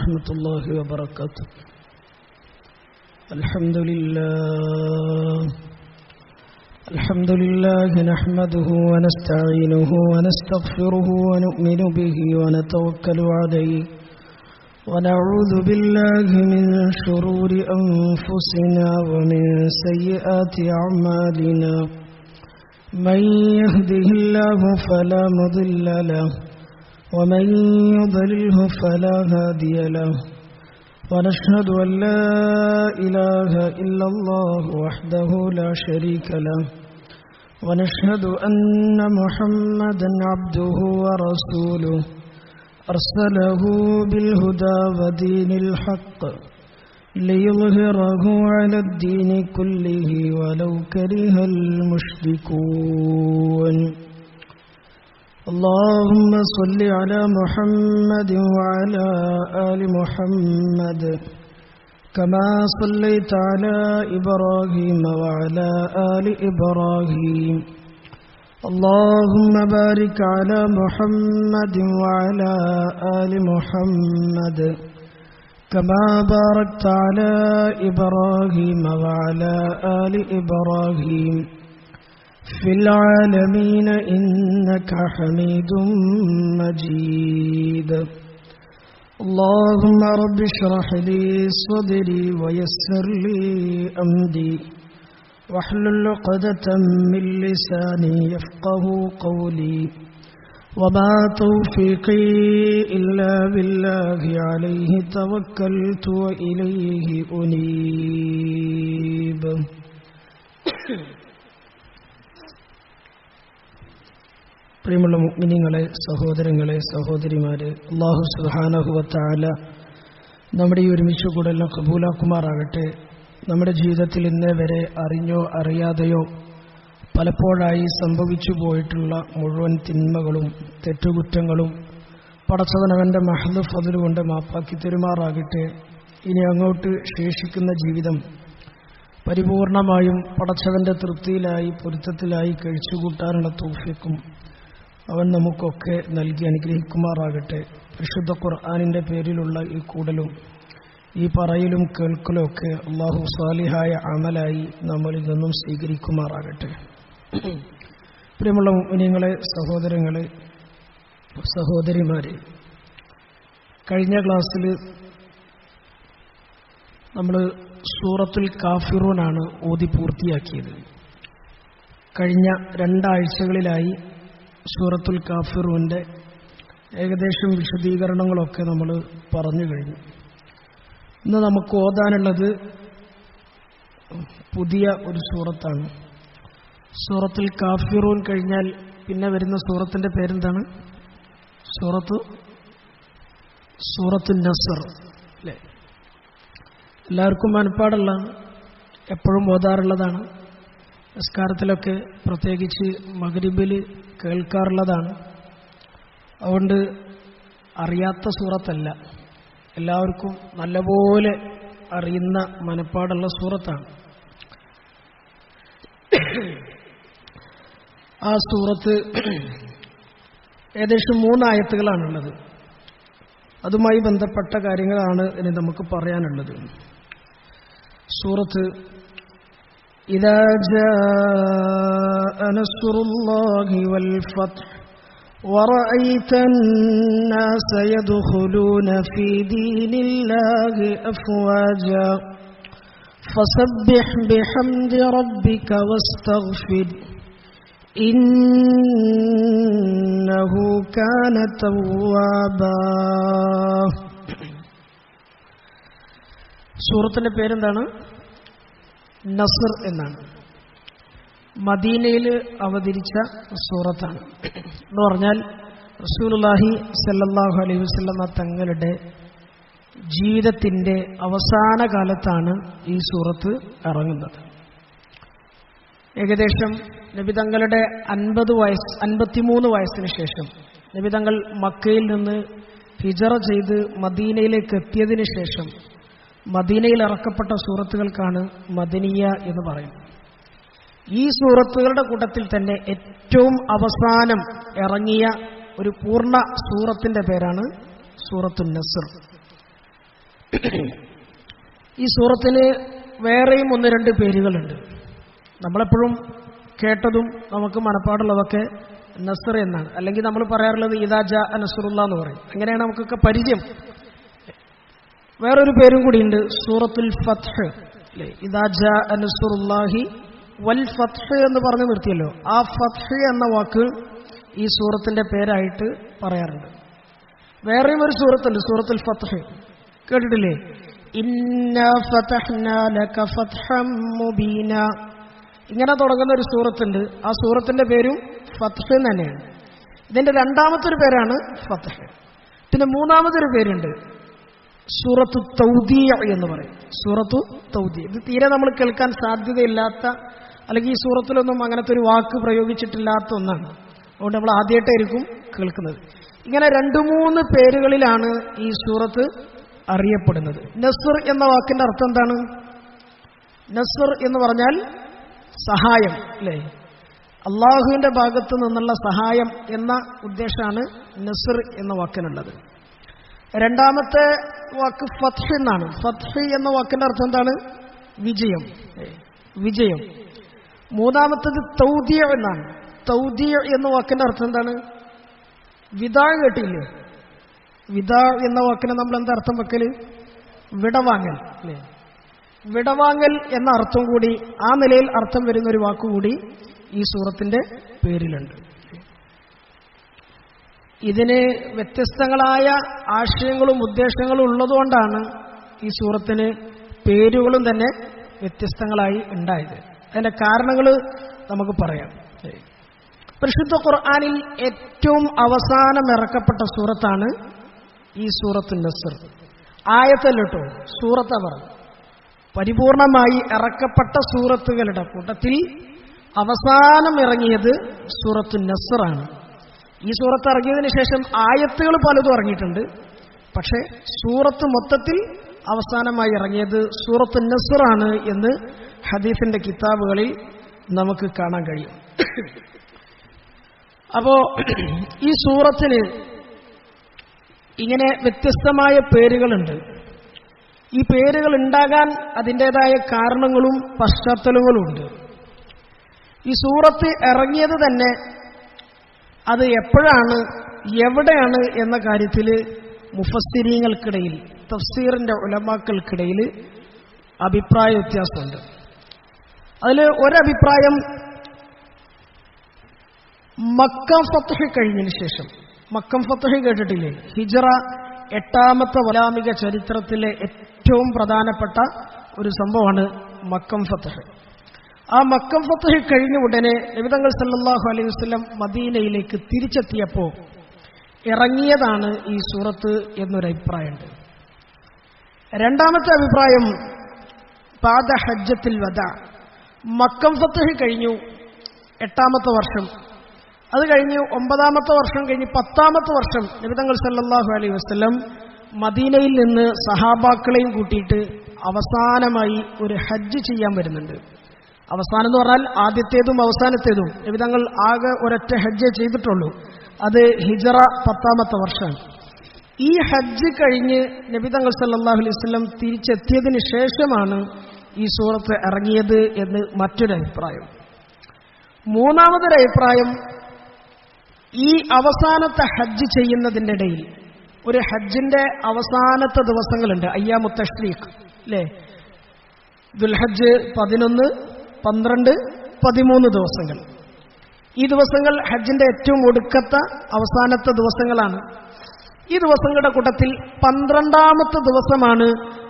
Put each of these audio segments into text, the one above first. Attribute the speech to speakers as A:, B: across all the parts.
A: ورحمة الله وبركاته. الحمد لله نحمده ونستعينه ونستغفره ونؤمن به ونتوكل عليه ونعوذ بالله من شرور أنفسنا ومن سيئات أعمالنا. من يهده الله فلا مضل له ومن يضلله فلا هادي له. ونشهد أن لا إله إلا الله وحده لا شريك له ونشهد أن محمدا عبده ورسوله أرسله بالهدى ودين الحق ليظهره على الدين كله ولو كره المشركون. اللهم صل على محمد وعلى آل محمد كما صليت على إبراهيم وعلى آل إبراهيم. اللهم بارك على محمد وعلى آل محمد كما باركت على إبراهيم وعلى آل إبراهيم في العالمين إنك حميد مجيد. اللهم رب اشرح لي صدري ويسر لي أمري واحلل عقدة من لساني يفقه قولي. وما توفيقي إلا بالله عليه توكلت وإليه أنيب. പ്രിയമുള്ള മുഅ്മിനീങ്ങളെ, സഹോദരങ്ങളെ, സഹോദരിമാരെ, അല്ലാഹു സുബ്ഹാനഹു വ തആല നമ്മുടെ ഈ ഒരുമിച്ച് കൂടെല്ലാം ഖബൂലാക്കുമാറാകട്ടെ. നമ്മുടെ ജീവിതത്തിൽ ഇന്നേ വരെ അറിഞ്ഞോ അറിയാതെയോ പലപ്പോഴായി സംഭവിച്ചു പോയിട്ടുള്ള മുഴുവൻ തിന്മകളും തെറ്റുകുറ്റങ്ങളും പടച്ചവനവൻ്റെ മഹ്ദ് ഫദ്ൽ കൊണ്ട് മാപ്പാക്കി തരുമാറാകട്ടെ. ഇനി അങ്ങോട്ട് ശേഷിക്കുന്ന ജീവിതം പരിപൂർണമായും പടച്ചവൻ്റെ തൃപ്തിയിലായി പൊരുത്തത്തിലായി കഴിച്ചുകൂട്ടാനുള്ള തൗഫീഖും അവൻ നമുക്കൊക്കെ നൽകി അനുഗ്രഹിക്കുമാറാകട്ടെ. പരിശുദ്ധ ഖുർആനിൻ്റെ പേരിലുള്ള ഈ കൂടലും ഈ പറയലും കേൾക്കലും ഒക്കെ അല്ലാഹു സാലിഹായ അമലായി നമ്മളിൽ നിന്നും സ്വീകരിക്കുമാറാകട്ടെ. പ്രിയമുള്ള മുഅ്മിനീങ്ങളെ, സഹോദരങ്ങളെ, സഹോദരിമാരെ, കഴിഞ്ഞ ക്ലാസ്സിൽ നമ്മൾ സൂറത്തുൽ കാഫിറൂനാണ് ഓതി പൂർത്തിയാക്കിയത്. കഴിഞ്ഞ 2 ആഴ്ചകളിലായി സൂറത്തുൽ കാഫിറൂൻ്റെ ഏകദേശം വിശദീകരണങ്ങളൊക്കെ നമ്മൾ പറഞ്ഞു കഴിഞ്ഞു. ഇന്ന് നമുക്ക് ഓതാനുള്ളത് പുതിയ ഒരു സൂറത്താണ്. സൂറത്തുൽ കാഫിറൂൻ കഴിഞ്ഞാൽ പിന്നെ വരുന്ന സൂറത്തിൻ്റെ പേരെന്താണ്? സൂറത്തുൻ നസ്ർ അല്ലേ? എല്ലാവർക്കും മനപ്പാടുള്ള, എപ്പോഴും ഓതാറുള്ളതാണ്. നിസ്കാരത്തിലൊക്കെ പ്രത്യേകിച്ച് മഗ്രിബിൽ കേൾക്കാറുള്ളതാണ്. അതുകൊണ്ട് അറിയാത്ത സൂറത്തല്ല, എല്ലാവർക്കും നല്ലപോലെ അറിയുന്ന മനപ്പാടുള്ള സൂറത്താണ്. ആ സൂറത്ത് ഏകദേശം 3 ആയത്തുകളാണുള്ളത്. അതുമായി ബന്ധപ്പെട്ട കാര്യങ്ങളാണ് ഇനി നമുക്ക് പറയാനുള്ളത്. സൂറത്ത് ഇദാ ജാഅ നസ്റുല്ലാഹി വൽ ഫത്ഹ് വറഅയ്ത الناس يدخلون في دين الله أفواجا فسبح بحمد ربك واستغفر إنه كان توابا. സൂറത്തിന്റെ പേരെന്താണ്? നസ്ർ എന്നാണ്. മദീനയിൽ അവതരിച്ച സൂറത്താണ്. എന്ന് പറഞ്ഞാൽ റസൂലുള്ളാഹി സ്വല്ലല്ലാഹു അലൈഹി വസല്ലമ തങ്ങളുടെ ജീവിതത്തിൻ്റെ അവസാന കാലത്താണ് ഈ സൂറത്ത് ഇറങ്ങുന്നത്. ഏകദേശം നബി തങ്ങളുടെ 53 വയസ്സിന് ശേഷം, നബി തങ്ങൾ മക്കയിൽ നിന്ന് ഹിജറ ചെയ്ത് മദീനയിലേക്ക് എത്തിയതിനു ശേഷം മദീനയിൽ ഇറക്കപ്പെട്ട സൂറത്തുകൾക്കാണ് മദനിയ എന്ന് പറയുന്നത്. ഈ സൂറത്തുകളുടെ കൂട്ടത്തിൽ തന്നെ ഏറ്റവും അവസാനം ഇറങ്ങിയ ഒരു പൂർണ്ണ സൂറത്തിന്റെ പേരാണ് സൂറത്തുൻ നസ്ർ. ഈ സൂറത്തിന് വേറെയും ഒന്ന് രണ്ട് പേരുകളുണ്ട്. നമ്മളെപ്പോഴും കേട്ടതും നമുക്ക് മനപ്പാടുള്ളതൊക്കെ നസ്ർ എന്നാണ്. അല്ലെങ്കിൽ നമ്മൾ പറയാറുള്ളത് ഇദാ ജാ നസ്റുല്ലാ എന്ന് പറയും. അങ്ങനെയാണ് നമുക്കൊക്കെ പരിചയം. വേറൊരു പേരും കൂടിയുണ്ട്, സൂറത്തുൽ ഫത്ഹ് അല്ലേ. ഇദാ ജാ നസ്റുല്ലാഹി വൽ ഫത്ഹ് എന്ന് പറഞ്ഞു നിർത്തിയല്ലോ. ആ ഫത്ഹ് എന്ന വാക്ക് ഈ സൂറത്തിന്റെ പേരായിട്ട് പറയാറുണ്ട്. വേറെയും ഒരു സൂറത്തുണ്ട്, സൂറത്തുൽ ഫത്ഹ്, കേട്ടിട്ടില്ലേ? ഇന്നാ ഫതഹ്നാ ലക ഫത്ഹം മുബീന, ഇങ്ങനെ തുടങ്ങുന്ന ഒരു സൂറത്തുണ്ട്. ആ സൂറത്തിന്റെ പേരും ഫത്ഹ് തന്നെയാണ്. ഇതിന്റെ രണ്ടാമത്തെ ഒരു പേരാണ് ഫത്ഹ്. പിന്നെ മൂന്നാമതൊരു പേരുണ്ട്, സൂറത്തു തൗദീഅ എന്ന് പറയും. സൂറത്തു തൗദീഅ, ഇത് തീരെ നമ്മൾ കേൾക്കാൻ സാധ്യതയില്ലാത്ത, അല്ലെങ്കിൽ ഈ സൂറത്തിലൊന്നും അങ്ങനത്തെ ഒരു വാക്ക് പ്രയോഗിച്ചിട്ടില്ലാത്ത ഒന്നാണ്. അതുകൊണ്ട് നമ്മൾ ആദ്യമായിട്ടായിരിക്കും കേൾക്കുന്നത്. ഇങ്ങനെ 2-3 പേരുകളിലാണ് ഈ സൂറത്ത് അറിയപ്പെടുന്നത്. നസ്ർ എന്ന വാക്കിന്റെ അർത്ഥം എന്താണ്? നസ്ർ എന്ന് പറഞ്ഞാൽ സഹായം അല്ലേ, അള്ളാഹുവിന്റെ ഭാഗത്ത് നിന്നുള്ള സഹായം എന്ന ഉദ്ദേശമാണ് നസ്ർ എന്ന വാക്കിനുള്ളത്. രണ്ടാമത്തെ വാക്ക് ഫത്ഹ് എന്നാണ്. ഫത്ഹ് എന്ന വാക്കിന്റെ അർത്ഥം എന്താണ്? വിജയം, വിജയം. മൂന്നാമത്തേത് തൗദീഅ എന്നാണ്. തൗദീഅ എന്ന വാക്കിന്റെ അർത്ഥം എന്താണ്? വിദാ, കേട്ടില്ലേ? വിദാ എന്ന വാക്കിനെ നമ്മൾ എന്താ അർത്ഥം വെക്കല്? വിടവാങ്ങൽ അല്ലേ. വിടവാങ്ങൽ എന്ന അർത്ഥം കൂടി, ആ നിലയിൽ അർത്ഥം വരുന്ന ഒരു വാക്കുകൂടി ഈ സൂറത്തിന്റെ പേരിലുണ്ട്. ഇതിന് വ്യത്യസ്തങ്ങളായ ആശയങ്ങളും ഉദ്ദേശങ്ങളും ഉള്ളതുകൊണ്ടാണ് ഈ സൂറത്തിന് പേരുകളും തന്നെ വ്യത്യസ്തങ്ങളായി ഉണ്ടായത്. അതിന്റെ കാരണങ്ങൾ നമുക്ക് പറയാം. പരിശുദ്ധ ഖുർആനിൽ ഏറ്റവും അവസാനം ഇറക്കപ്പെട്ട സൂറത്താണ് ഈ സൂറത്തുൻ നസ്ർ. ആയത്തല്ല കേട്ടോ, സൂറത്താ പറഞ്ഞു. പരിപൂർണമായി ഇറക്കപ്പെട്ട സൂറത്തുകളുടെ കൂട്ടത്തിൽ അവസാനം ഇറങ്ങിയത് സൂറത്തുൻ നസ്റാണ്. ഈ സൂറത്ത് ഇറങ്ങിയതിനു ശേഷം ആയത്തുകൾ പലതും ഇറങ്ങിയിട്ടുണ്ട്. പക്ഷെ സൂറത്ത് മൊത്തത്തിൽ അവസാനമായി ഇറങ്ങിയത് സൂറത്തുൻ നസ്റാണ് എന്ന് ഹദീസിന്റെ കിതാബുകളിൽ നമുക്ക് കാണാൻ കഴിയും. അപ്പോ ഈ സൂറത്തിന് ഇങ്ങനെ വ്യത്യസ്തമായ പേരുകളുണ്ട്. ഈ പേരുകൾ ഉണ്ടാകാൻ അതിൻ്റെതായ കാരണങ്ങളും പശ്ചാത്തലങ്ങളും ഉണ്ട്. ഈ സൂറത്ത് ഇറങ്ങിയത് തന്നെ അത് എപ്പോഴാണ്, എവിടെയാണ് എന്ന കാര്യത്തിൽ മുഫസ്സിരീങ്ങൾക്കിടയിൽ, തഫ്സീറിന്റെ ഉലമാക്കൾക്കിടയിൽ അഭിപ്രായ വ്യത്യാസമുണ്ട്. അതിൽ ഒരഭിപ്രായം മക്ക ഫത്ഹ് കഴിഞ്ഞതിന് ശേഷം, മക്കം ഫത്ഹ് കേട്ടിട്ടില്ലേ? ഹിജ്റ 8ാമത്തെ ഇസ്ലാമിക ചരിത്രത്തിലെ ഏറ്റവും പ്രധാനപ്പെട്ട ഒരു സംഭവമാണ് മക്കം ഫത്ഹ്. ആ മക്കം ഫത്ഹ് കഴിഞ്ഞ ഉടനെ നബി തങ്ങൾ സല്ലല്ലാഹു അലൈഹി വസല്ലം മദീനയിലേക്ക് തിരിച്ചെത്തിയപ്പോൾ ഇറങ്ങിയതാണ് ഈ സൂറത്ത് എന്നൊരു അഭിപ്രായമുണ്ട്. രണ്ടാമത്തെ അഭിപ്രായം ബാദ ഹജ്ജത്തുൽ വദാ, മക്കം ഫത്ഹ് കഴിഞ്ഞു 8ാമത്തെ വർഷം, അത് കഴിഞ്ഞ് 9ാമത്തെ വർഷം കഴിഞ്ഞ് 10ാമത്തെ വർഷം നബി തങ്ങൾ സല്ലല്ലാഹു അലൈഹി വസല്ലം മദീനയിൽ നിന്ന് സഹാബാക്കളെയും കൂട്ടിയിട്ട് അവസാനമായി ഒരു ഹജ്ജ് ചെയ്യാൻ വരുന്നുണ്ട്. അവസാനം എന്ന് പറഞ്ഞാൽ ആദ്യത്തേതും അവസാനത്തേതും നബി തങ്ങൾ ആകെ ഒരൊറ്റ ഹജ്ജേ ചെയ്തിട്ടുള്ളൂ. അത് ഹിജ്റ 10ാമത്തെ വർഷമാണ്. ഈ ഹജ്ജ് കഴിഞ്ഞ് നബി തങ്ങൾ സല്ലല്ലാഹു അലൈഹി വസല്ലം തിരിച്ചെത്തിയതിന് ശേഷമാണ് ഈ സൂറത്ത് ഇറങ്ങിയത് എന്ന് മറ്റൊരു അഭിപ്രായം. മൂന്നാമതൊരു അഭിപ്രായം, ഈ അവസാനത്തെ ഹജ്ജ് ചെയ്യുന്നതിൻ്റെ ഇടയിൽ, ഒരു ഹജ്ജിന്റെ അവസാനത്തെ ദിവസങ്ങളുണ്ട്, അയ്യാമു തശ്രീഖ് അല്ലേ, ദുൽഹജ്ജ് 11, 12, 13 ദിവസങ്ങൾ. ഈ ദിവസങ്ങൾ ഹജ്ജിന്റെ ഏറ്റവും ഒടുക്കത്തെ അവസാനത്തെ ദിവസങ്ങളാണ്. ഈ ദിവസങ്ങളുടെ കൂട്ടത്തിൽ 12ാമത്തെ ദിവസമാണ്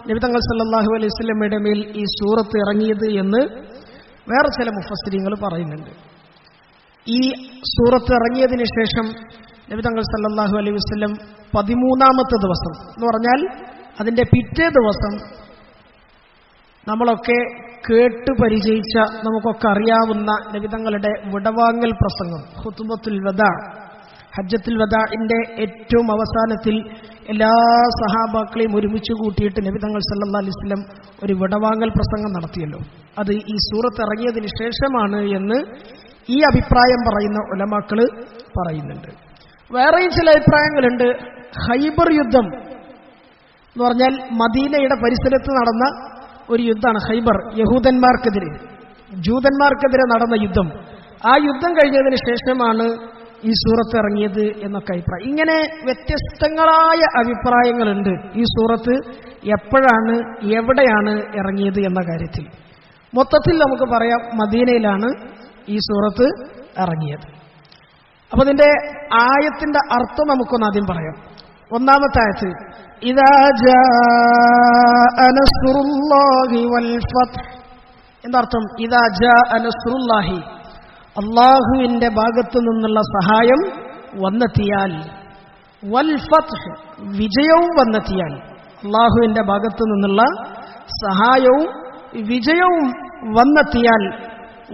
A: നബി തങ്ങൾ സല്ലല്ലാഹു അലൈഹി വസല്ലമയുടെ മേൽ ഈ സൂറത്ത് ഇറങ്ങിയത് എന്ന് വേറെ ചില മുഫസ്സിരീങ്ങൾ പറയുന്നുണ്ട്. ഈ സൂറത്ത് ഇറങ്ങിയതിന് ശേഷം നബി തങ്ങൾ സല്ലല്ലാഹു അലൈഹി വസല്ലം 13ാമത്തെ ദിവസം എന്ന് പറഞ്ഞാൽ അതിന്റെ പിറ്റേ ദിവസം നമ്മളൊക്കെ കേട്ട് പരിചയിച്ച, നമുക്കൊക്കെ അറിയാവുന്ന നബി തങ്ങളുടെ വിടവാങ്ങൽ പ്രസംഗം ഖുത്ബത്തുൽ വദാ, ഹജ്ജത്തുൽ വദാഇന്റെ ഏറ്റവും അവസാനത്തിൽ എല്ലാ സഹാബാക്കളെയും ഒരുമിച്ച് കൂട്ടിയിട്ട് നബി തങ്ങൾ സല്ലല്ലാഹു അലൈഹി വസല്ലം ഒരു വിടവാങ്ങൽ പ്രസംഗം നടത്തിയല്ലോ, അത് ഈ സൂറത്ത് ഇറങ്ങിയതിന് ശേഷമാണ് എന്ന് ഈ അഭിപ്രായം പറയുന്ന ഉലമാക്കള് പറയുന്നുണ്ട്. വേറെയും ചില അഭിപ്രായങ്ങളുണ്ട്. ഖൈബർ യുദ്ധം എന്ന് പറഞ്ഞാൽ മദീനയുടെ പരിസരത്ത് നടന്ന ഒരു യുദ്ധമാണ് ഖൈബർ. യഹൂദന്മാർക്കെതിരെ ജൂതന്മാർക്കെതിരെ നടന്ന യുദ്ധം. ആ യുദ്ധം കഴിഞ്ഞതിന് ശേഷമാണ് ഈ സൂറത്ത് ഇറങ്ങിയത് എന്നൊക്കെ അഭിപ്രായം. ഇങ്ങനെ വ്യത്യസ്തങ്ങളായ അഭിപ്രായങ്ങളുണ്ട് ഈ സൂറത്ത് എപ്പോഴാണ് എവിടെയാണ് ഇറങ്ങിയത് എന്ന കാര്യത്തിൽ. മൊത്തത്തിൽ നമുക്ക് പറയാം മദീനയിലാണ് ഈ സൂറത്ത് ഇറങ്ങിയത്. അപ്പൊ ഇതിന്റെ ആയത്തിന്റെ അർത്ഥം നമുക്കൊന്ന് ആദ്യം പറയാം. ഒന്നാമത്തെ ആയത്ത് ഇദാ ജാഅ നസ്റുല്ലാഹി വൽ ഫത്ഹ്. എന്താർത്ഥം? ഇദാ ജാഅ നസ്റുല്ലാഹി, അല്ലാഹുവിന്റെ ഭാഗത്തു നിന്നുള്ള സഹായം വന്നെത്തിയാൽ, വൽ ഫത്ഹ്, വിജയവും വന്നെത്തിയാൽ. അല്ലാഹുവിന്റെ ഭാഗത്തു നിന്നുള്ള സഹായവും വിജയവും വന്നെത്തിയാൽ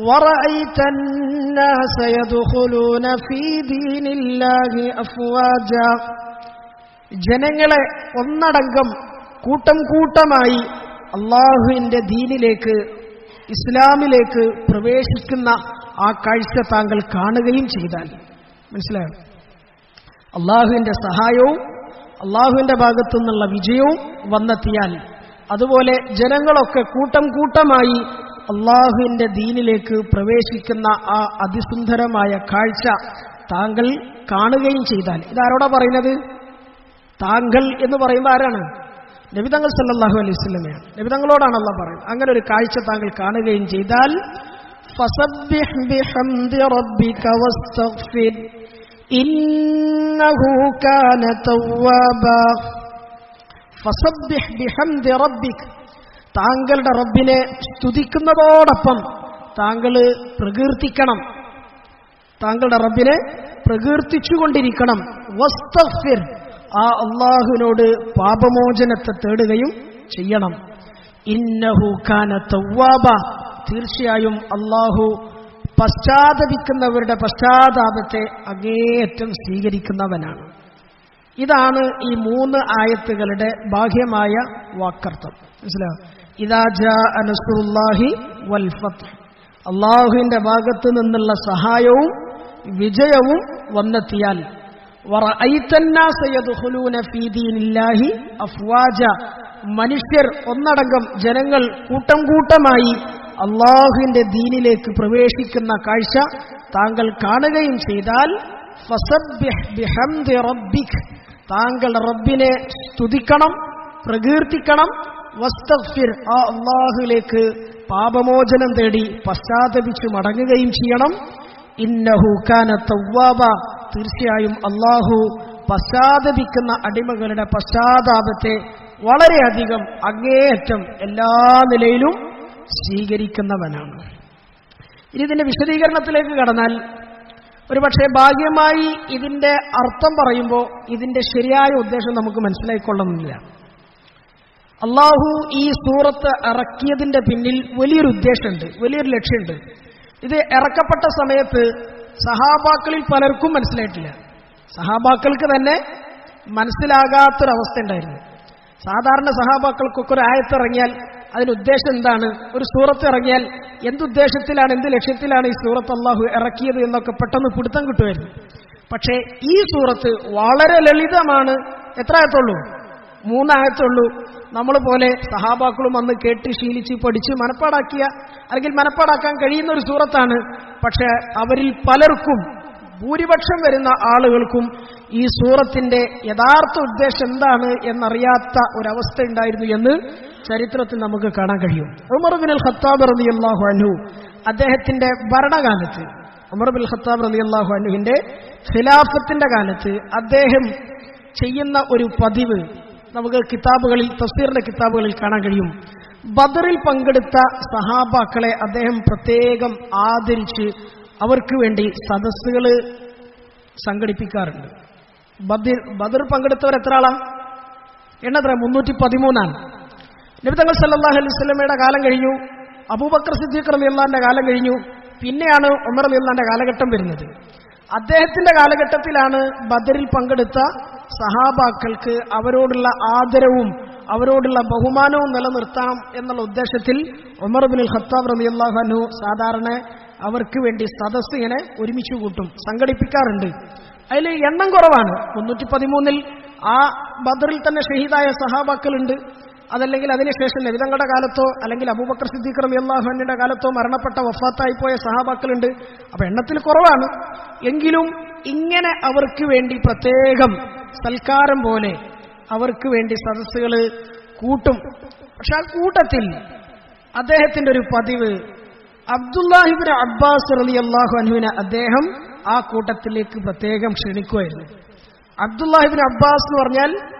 A: വറഅയ്ത അന്നാസ യദ്ഖുലൂന ഫീ ദീനില്ലാഹി അഫ്വാജ, ജനങ്ങളെ ഒന്നടങ്കം കൂട്ടം കൂട്ടമായി അല്ലാഹുവിന്റെ ദീനിലേക്ക്, ഇസ്ലാമിലേക്ക് പ്രവേശിക്കുന്ന ആ കാഴ്ച താങ്കൾ കാണുകയും ചെയ്താൽ. മനസ്സിലായോ? അല്ലാഹുവിന്റെ സഹായവും അല്ലാഹുവിന്റെ ഭാഗത്തു നിന്നുള്ള വിജയവും വന്നെത്തിയാൽ, അതുപോലെ ജനങ്ങളൊക്കെ കൂട്ടം കൂട്ടമായി അല്ലാഹുവിന്റെ ദീനിലേക്ക് പ്രവേശിക്കുന്ന ആ അതിസുന്ദരമായ കാഴ്ച താങ്കൾ കാണുകയും ചെയ്താൽ. ഇതാരോടാ പറയുന്നത്? താങ്കൾ എന്ന് പറയുമ്പോൾ ആരാണ്? നബിതങ്ങൾ സല്ലല്ലാഹു അലൈഹി വസല്ലമയാണ്. നബിതങ്ങളോടാണ് അല്ലാഹു പറയുന്നത്. അങ്ങനെ ഒരു കാഴ്ച താങ്കൾ കാണുകയും ചെയ്താൽ ഫസബ്ബിഹ് ബിഹംദി റബ്ബിക വസ്തഗ്ഫിർ ഇന്നഹു കാന തവ്വാബാ. ഫസബ്ബിഹ് ബിഹംദി റബ്ബിക, താങ്കളുടെ റബ്ബിനെ സ്തുതിക്കുന്നതോടൊപ്പം താങ്കൾ പ്രകീർത്തിക്കണം, താങ്കളുടെ റബ്ബിനെ പ്രകീർത്തിച്ചുകൊണ്ടിരിക്കണം. വസ്തഗ്ഫിർ, ആ അല്ലാഹുവിനോട് പാപമോചനത്തെ തേടുകയും ചെയ്യണം. ഇന്നഹു കാന തവ്വാബ, തീർച്ചയായും അല്ലാഹു പശ്ചാത്തപിക്കുന്നവരുടെ പശ്ചാത്താപത്തെ അങ്ങേയറ്റം സ്വീകരിക്കുന്നവനാണ്. ഇതാണ് ഈ 3 ആയത്തുകളുടെ ബാഹ്യമായ വാക്കർത്ഥം. മനസ്സിലായോ? ഇദാ ജാഅ നസ്റുല്ലാഹി വൽ ഫത്ഹ്, അല്ലാഹുവിന്റെ ഭാഗത്തു നിന്നുള്ള സഹായവും വിജയവും വന്നെത്തിയാൽ. വറഅയ്ത അന്നാസ യദ്ഖുലൂന ഫീ ദീനില്ലാഹി അഫ്വാജ, മനുഷ്യർ ഒന്നടങ്കം, ജനങ്ങൾ കൂട്ടം കൂട്ടമായി അല്ലാഹുവിന്റെ ദീനിലേക്ക് പ്രവേശിക്കുന്ന കാഴ്ച താങ്കൾ കാണുകയും ചെയ്താൽ ഫസബ്ബിഹ് ബിഹംദി റബ്ബിക്, താങ്കൾ റബ്ബിനെ സ്തുതിക്കണം, പ്രകീർത്തിക്കണം. വസ്തഗ്ഫിർ, ആ അല്ലാഹുവിലേക്ക് പാപമോചനം തേടി പശ്ചാത്തപിച്ചു മടങ്ങുകയും ചെയ്യണം. ഇന്നഹു കാന തവ്വാബ, തീർച്ചയായും അല്ലാഹു പശ്ചാത്തപിക്കുന്ന അടിമകളുടെ പശ്ചാത്താപത്തെ വളരെയധികം അങ്ങേയറ്റം എല്ലാ നിലയിലും സ്വീകരിക്കുന്നവനാണ്. ഇനി ഇതിന്റെ വിശദീകരണത്തിലേക്ക് കടന്നാൽ, ഒരുപക്ഷെ ഭാഗ്യമായി ഇതിന്റെ അർത്ഥം പറയുമ്പോൾ ഇതിന്റെ ശരിയായ ഉദ്ദേശം നമുക്ക് മനസ്സിലായിക്കൊള്ളുന്നില്ല. അല്ലാഹു ഈ സൂറത്ത് ഇറക്കിയതിന്റെ പിന്നിൽ വലിയൊരു ഉദ്ദേശമുണ്ട്, വലിയൊരു ലക്ഷ്യമുണ്ട്. ഇത് ഇറക്കപ്പെട്ട സമയത്ത് സഹാബാക്കളിൽ പലർക്കും മനസ്സിലായിട്ടില്ല. സഹാബാക്കൾക്ക് തന്നെ മനസ്സിലാകാത്തൊരവസ്ഥ ഉണ്ടായിരുന്നു. സാധാരണ സഹാബാക്കൾക്കൊക്കെ ഒരു ആയത്ത് ഇറങ്ങിയാൽ അതിന് ഉദ്ദേശം എന്താണ്, ഒരു സൂറത്ത് ഇറങ്ങിയാൽ എന്തുദ്ദേശത്തിലാണ്, എന്ത് ലക്ഷ്യത്തിലാണ് ഈ സൂറത്ത് അല്ലാഹു ഇറക്കിയത് എന്നൊക്കെ പെട്ടെന്ന് പിടുത്തം കിട്ടുമായിരുന്നു. പക്ഷേ ഈ സൂറത്ത് വളരെ ലളിതമാണ്. എത്ര ആയത്തുള്ളൂ? 3 ആയത്തുള്ളൂ. നമ്മൾ പോലെ സഹാബാക്കളും അന്ന് കേട്ട് ശീലിച്ച് പഠിച്ച് മനപ്പാടാക്കിയ, അല്ലെങ്കിൽ മനപ്പാടാക്കാൻ കഴിയുന്ന ഒരു സൂറത്താണ്. പക്ഷെ അവരിൽ പലർക്കും, ഭൂരിപക്ഷം വരുന്ന ആളുകൾക്കും ഈ സൂറത്തിന്റെ യഥാർത്ഥ ഉദ്ദേശം എന്താണ് എന്നറിയാത്ത ഒരവസ്ഥ ഉണ്ടായിരുന്നു എന്ന് ചരിത്രത്തിൽ നമുക്ക് കാണാൻ കഴിയും. ഉമർ ബിൻ ഖത്താബ് റളിയല്ലാഹു അൻഹു, അദ്ദേഹത്തിന്റെ ഭരണകാലത്ത്, ഉമർ ബിൻ ഖത്താബ് റളിയല്ലാഹു അൻഹുവിന്റെ ഖിലാഫത്തിന്റെ കാലത്ത് അദ്ദേഹം ചെയ്യുന്ന ഒരു പതിവ് നമുക്ക് കിതാബുകളിൽ, തഫ്സീറിന്റെ കിതാബുകളിൽ കാണാൻ കഴിയും. ബദറിൽ പങ്കെടുത്ത സഹാബാക്കളെ അദ്ദേഹം പ്രത്യേകം ആദരിച്ച് അവർക്ക് വേണ്ടി സദസ്സുകൾ സംഘടിപ്പിക്കാറുണ്ട്. ബദർ പങ്കെടുത്തവർ എത്ര ആളാ? എണ്ണത്ര 313. നബി തങ്ങൾ സല്ലല്ലാഹു അലൈഹി വസല്ലമയുടെ കാലം കഴിഞ്ഞു, അബൂബക്കർ സിദ്ദീഖ് റളിയല്ലാഹുവിന്റെ കാലം കഴിഞ്ഞു, പിന്നെയാണ് ഉമർ റളിയല്ലാഹുവിന്റെ കാലഘട്ടം വരുന്നത്. അദ്ദേഹത്തിന്റെ കാലഘട്ടത്തിലാണ് ബദറിൽ പങ്കെടുത്ത സഹാബാക്കൾക്ക് അവരോടുള്ള ആദരവും അവരോടുള്ള ബഹുമാനവും നിലനിർത്തണം എന്നുള്ള ഉദ്ദേശത്തിൽ ഉമർ ഇബ്നുൽ ഖത്താബ് റളിയല്ലാഹു അൻഹു സാധാരണ അവർക്ക് വേണ്ടി സദസ്സ് ഇങ്ങനെ ഒരുമിച്ച് കൂട്ടും, സംഘടിപ്പിക്കാറുണ്ട്. അതിൽ എണ്ണം കുറവാണ്. 313-ൽ ആ ബദറിൽ തന്നെ ഷഹീദായ സഹാബാക്കളുണ്ട്. അതല്ലെങ്കിൽ അതിനുശേഷം നബി തങ്ങളുടെ കാലത്തോ അല്ലെങ്കിൽ അബൂബക്കർ സിദ്ദീഖ് റളിയല്ലാഹു അൻഹുവിന്റെ കാലത്തോ മരണപ്പെട്ട വഫാത്തായി പോയ സഹാബാക്കളുണ്ട്. അപ്പൊ എണ്ണത്തിൽ കുറവാണ്. എങ്കിലും ഇങ്ങനെ അവർക്ക് വേണ്ടി പ്രത്യേകം സൽക്കാരം പോലെ അവർക്ക് വേണ്ടി സദസ്സുകൾ കൂട്ടും. പക്ഷെ ആ കൂട്ടത്തിൽ അദ്ദേഹത്തിന്റെ ഒരു പതിവ്, അബ്ദുല്ലാഹിബ്നു അബ്ബാസ് റളിയല്ലാഹു അൻഹുവിനെ അദ്ദേഹം ആ കൂട്ടത്തിലേക്ക് പ്രത്യേകം ക്ഷണിക്കുമായിരുന്നു. അബ്ദുല്ലാഹിബ്നു അബ്ബാസ് എന്ന് പറഞ്ഞാൽ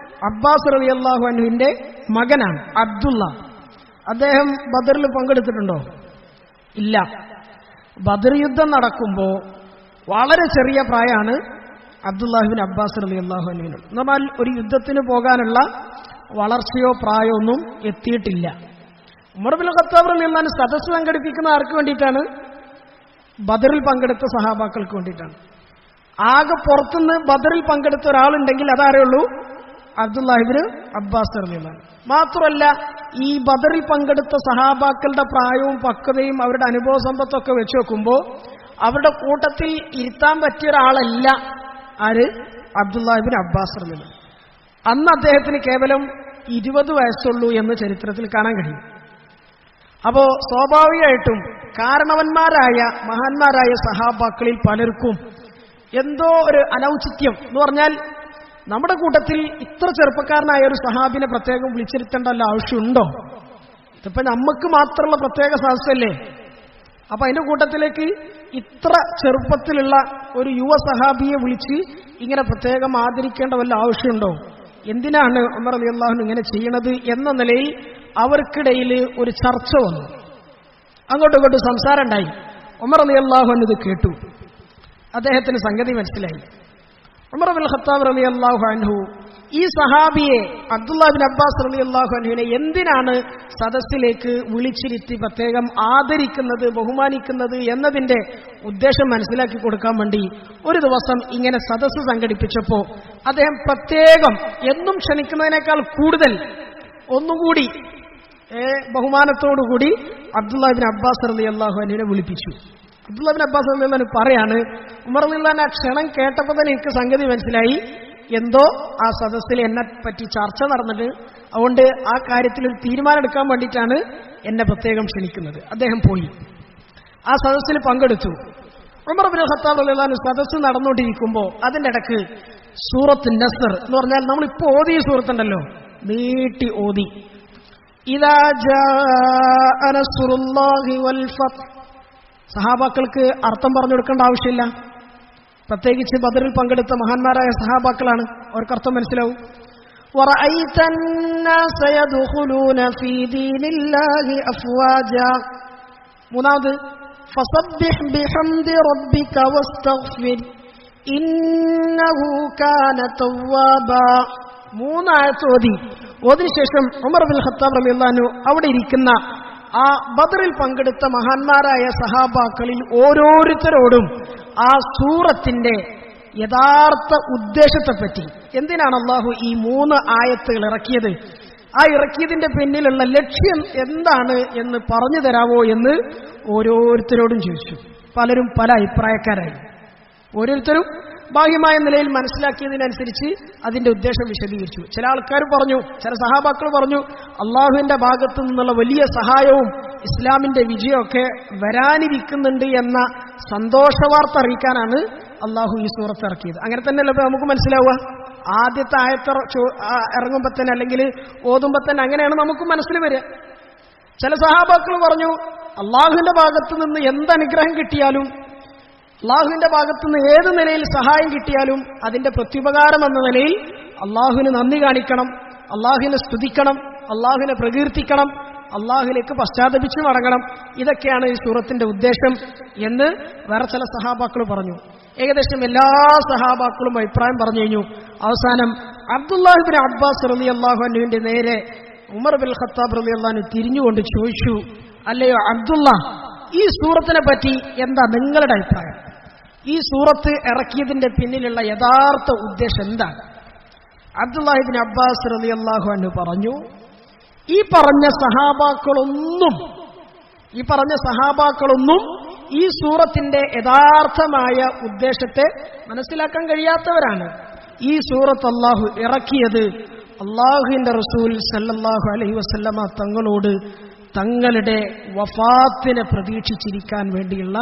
A: അബ്ബാസ് റളിയല്ലാഹു അൻഹുവിന്റെ മകനാണ് അബ്ദുള്ള. അദ്ദേഹം ബദറിൽ പങ്കെടുത്തിട്ടുണ്ടോ? ഇല്ല. ബദർ യുദ്ധം നടക്കുമ്പോൾ വളരെ ചെറിയ പ്രായമാണ് അബ്ദുല്ലാഹിബ്നു അബ്ബാസ് റളിയല്ലാഹു അൻഹുവിന്. എന്നാൽ ഒരു യുദ്ധത്തിന് പോകാനുള്ള വളർച്ചയോ പ്രായമോ ഒന്നും എത്തിയിട്ടില്ല. ഉമർ ഇബ്നുൽ ഖത്താബ് റളിയല്ലാഹു അൻഹു സദസ്സ് സംഘടിപ്പിക്കുന്ന ആർക്ക് വേണ്ടിയിട്ടാണ്? ബദറിൽ പങ്കെടുത്ത സഹാബാക്കൾക്ക് വേണ്ടിയിട്ടാണ്. ആകെ പുറത്തുനിന്ന് ബദറിൽ പങ്കെടുത്ത ഒരാളുണ്ടെങ്കിൽ അതാരേ ഉള്ളൂ? അബ്ദുല്ലാഹിബ്നു അബ്ബാസ് റളിയല്ലാഹു അൻഹു. മാത്രമല്ല, ഈ ബദറിൽ പങ്കെടുത്ത സഹാബാക്കളുടെ പ്രായവും പക്വതയും അവരുടെ അനുഭവ സമ്പത്തൊക്കെ വെച്ച് നോക്കുമ്പോൾ അവരുടെ കൂട്ടത്തിൽ ഇരുത്താൻ പറ്റിയ ഒരാളല്ല ആര്? അബ്ദുല്ലാഹിബ്നു അബ്ബാസ് റളിയല്ലാഹു അൻഹു. അന്ന് അദ്ദേഹത്തിന് കേവലം 20 വയസ്സുള്ളൂ എന്ന് ചരിത്രത്തിൽ കാണാൻ കഴിയും. അപ്പോ സ്വാഭാവികമായിട്ടും കാരണവന്മാരായ മഹാന്മാരായ സഹാബാക്കളിൽ പലർക്കും എന്തോ ഒരു അനൗചിത്യം എന്ന് പറഞ്ഞാൽ, നമ്മുടെ കൂട്ടത്തിൽ ഇത്ര ചെറുപ്പക്കാരനായ ഒരു സഹാബിനെ പ്രത്യേകം വിളിച്ചിരുത്തേണ്ടല്ലോ ആവശ്യമുണ്ടോ? ഇതിപ്പോ നമുക്ക് മാത്രമുള്ള പ്രത്യേക സദസ്സല്ലേ? അപ്പൊ അതിന്റെ കൂട്ടത്തിലേക്ക് ഇത്ര ചെറുപ്പത്തിലുള്ള ഒരു യുവ സഹാബിയെ വിളിച്ച് ഇങ്ങനെ പ്രത്യേകം ആദരിക്കേണ്ട വല്ല ആവശ്യമുണ്ടോ? എന്തിനാണ് ഉമർ റളിയല്ലാഹു അൻഹു ഇങ്ങനെ ചെയ്യണത് എന്ന നിലയിൽ അവർക്കിടയിൽ ഒരു ചർച്ച വന്നു. അങ്ങോട്ടും ഇങ്ങോട്ടും സംസാരം ഉണ്ടായി. ഉമർ റളിയല്ലാഹു അൻഹു ഇത് കേട്ടു. അദ്ദേഹത്തിന് സംഗതി മനസ്സിലായി. ഉമർ ഇബ്നുൽ ഖത്താബ് റളിയല്ലാഹു അൻഹു ഈ സഹാബിയെ അബ്ദുല്ലാഹിബ്നു അബ്ബാസ് റളിയല്ലാഹു അൻഹുവിനെ എന്തിനാണ് സദസ്സിലേക്ക് വിളിച്ചിരുത്തി പ്രത്യേകം ആദരിക്കുന്നത്, ബഹുമാനിക്കുന്നത് എന്നതിന്റെ ഉദ്ദേശം മനസ്സിലാക്കി കൊടുക്കാൻ വേണ്ടി ഒരു ദിവസം ഇങ്ങനെ സദസ്സ് സംഘടിപ്പിച്ചപ്പോ അദ്ദേഹം പ്രത്യേകം എന്നും ക്ഷണിക്കുന്നതിനേക്കാൾ കൂടുതൽ ഒന്നുകൂടി ബഹുമാനത്തോടുകൂടി അബ്ദുല്ലാഹിബ്നു അബ്ബാസ് റളിയല്ലാഹു അൻഹുവിനെ വിളിപ്പിച്ചു. അബ്ദുല്ലാഹിബ്നു അബ്ബാസ് റളിയല്ലാഹു അൻഹു പറയാണ്, ഉമർ റളിയല്ലാഹു അൻഹു ആ ക്ഷണം കേട്ടപ്പോൾ തന്നെ എനിക്ക് സംഗതി മനസ്സിലായി, എന്തോ ആ സദസ്സിൽ എന്നെ പറ്റി ചർച്ച നടന്നിട്ട്, അതുകൊണ്ട് ആ കാര്യത്തിൽ ഒരു തീരുമാനം എടുക്കാൻ വേണ്ടിയിട്ടാണ് എന്നെ പ്രത്യേകം ക്ഷണിക്കുന്നത്. അദ്ദേഹം പോയി ആ സദസ്സിൽ പങ്കെടുത്തു. ഉമർ ഇബ്നുൽ ഖത്താബ് റളിയല്ലാഹു അൻഹു സദസ്സ് നടന്നുകൊണ്ടിരിക്കുമ്പോൾ അതിന്റെ ഇടക്ക് സൂറത്ത് നസ്ർ എന്ന് പറഞ്ഞാൽ നമ്മളിപ്പോ ഓതിയ സൂറത്തുണ്ടല്ലോ, നീട്ടി ഓതി. ഇദാ ജാഅ നസ്റുല്ലാഹി വൽ ഫത്ത്. സഹാബാക്കൾക്ക് അർത്ഥം പറഞ്ഞു കൊടുക്കേണ്ട ആവശ്യമില്ല. പ്രത്യേകിച്ച് ബദറിൽ പങ്കെടുത്ത മഹാന്മാരായ സഹാബാക്കളാണ്, അവർക്ക് അർത്ഥം മനസ്സിലാവും. വറഅയ്ത അന്നാസ യദ്ഖുലൂന ഫീ ദീനില്ലാഹി അഫ്വാജാ. മൂന്നാമത് ഫസബ്ബിഹ് ബിഹംദി റബ്ബിക വസ്തഗ്ഫിർ ഇന്നഹു കാന തവ്വാബാ. മൂന്നായത്ത് ഓതി. ഓതിനുശേഷം ഉമർ ഇബ്നുൽ ഖത്താബ് റളിയല്ലാഹു അൻഹു അവിടെ ഇരിക്കുന്ന ആ ബദറിൽ പങ്കെടുത്ത മഹാന്മാരായ സഹാബാക്കളിൽ ഓരോരുത്തരോടും ആ സൂറത്തിന്റെ യഥാർത്ഥ ഉദ്ദേശത്തെപ്പറ്റി, എന്തിനാണ് അള്ളാഹു ഈ 3 ആയത്തുകൾ ഇറക്കിയത്, ആ ഇറക്കിയതിന്റെ പിന്നിലുള്ള ലക്ഷ്യം എന്താണ് എന്ന് പറഞ്ഞു തരാവോ എന്ന് ഓരോരുത്തരോടും ചോദിച്ചു. പലരും പല അഭിപ്രായക്കാരായി. ഓരോരുത്തരും ബാഹ്യമായ നിലയിൽ മനസ്സിലാക്കിയതിനനുസരിച്ച് അതിന്റെ ഉദ്ദേശം വിശദീകരിച്ചു. ചില ആൾക്കാർ പറഞ്ഞു, ചില സഹാബാക്കൾ പറഞ്ഞു, അള്ളാഹുവിന്റെ ഭാഗത്തു നിന്നുള്ള വലിയ സഹായവും ഇസ്ലാമിന്റെ വിജയമൊക്കെ വരാനിരിക്കുന്നുണ്ട് എന്ന സന്തോഷവാർത്ത അറിയിക്കാനാണ് അള്ളാഹു ഈ സൂറത്ത് ഇറക്കിയത്. അങ്ങനെ തന്നെയല്ല നമുക്ക് മനസ്സിലാവുക. ആദ്യത്തെ ആയത്ത് ഇറങ്ങുമ്പോൾ തന്നെ അല്ലെങ്കിൽ ഓതുമ്പോൾ തന്നെ അങ്ങനെയാണ് നമുക്ക് മനസ്സിൽ വരിക. ചില സഹാബാക്കൾ പറഞ്ഞു, അള്ളാഹുവിന്റെ ഭാഗത്തു നിന്ന് എന്തനുഗ്രഹം കിട്ടിയാലും, അള്ളാഹുവിന്റെ ഭാഗത്തുനിന്ന് ഏത് നിലയിൽ സഹായം കിട്ടിയാലും അതിന്റെ പ്രത്യുപകാരം എന്ന നിലയിൽ അള്ളാഹുവിന് നന്ദി കാണിക്കണം, അള്ളാഹുവിനെ സ്തുതിക്കണം, അള്ളാഹുവിനെ പ്രകീർത്തിക്കണം, അള്ളാഹുവിലേക്ക് പശ്ചാത്തപിച്ചു മടങ്ങണം. ഇതൊക്കെയാണ് ഈ സൂറത്തിന്റെ ഉദ്ദേശം എന്ന് വേറെ ചില സഹാബാക്കൾ പറഞ്ഞു. ഏകദേശം എല്ലാ സഹാബാക്കളും അഭിപ്രായം പറഞ്ഞു കഴിഞ്ഞു. അവസാനം അബ്ദുല്ലാഹിബ്നു അബ്ബാസ് റളിയല്ലാഹു അൻഹുവിന്റെ നേരെ ഉമർ ഇബ്നുൽ ഖത്താബ് റളിയല്ലാഹു അൻഹു തിരിഞ്ഞുകൊണ്ട് ചോദിച്ചു, അല്ലയോ അബ്ദുള്ള, ഈ സൂറത്തിനെ പറ്റി എന്താ നിങ്ങളുടെ അഭിപ്രായം? ഈ സൂറത്ത് ഇറക്കിയതിന്റെ പിന്നിലുള്ള യഥാർത്ഥ ഉദ്ദേശം എന്താണ്? അബ്ദുല്ലാഹിബ്നു അബ്ബാസ് റളിയല്ലാഹു അൻഹു പറഞ്ഞു, ഈ പറഞ്ഞ സഹാബാക്കളൊന്നും ഈ സൂറത്തിന്റെ യഥാർത്ഥമായ ഉദ്ദേശത്തെ മനസ്സിലാക്കാൻ കഴിയാത്തവരാണ്. ഈ സൂറത്ത് അല്ലാഹു ഇറക്കിയത് അല്ലാഹുവിന്റെ റസൂൽ സല്ലല്ലാഹു അലൈഹി വസല്ലമ തങ്ങളോട് തങ്ങളുടെ വഫാത്തിനെ പ്രതീക്ഷിച്ചിരിക്കാൻ വേണ്ടിയുള്ള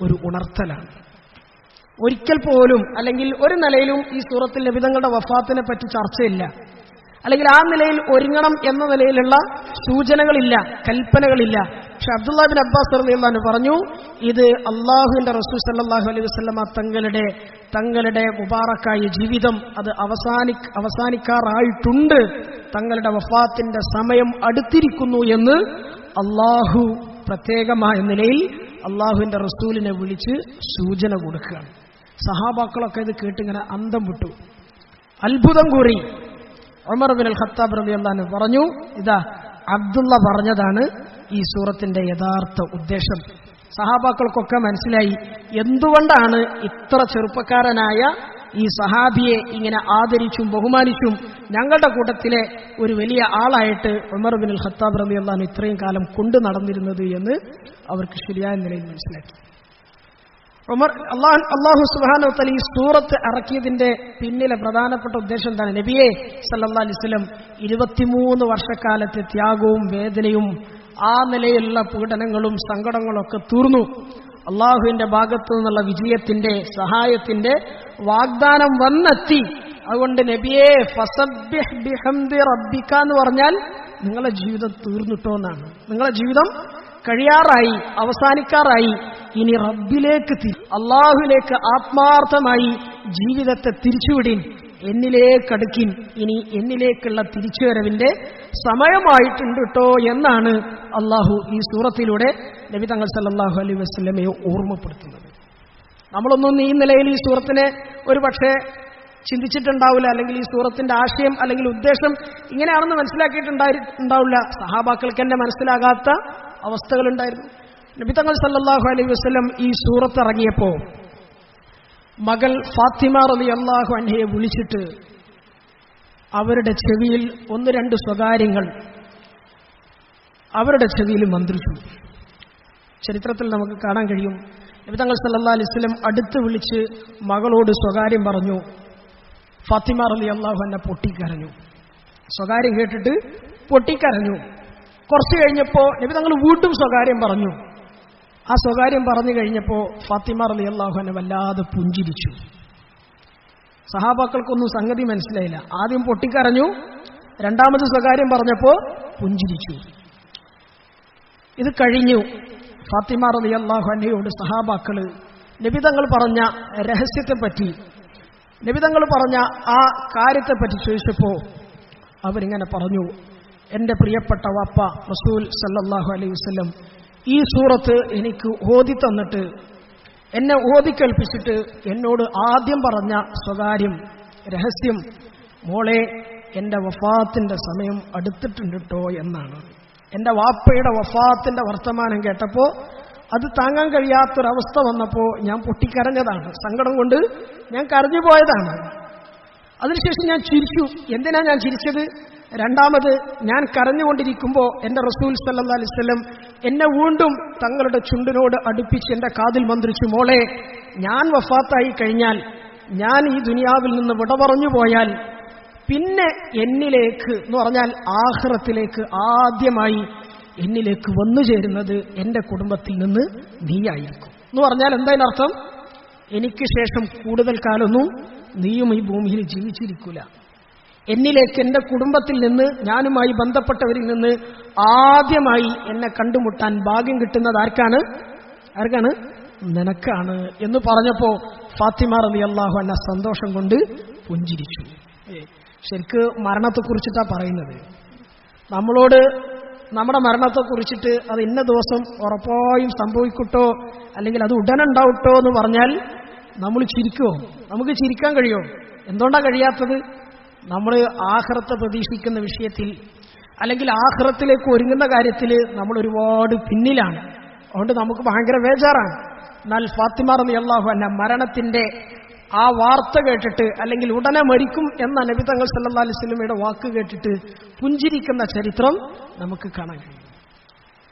A: ഒരു ഉണർത്തലാണ്. ഒരിക്കൽ പോലും അല്ലെങ്കിൽ ഒരു നിലയിലും ഈ സൂറത്തിൽ നബി തങ്ങളുടെ വഫാത്തിനെ പറ്റി ചർച്ചയില്ല, അല്ലെങ്കിൽ ആ നിലയിൽ ഒരുങ്ങണം എന്ന നിലയിലുള്ള സൂചനകളില്ല, കൽപ്പനകളില്ല. പക്ഷെ അബ്ദുല്ലാഹ് ബിൻ അബ്ബാസ് റളിയല്ലാഹു അൻഹു പറഞ്ഞു, ഇത് അല്ലാഹുവിന്റെ റസൂൽ സല്ലല്ലാഹു അലൈഹി വസല്ലമ തങ്ങളുടെ മുബാറക്കായ ജീവിതം അത് അവസാനിക്കാറായിട്ടുണ്ട്, തങ്ങളുടെ വഫാത്തിന്റെ സമയം അടുത്തിരിക്കുന്നു എന്ന് അല്ലാഹു പ്രത്യേകമായ നിലയിൽ അല്ലാഹുവിന്റെ റസൂലിനെ വിളിച്ച് സൂചന കൊടുക്കുകയാണ്. സഹാബാക്കളൊക്കെ ഇത് കേട്ടിങ്ങനെ അന്തം വിട്ടു, അത്ഭുതം കൂറി. ഉമർ ബിൻ അൽ ഖത്താബ് റളിയല്ലാഹു അൻഹു പറഞ്ഞു, ഇതാ അബ്ദുള്ള പറഞ്ഞതാണ് ഈ സൂറത്തിന്റെ യഥാർത്ഥ ഉദ്ദേശം. സഹാബാക്കൾക്കൊക്കെ മനസ്സിലായി എന്തുകൊണ്ടാണ് ഇത്ര ചെറുപ്പക്കാരനായ ഈ സഹാബിയെ ഇങ്ങനെ ആദരിച്ചും ബഹുമാനിച്ചും ഞങ്ങളുടെ കൂട്ടത്തിലെ ഒരു വലിയ ആളായിട്ട് ഉമർ ബിൻ അൽ ഖത്താബ് റളിയല്ലാഹു അൻഹു ഇത്രയും കാലം കൊണ്ടു നടന്നിരുന്നത് എന്ന് അവർക്ക് ശരിയായ നിലയിൽ മനസ്സിലാക്കി. അല്ലാഹു സുബ്ഹാനഹു വ തആല ഈ സൂറത്ത് ഇറക്കിയതിന്റെ പിന്നിലെ പ്രധാനപ്പെട്ട ഉദ്ദേശം എന്താണ്? നബിയെ സല്ലല്ലാഹു അലൈഹി വസല്ലം 23 വർഷക്കാലത്തെ ത്യാഗവും വേദനയും ആ നിലയിലുള്ള പീഡനങ്ങളും സങ്കടങ്ങളും ഒക്കെ തീർന്നു. അള്ളാഹുവിന്റെ ഭാഗത്തു നിന്നുള്ള വിജയത്തിന്റെ സഹായത്തിന്റെ വാഗ്ദാനം വന്നെത്തി. അതുകൊണ്ട് നബിയെ ഫസബ്ബിഹ് ബിഹംദി റബ്ബിക എന്ന് പറഞ്ഞാൽ നിങ്ങളുടെ ജീവിതം തീർന്നിട്ടോ എന്നാണ്. നിങ്ങളുടെ ജീവിതം കഴിയാറായി, അവസാനിക്കാറായി. ഇനി റബ്ബിലേക്ക് അള്ളാഹുവിലേക്ക് ആത്മാർത്ഥമായി ജീവിതത്തെ തിരിച്ചുവിടിൻ, എന്നിലേക്കടുക്കിൻ. ഇനി എന്നിലേക്കുള്ള തിരിച്ചുവരവിന്റെ സമയമായിട്ടുണ്ട് കേട്ടോ എന്നാണ് അള്ളാഹു ഈ സൂറത്തിലൂടെ നബി തങ്ങൾ സല്ലല്ലാഹു അലൈഹി വസല്ലമയെ ഓർമ്മപ്പെടുത്തുന്നത്. നമ്മളൊന്നും ഈ നിലയിൽ ഈ സൂറത്തിനെ ഒരു പക്ഷേ ചിന്തിച്ചിട്ടുണ്ടാവില്ല, അല്ലെങ്കിൽ ഈ സൂറത്തിന്റെ ആശയം അല്ലെങ്കിൽ ഉദ്ദേശം ഇങ്ങനെയാണെന്ന് മനസ്സിലാക്കിയിട്ടുണ്ടാവില്ല. സഹാബാക്കൾക്ക് തന്നെ മനസ്സിലാകാത്ത അവസ്ഥകളുണ്ടായിരുന്നു. നബി തങ്ങൾ സല്ലല്ലാഹു അലൈഹി വസല്ലം ഈ സൂറത്ത് ഇറങ്ങിയപ്പോ മകൾ ഫാത്തിമ റളിയല്ലാഹു അൻഹയെ വിളിച്ചിട്ട് അവരുടെ ചെവിയിൽ 1-2 സ്വകാര്യങ്ങൾ അവരുടെ ചെവിയിൽ മന്ത്രിച്ചു. ചരിത്രത്തിൽ നമുക്ക് കാണാൻ കഴിയും, നബി തങ്ങൾ സല്ലല്ലാഹു അലൈഹി വസല്ലം അടുത്ത് വിളിച്ച് മകളോട് സ്വകാര്യം പറഞ്ഞു. ഫാത്തിമ റളിയല്ലാഹു അൻഹ പൊട്ടിക്കരഞ്ഞു. സ്വകാര്യം കേട്ടിട്ട് പൊട്ടിക്കരഞ്ഞു. കുറച്ച് കഴിഞ്ഞപ്പോ നബി തങ്ങൾ വീണ്ടും സ്വകാര്യം പറഞ്ഞു. ആ സ്വകാര്യം പറഞ്ഞു കഴിഞ്ഞപ്പോ ഫാത്തിമ റളിയല്ലാഹു അൻഹ വല്ലാതെ പുഞ്ചിരിച്ചു. സഹാബാക്കൾക്കൊന്നും സംഗതി മനസ്സിലായില്ല. ആദ്യം പൊട്ടിക്കരഞ്ഞു, രണ്ടാമത് സ്വകാര്യം പറഞ്ഞപ്പോ പുഞ്ചിരിച്ചു. ഇത് കഴിഞ്ഞു. ഫാത്തിമ റളിയല്ലാഹു അൻഹയോട് സഹാബാക്കള് നബി തങ്ങൾ പറഞ്ഞ രഹസ്യത്തെപ്പറ്റി, നബി തങ്ങൾ പറഞ്ഞ ആ കാര്യത്തെപ്പറ്റി ചോദിച്ചപ്പോ അവരിങ്ങനെ പറഞ്ഞു, എന്റെ പ്രിയപ്പെട്ട വാപ്പ റസൂൽ സല്ലല്ലാഹു അലൈഹി വസല്ലം ഈ സൂറത്ത് എനിക്ക് ഓതി തന്നിട്ട്, എന്നെ ഓതിക്കേൽപ്പിച്ചിട്ട് എന്നോട് ആദ്യം പറഞ്ഞ സ്വകാര്യം രഹസ്യം, മോളെ എന്റെ വഫാത്തിന്റെ സമയം അടുത്തിട്ടുണ്ട് കേട്ടോ എന്നാണ്. എന്റെ വാപ്പയുടെ വഫാത്തിന്റെ വർത്തമാനം കേട്ടപ്പോ അത് താങ്ങാൻ കഴിയാത്തൊരവസ്ഥ വന്നപ്പോ ഞാൻ പൊട്ടിക്കരഞ്ഞതാണ്, സങ്കടം കൊണ്ട് ഞാൻ കരഞ്ഞു പോയതാണ്. അതിനുശേഷം ഞാൻ ചിരിച്ചു. എന്തിനാ ഞാൻ ചിരിച്ചത്? രണ്ടാമത് ഞാൻ കരഞ്ഞുകൊണ്ടിരിക്കുമ്പോൾ എന്റെ റസൂൽ സല്ലല്ലാഹു അലൈഹി വസല്ലം എന്നെ വീണ്ടും തങ്ങളുടെ ചുണ്ടിനോട് അടുപ്പിച്ച് എന്റെ കാതിൽ മന്ത്രിച്ചു, മോളെ ഞാൻ വഫാത്തായി കഴിഞ്ഞാൽ, ഞാൻ ഈ ദുനിയാവിൽ നിന്ന് വിട പറഞ്ഞു പോയാൽ, പിന്നെ എന്നിലേക്ക് എന്ന് പറഞ്ഞാൽ ആഖിറത്തിലേക്ക് ആദ്യമായി എന്നിലേക്ക് വന്നു ചേരുന്നത് എന്റെ കുടുംബത്തിൽ നിന്ന് നീയായിരിക്കും എന്ന് പറഞ്ഞാൽ എന്തായാലും എനിക്ക് ശേഷം കൂടുതൽ കാലമൊന്നും നീയും ഈ ഭൂമിയിൽ ജീവിച്ചിരിക്കൂല. എന്നിലേക്ക് എന്റെ കുടുംബത്തിൽ നിന്ന്, ഞാനുമായി ബന്ധപ്പെട്ടവരിൽ നിന്ന് ആദ്യമായി എന്നെ കണ്ടുമുട്ടാൻ ഭാഗ്യം കിട്ടുന്നത് ആർക്കാണ്? നിനക്കാണ് എന്ന് പറഞ്ഞപ്പോ ഫാത്തിമ റളിയല്ലാഹു അൻഹ സന്തോഷം കൊണ്ട് പുഞ്ചിരിച്ചു. ശരിക്ക് മരണത്തെക്കുറിച്ചിട്ടാ പറയുന്നത്. നമ്മളോട് നമ്മുടെ മരണത്തെക്കുറിച്ചിട്ട് അത് ഇന്ന ദിവസം ഉറപ്പായും സംഭവിക്കട്ടോ അല്ലെങ്കിൽ അത് ഉടനുണ്ടാവട്ടോ എന്ന് പറഞ്ഞാൽ നമ്മൾ ചിരിക്കുമോ? നമുക്ക് ചിരിക്കാൻ കഴിയുമോ? എന്തുകൊണ്ടാണ് കഴിയാത്തത്? നമ്മൾ ആഖിറത്തെ പ്രതീക്ഷിക്കുന്ന വിഷയത്തിൽ അല്ലെങ്കിൽ ആഖിറത്തിലേക്ക് ഒരുങ്ങുന്ന കാര്യത്തിൽ നമ്മൾ ഒരുപാട് പിന്നിലാണ്. അതുകൊണ്ട് നമുക്ക് ഭയങ്കര ബേജാറാണ്. എന്നാൽ ഫാത്തിമ റളിയല്ലാഹു അൻഹ മരണത്തിന്റെ ആ വാർത്ത കേട്ടിട്ട്, അല്ലെങ്കിൽ ഉടനെ മരിക്കും എന്ന നബി തങ്ങൾ സല്ലല്ലാഹു അലൈഹി വസല്ലമയുടെ വാക്ക് കേട്ടിട്ട് പുഞ്ചിരിക്കുന്ന ചരിത്രം നമുക്ക് കാണാൻ കഴിയും.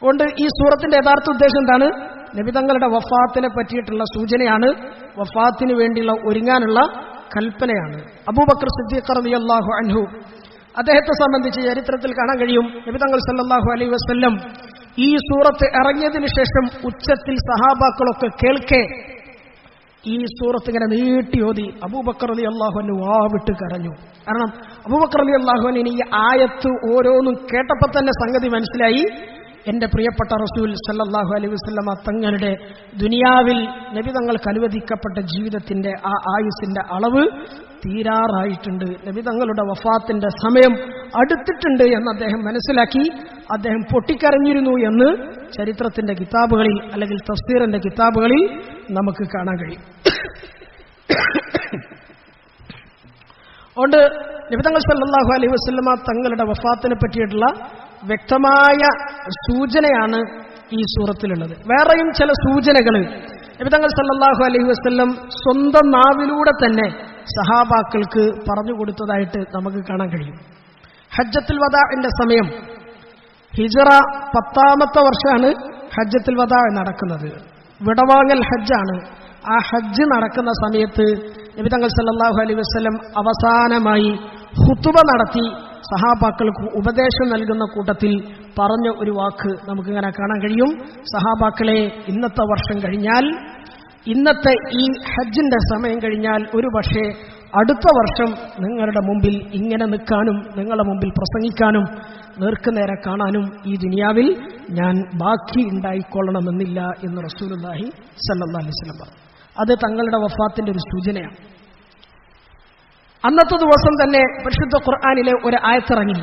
A: അതുകൊണ്ട് ഈ സൂറത്തിന്റെ യഥാർത്ഥ ഉദ്ദേശം എന്താണ്? നബി തങ്ങളുടെ വഫാത്തിനെ പറ്റിയിട്ടുള്ള സൂചനയാണ്. വഫാത്തിന് വേണ്ടിയുള്ള ഒരുങ്ങാനുള്ള കൽപ്പനയാണ്. അബൂബക്കർ സിദ്ദീഖ് റളിയല്ലാഹു അൻഹു അദ്ദേഹത്തെ സംബന്ധിച്ച് ചരിത്രത്തിൽ കാണാൻ കഴിയും. നബി തങ്ങൾ സല്ലല്ലാഹു അലൈഹി വസല്ലം ഈ സൂറത്ത് ഇറങ്ങിയതിനു ശേഷം ഉച്ചത്തിൽ സഹാബാക്കളൊക്കെ കേൾക്കെ ഈ സൂറത്ത് ഇങ്ങനെ നീട്ടി ഓതി അബൂബക്കർ റളിയല്ലാഹു അൻഹു വാവിട്ട് കരഞ്ഞു. കാരണം അബൂബക്കർ റളിയല്ലാഹു അൻഹു ഈ ആയത്ത് ഓരോന്നും കേട്ടപ്പോൾ തന്നെ സംഗതി മനസ്സിലായി, എന്റെ പ്രിയപ്പെട്ട റസൂൽ സല്ലല്ലാഹു അലൈഹി വസല്ലമ തങ്ങളുടെ ദുനിയാവിൽ നബി തങ്ങൾക്ക് അനുവദിക്കപ്പെട്ട ജീവിതത്തിന്റെ ആ ആയുസിന്റെ അളവ് തീരാറായിട്ടുണ്ട്, നബി തങ്ങളുടെ വഫാത്തിന്റെ സമയം അടുത്തിട്ടുണ്ട് എന്ന് അദ്ദേഹം മനസ്സിലാക്കി. അദ്ദേഹം പൊട്ടിക്കരഞ്ഞിരുന്നു എന്ന് ചരിത്രത്തിന്റെ കിതാബുകളിൽ അല്ലെങ്കിൽ തഫ്സീറിന്റെ കിതാബുകളിൽ നമുക്ക് കാണാൻ കഴിയും. അതുകൊണ്ട് നബി തങ്ങൾ സല്ലല്ലാഹു അലൈഹി വസല്ലമ തങ്ങളുടെ വഫാത്തിനെ പറ്റിയിട്ടുള്ള വ്യക്തമായ സൂചനയാണ് ഈ സൂറത്തിലുള്ളത്. വേറെയും ചില സൂചനകൾ നബി തങ്ങൾ സല്ലല്ലാഹു അലൈഹി വസല്ലം സ്വന്തം നാവിലൂടെ തന്നെ സഹാബാക്കൾക്ക് പറഞ്ഞു കൊടുത്തതായിട്ട് നമുക്ക് കാണാൻ കഴിയും. ഹജ്ജത്തുൽ വദാഇന്റെ സമയം ഹിജ്റ 10ാമത്തെ വർഷമാണ് ഹജ്ജത്തുൽ വദാ നടക്കുന്നത്. വിടവാങ്ങൽ ഹജ്ജാണ്. ആ ഹജ്ജ് നടക്കുന്ന സമയത്ത് നബി തങ്ങൾ സല്ലല്ലാഹു അലൈഹി വസല്ലം അവസാനമായി ഖുതുബ നടത്തി സഹാബാക്കൾക്ക് ഉപദേശം നൽകുന്ന കൂട്ടത്തിൽ പറഞ്ഞ ഒരു വാക്ക് നമുക്കിങ്ങനെ കാണാൻ കഴിയും. സഹാബാക്കളെ, ഇന്നത്തെ വർഷം കഴിഞ്ഞാൽ, ഇന്നത്തെ ഈ ഹജ്ജിന്റെ സമയം കഴിഞ്ഞാൽ ഒരു പക്ഷേ അടുത്ത വർഷം നിങ്ങളുടെ മുമ്പിൽ ഇങ്ങനെ നിൽക്കാനും നിങ്ങളുടെ മുമ്പിൽ പ്രസംഗിക്കാനും നേർക്കുനേരെ കാണാനും ഈ ദുനിയാവിൽ ഞാൻ ബാക്കി ഉണ്ടായിക്കൊള്ളണമെന്നില്ല എന്ന് റസൂലുള്ളാഹി സ്വല്ലല്ലാഹു അലൈഹി വസല്ലം പറഞ്ഞു. അത് തങ്ങളുടെ വഫാത്തിന്റെ ഒരു സൂചനയാണ്. അന്നത്തെ ദിവസം തന്നെ പരിശുദ്ധ ഖുർആനിലെ ഒരു ആയത്തിറങ്ങി,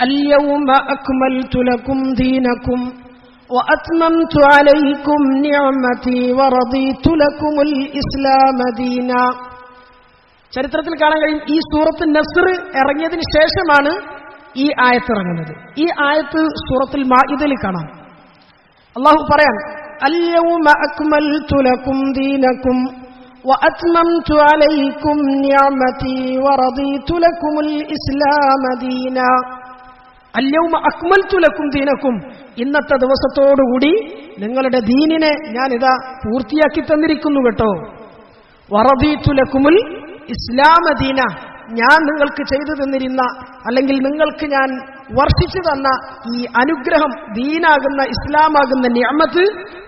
A: അൽയൗമ അക്മൽതു ലക്കും ദീനക്കും വഅത്മംതു അലൈക്കും നിഅമതി വറദീതു ലക്കുമുൽ ഇസ്ലാമ ദീന. ചരിത്രത്തിൽ കാണാൻ കഴിയും, ഈ സൂറത്ത് നസ്ർ ഇറങ്ങിയതിന് ശേഷമാണ് ഈ ആയത്ത് ഇറങ്ങുന്നത്. ഈ ആയത്ത് സൂറത്തുൽ മാഇദയിൽ കാണാം. അല്ലാഹു പറയാൻ, അൽയൗമ അക്മൽതു ലക്കും ദീനക്കും വഅത്മംതു അലൈക്കും നിഅമതി വറദീതു ലക്കുമുൽ ഇസ്ലാമ ദീന. അൽയൗമ അക്മൽതു ലക്കും ദീനക്കും, ഇന്നത്തെ ദിവസത്തോടുകൂടി നിങ്ങളുടെ ദീനിനെ ഞാനിതാ പൂർത്തിയാക്കി തന്നിരിക്കുന്നു കേട്ടോ. വറദീതു ലക്കുമുൽ ഇസ്ലാമ ദീന, ഞാൻ നിങ്ങൾക്ക് ചെയ്തു തന്നിരുന്ന അല്ലെങ്കിൽ നിങ്ങൾക്ക് ഞാൻ വർഷിച്ചു തന്ന ഈ അനുഗ്രഹം, ദീനാകുന്ന ഇസ്ലാമാകുന്ന നിഅമത്ത്,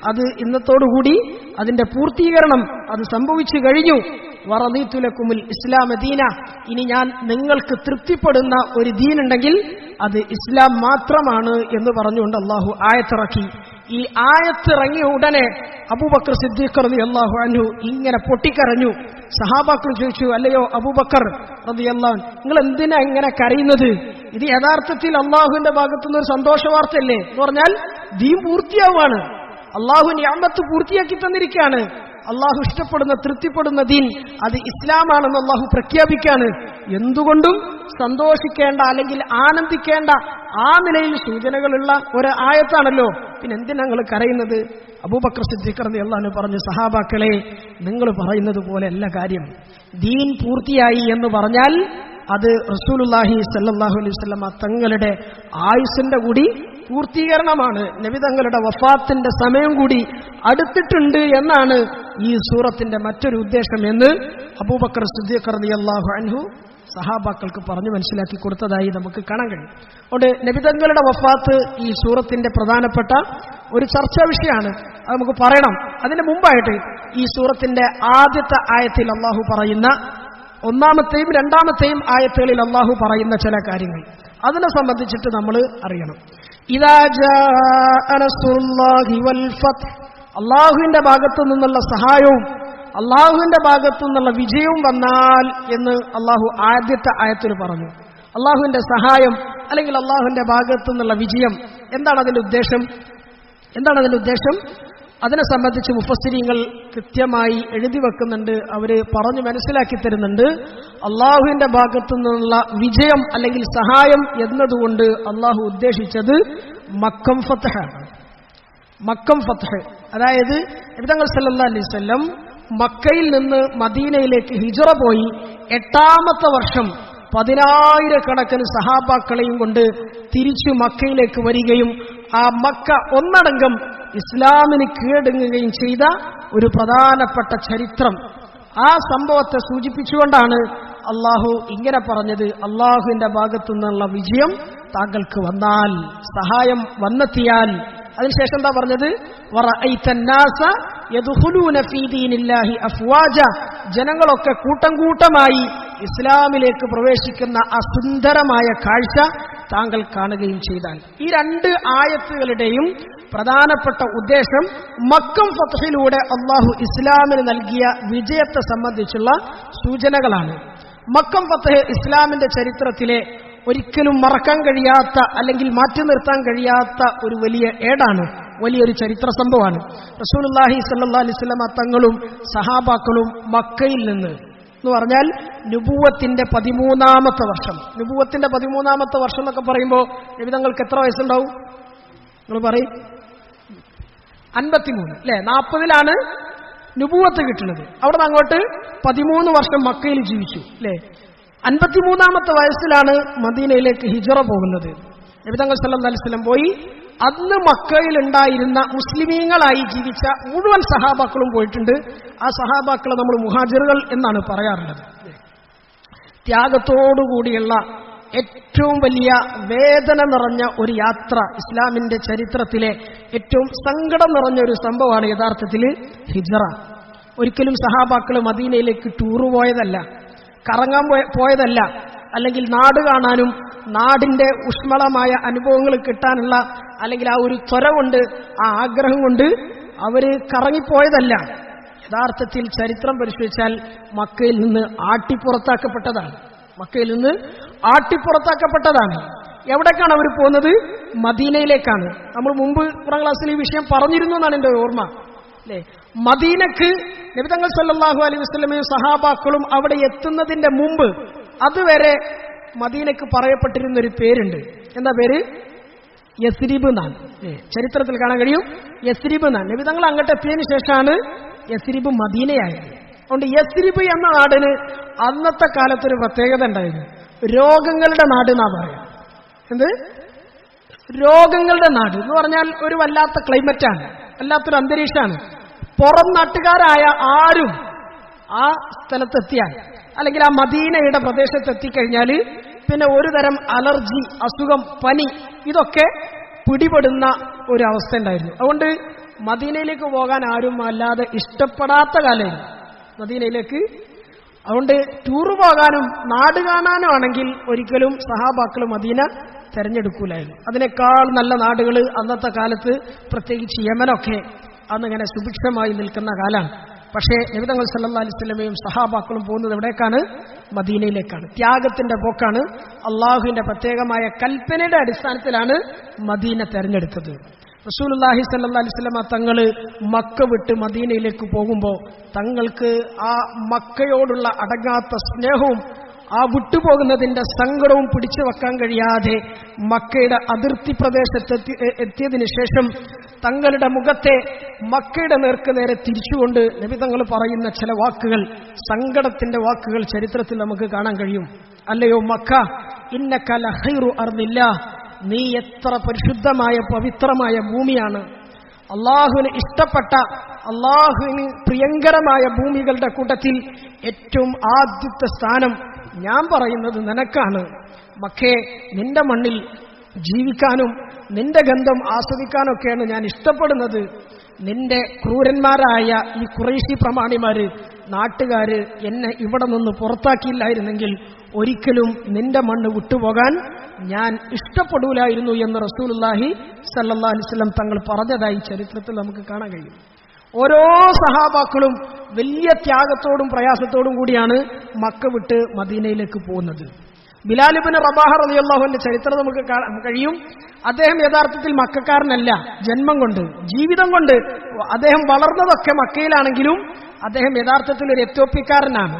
A: അത് ഇന്നത്തോടുകൂടി അതിന്റെ പൂർത്തീകരണം അത് സംഭവിച്ചു കഴിഞ്ഞു. വറദീതു ലക്കുമുൽ ഇസ്ലാമ ദീന, ഇനി ഞാൻ നിങ്ങൾക്ക് തൃപ്തിപ്പെടുന്ന ഒരു ദീനുണ്ടെങ്കിൽ അത് ഇസ്ലാം മാത്രമാണ് എന്ന് പറഞ്ഞുകൊണ്ട് അല്ലാഹു ആയത്തിറക്കി. ഈ ആയത്തിറങ്ങിയ ഉടനെ അബൂബക്കർ സിദ്ദീഖ് റളിയല്ലാഹു അൻഹു ഇങ്ങനെ പൊട്ടിക്കരഞ്ഞു. സഹാബാക്കൾ ചോദിച്ചു, അല്ലയോ അബൂബക്കർ റളിയല്ലാഹു അൻഹു, നിങ്ങൾ എന്തിനാ ഇങ്ങനെ കരയുന്നത്? ഇത് യഥാർത്ഥത്തിൽ അള്ളാഹുവിന്റെ ഭാഗത്തുനിന്ന് ഒരു സന്തോഷ വാർത്തയല്ലേ? എന്ന് പറഞ്ഞാൽ ദീൻ പൂർത്തിയാവുകയാണ്, അള്ളാഹു നിഅമത്ത് പൂർത്തിയാക്കി തന്നിരിക്കുകയാണ്. അള്ളാഹു ഇഷ്ടപ്പെടുന്ന തൃപ്തിപ്പെടുന്ന ദീൻ അത് ഇസ്ലാമാണെന്ന് അള്ളാഹു പ്രഖ്യാപിക്കാണ്. എന്തുകൊണ്ടും സന്തോഷിക്കേണ്ട അല്ലെങ്കിൽ ആനന്ദിക്കേണ്ട ആ നിലയിൽ സൂചനകളുള്ള ഒരു ആയത്താണല്ലോ, പിന്നെ എന്തിനാ നിങ്ങൾ കരയുന്നത്? അബൂബക്കർ സിദ്ദീഖ് റളിയല്ലാഹു അൻഹു പറഞ്ഞു, സഹാബാക്കളെ, നിങ്ങൾ പറയുന്നത് പോലെ അല്ല കാര്യം. ദീൻ പൂർത്തിയായി എന്ന് പറഞ്ഞാൽ അത് റസൂലുള്ളാഹി സ്വല്ലല്ലാഹു അലൈഹി വസല്ലമ തങ്ങളുടെ ആയുസ്സിന്റെ കൂടി പൂർത്തീകരണമാണ്. നബി തങ്ങളുടെ വഫാത്തിന്റെ സമയം കൂടി അടുത്തിട്ടുണ്ട് എന്നാണ് ഈ സൂറത്തിന്റെ മറ്റൊരു ഉദ്ദേശം എന്ന് അബൂബക്കർ സിദ്ദീഖ് റളിയല്ലാഹു അൻഹു സഹാബാക്കൾക്ക് പറഞ്ഞു മനസ്സിലാക്കി കൊടുത്തതായി നമുക്ക് കാണാൻ കഴിയും. അതുകൊണ്ട് നബി തങ്ങളുടെ വഫാത്ത് ഈ സൂറത്തിന്റെ പ്രധാനപ്പെട്ട ഒരു ചർച്ചാ വിഷയമാണ്. അത് നമുക്ക് പറയണം. അതിന് മുമ്പായിട്ട് ഈ സൂറത്തിന്റെ ആദ്യത്തെ ആയത്തിൽ അള്ളാഹു പറയുന്ന, ഒന്നാമത്തെയും രണ്ടാമത്തെയും ആയത്തുകളിൽ അള്ളാഹു പറയുന്ന ചില കാര്യങ്ങൾ, അതിനെ സംബന്ധിച്ചിട്ട് നമ്മൾ അറിയണം. ഇദാ ജാഅ നസ്റുല്ലാഹി വൽ ഫത്ഹ്, അള്ളാഹുവിന്റെ ഭാഗത്തു നിന്നുള്ള സഹായവും അള്ളാഹുവിന്റെ ഭാഗത്തു നിന്നുള്ള വിജയവും വന്നാൽ എന്ന് അള്ളാഹു ആദ്യത്തെ ആയത്തിൽ പറഞ്ഞു. അള്ളാഹുവിന്റെ സഹായം അല്ലെങ്കിൽ അള്ളാഹുവിന്റെ ഭാഗത്തു നിന്നുള്ള വിജയം, എന്താണ് അതിന്റെ ഉദ്ദേശം? അതിനെ സംബന്ധിച്ച് മുഫസ്സിരീങ്ങൾ കൃത്യമായി എഴുതി വെക്കുന്നുണ്ട്. അവര് പറഞ്ഞു മനസ്സിലാക്കി തരുന്നുണ്ട്. അള്ളാഹുവിന്റെ ഭാഗത്തു നിന്നുള്ള വിജയം അല്ലെങ്കിൽ സഹായം എന്നതുകൊണ്ട് അള്ളാഹു ഉദ്ദേശിച്ചത് മക്കം ഫത്ഹാണ്. മക്കം ഫത്ഹ്, അതായത് നബി തങ്ങൾ സല്ലല്ലാഹു അലൈഹി വസല്ലം മക്കയിൽ നിന്ന് മദീനയിലേക്ക് ഹിജ്റ പോയി 8ാമത്തെ വർഷം 10,000 സഹാബാക്കളെയും കൊണ്ട് തിരിച്ചു മക്കയിലേക്ക് വരികയും ആ മക്ക ഒന്നടങ്കം ഇസ്ലാമിന് കീഴടങ്ങുകയും ചെയ്ത ഒരു പ്രധാനപ്പെട്ട ചരിത്രം, ആ സംഭവത്തെ സൂചിപ്പിച്ചുകൊണ്ടാണ് അള്ളാഹു ഇങ്ങനെ പറഞ്ഞത്. അള്ളാഹുവിന്റെ ഭാഗത്തു നിന്നുള്ള വിജയം താങ്കൾക്ക് വന്നാൽ, സഹായം വന്നെത്തിയാൽ. അതിനുശേഷം എന്താ പറഞ്ഞത്? ജനങ്ങളൊക്കെ കൂട്ടം കൂട്ടമായി ഇസ്ലാമിലേക്ക് പ്രവേശിക്കുന്ന ആ സുന്ദരമായ കാഴ്ച താങ്കൾ കാണുകയും ചെയ്താൽ. ഈ രണ്ട് ആയത്തുകളുടെയും പ്രധാനപ്പെട്ട ഉദ്ദേശം മക്കം ഫത്ഹിലൂടെ അള്ളാഹു ഇസ്ലാമിന് നൽകിയ വിജയത്തെ സംബന്ധിച്ചുള്ള സൂചനകളാണ്. മക്കം ഫത്ഹ് ഇസ്ലാമിന്റെ ചരിത്രത്തിലെ ഒരിക്കലും മറക്കാൻ കഴിയാത്ത അല്ലെങ്കിൽ മാറ്റി നിർത്താൻ കഴിയാത്ത ഒരു വലിയ ഏടാണ്, വലിയൊരു ചരിത്ര സംഭവമാണ്. റസൂലുള്ളാഹി സ്വല്ലല്ലാഹി അലൈഹി വസല്ലം തങ്ങളും സഹാബാക്കളും മക്കയിൽ നിന്ന് എന്ന് പറഞ്ഞാൽ നുബുവത്തിന്റെ 13ാമത്തെ വർഷം. നുബുവത്തിന്റെ 13ാമത്തെ വർഷം എന്നൊക്കെ പറയുമ്പോൾ നബി തങ്ങൾക്ക് എത്ര വയസ്സുണ്ടാവും? നിങ്ങൾ പറയും. 53 അല്ലെ? 40ലാണ് നുബുവത്ത് കിട്ടുന്നത്. അവിടെ നിന്ന് അങ്ങോട്ട് 13 വർഷം മക്കയിൽ ജീവിച്ചു അല്ലെ? 53ാമത്തെ വയസ്സിലാണ് മദീനയിലേക്ക് ഹിജ്റ പോകുന്നത്. നബി തങ്ങൾ സല്ലല്ലാഹു അലൈഹി വസല്ലം പോയി. അന്ന് മക്കയിൽ ഉണ്ടായിരുന്ന മുസ്ലിമീങ്ങളായി ജീവിച്ച മുഴുവൻ സഹാബാക്കളും പോയിട്ടുണ്ട്. ആ സഹാബാക്കളെ നമ്മൾ മുഹാജിറുകൾ എന്നാണ് പറയാറുള്ളത്. ത്യാഗത്തോടുകൂടിയുള്ള ഏറ്റവും വലിയ വേദന നിറഞ്ഞ ഒരു യാത്ര, ഇസ്ലാമിന്റെ ചരിത്രത്തിലെ ഏറ്റവും സങ്കടം നിറഞ്ഞ ഒരു സംഭവമാണ് യഥാർത്ഥത്തിൽ ഹിജ്റ. ഒരിക്കലും സഹാബാക്കൾ മദീനയിലേക്ക് ടൂറ് പോയതല്ല, കറങ്ങാൻ പോയതല്ല, അല്ലെങ്കിൽ നാട് കാണാനും നാടിന്റെ ഊഷ്മളമായ അനുഭവങ്ങൾ കിട്ടാനുള്ള അല്ലെങ്കിൽ ആ ഒരു ത്വര കൊണ്ട്, ആ ആഗ്രഹം കൊണ്ട് അവര് കറങ്ങിപ്പോയതല്ല. യഥാർത്ഥത്തിൽ ചരിത്രം പരിശോധിച്ചാൽ മക്കയിൽ നിന്ന് ആട്ടിപ്പുറത്താക്കപ്പെട്ടതാണ്. മക്കയിൽ നിന്ന് ആട്ടിപ്പുറത്താക്കപ്പെട്ടതാണ്. എവിടേക്കാണ് അവർ പോകുന്നത്? മദീനയിലേക്കാണ്. നമ്മൾ മുമ്പ് പുറം ക്ലാസ്സിൽ ഈ വിഷയം പറഞ്ഞിരുന്നു എന്നാണ് എന്റെ ഓർമ്മ അല്ലെ? മദീനക്ക് നബി തങ്ങൾ സല്ലല്ലാഹു അലൈഹി വസല്ലമയും സഹാബാക്കളും അവിടെ എത്തുന്നതിന്റെ മുമ്പ് അതുവരെ മദീനക്ക് പറയപ്പെട്ടിരുന്ന ഒരു പേരുണ്ട്. എന്താ പേര്? യസ്രിബ് എന്നാണ്. ചരിത്രത്തിൽ കാണാൻ കഴിയും. യസ്രിബ് എന്നാണ്. നബി തങ്ങൾ അങ്ങോട്ട് എത്തിയതിനു ശേഷമാണ് യസ്രിബ് മദീനയായത്. അതുകൊണ്ട് യസ്രിബ് എന്ന നാടിന് അന്നത്തെ കാലത്തൊരു പ്രത്യേകത ഉണ്ടായിരുന്നു. രോഗങ്ങളുടെ നാട് എന്നാ പറയാം. എന്ത്? രോഗങ്ങളുടെ നാട് എന്ന് പറഞ്ഞാൽ ഒരു വല്ലാത്ത ക്ലൈമറ്റാണ്, വല്ലാത്തൊരു അന്തരീക്ഷമാണ്. പുറം നാട്ടുകാരായ ആരും ആ സ്ഥലത്തെത്തിയാൽ അല്ലെങ്കിൽ ആ മദീനയുടെ പ്രദേശത്തെത്തിക്കഴിഞ്ഞാൽ പിന്നെ ഒരു തരം അലർജി, അസുഖം, പനി ഇതൊക്കെ പിടിപെടുന്ന ഒരു അവസ്ഥ ഉണ്ടായിരുന്നു. അതുകൊണ്ട് മദീനയിലേക്ക് പോകാൻ ആരും അല്ലാതെ ഇഷ്ടപ്പെടാത്ത കാലമായിരുന്നു മദീനയിലേക്ക്. അതുകൊണ്ട് ടൂറ് പോകാനും നാട് കാണാനും ആണെങ്കിൽ ഒരിക്കലും സഹാബാക്കൾ മദീന തെരഞ്ഞെടുക്കൂലായിരുന്നു. അതിനേക്കാൾ നല്ല നാടുകൾ അന്നത്തെ കാലത്ത് പ്രത്യേകിച്ച് യമനൊക്കെ അന്നിങ്ങനെ സുഭിക്ഷമായി നിൽക്കുന്ന കാലമാണ്. പക്ഷേ നബി തങ്ങൾ സല്ലല്ലാഹു അലൈഹി വസല്ലമയും സഹാബാക്കളും പോകുന്നത് എവിടേക്കാണ്? മദീനയിലേക്കാണ്. ത്യാഗത്തിന്റെ പോക്കാണ്. അള്ളാഹുവിന്റെ പ്രത്യേകമായ കൽപ്പനയുടെ അടിസ്ഥാനത്തിലാണ് മദീന തെരഞ്ഞെടുത്തത്. റസൂലുള്ളാഹി സ്വല്ലല്ലാഹു അലൈഹി വസല്ലമ തങ്ങള് മക്ക വിട്ട് മദീനയിലേക്ക് പോകുമ്പോൾ തങ്ങൾക്ക് ആ മക്കയോടുള്ള അടങ്ങാത്ത സ്നേഹവും ആ വിട്ടുപോകുന്നതിന്റെ സങ്കടവും പിടിച്ചു വെക്കാൻ കഴിയാതെ മക്കയുടെ അതിർത്തി പ്രദേശത്ത് എത്തിയതിനു ശേഷം തങ്ങളുടെ മുഖത്തെ മക്കയുടെ നേർക്ക് നേരെ തിരിച്ചുകൊണ്ട് നബി തങ്ങൾ പറയുന്ന ചില വാക്കുകൾ, സങ്കടത്തിന്റെ വാക്കുകൾ ചരിത്രത്തിൽ നമുക്ക് കാണാൻ കഴിയും. അല്ലയോ മക്ക, ഇന്നക ലഖൈറു അർദില്ലാഹ്, നീ എത്ര പരിശുദ്ധമായ പവിത്രമായ ഭൂമിയാണ്. അള്ളാഹുവിന് ഇഷ്ടപ്പെട്ട, അള്ളാഹുവിന് പ്രിയങ്കരമായ ഭൂമികളുടെ കൂട്ടത്തിൽ ഏറ്റവും ആദ്യത്തെ സ്ഥാനം ഞാൻ പറയുന്നത് നിനക്കാണ്. മക്കേ, നിന്റെ മണ്ണിൽ ജീവിക്കാനും നിന്റെ ഗന്ധം ആസ്വദിക്കാനൊക്കെയാണ് ഞാൻ ഇഷ്ടപ്പെടുന്നത്. നിന്റെ ക്രൂരന്മാരായ ഈ ഖുറൈശി പ്രമാണിമാര്, നാട്ടുകാര് എന്നെ ഇവിടെ നിന്ന് പുറത്താക്കിയില്ലായിരുന്നെങ്കിൽ ഒരിക്കലും നിന്റെ മണ്ണ് വിട്ടുപോകാൻ ഞാൻ ഇഷ്ടപ്പെടൂലായിരുന്നു എന്ന് റസൂലുള്ളാഹി സല്ലല്ലാഹു അലൈഹി വസല്ലം തങ്ങൾ പറഞ്ഞതായി ചരിത്രത്തിൽ നമുക്ക് കാണാൻ കഴിയും. ഓരോ സഹാബാക്കളും വലിയ ത്യാഗത്തോടും പ്രയാസത്തോടും കൂടിയാണ് മക്ക വിട്ട് മദീനയിലേക്ക് പോകുന്നത്. ബിലാൽ ഇബ്നു റബാഹ റളിയല്ലാഹു അൻഹുവിന്റെ ചരിത്രം നമുക്ക് കാണാൻ കഴിയും. അദ്ദേഹം യഥാർത്ഥത്തിൽ മക്കക്കാരനല്ല, ജന്മം കൊണ്ട്, ജീവിതം കൊണ്ട്. അദ്ദേഹം വളർന്നതൊക്കെ മക്കയിലാണെങ്കിലും അദ്ദേഹം യഥാർത്ഥത്തിൽ ഒരു എത്യോപ്യക്കാരനാണ്,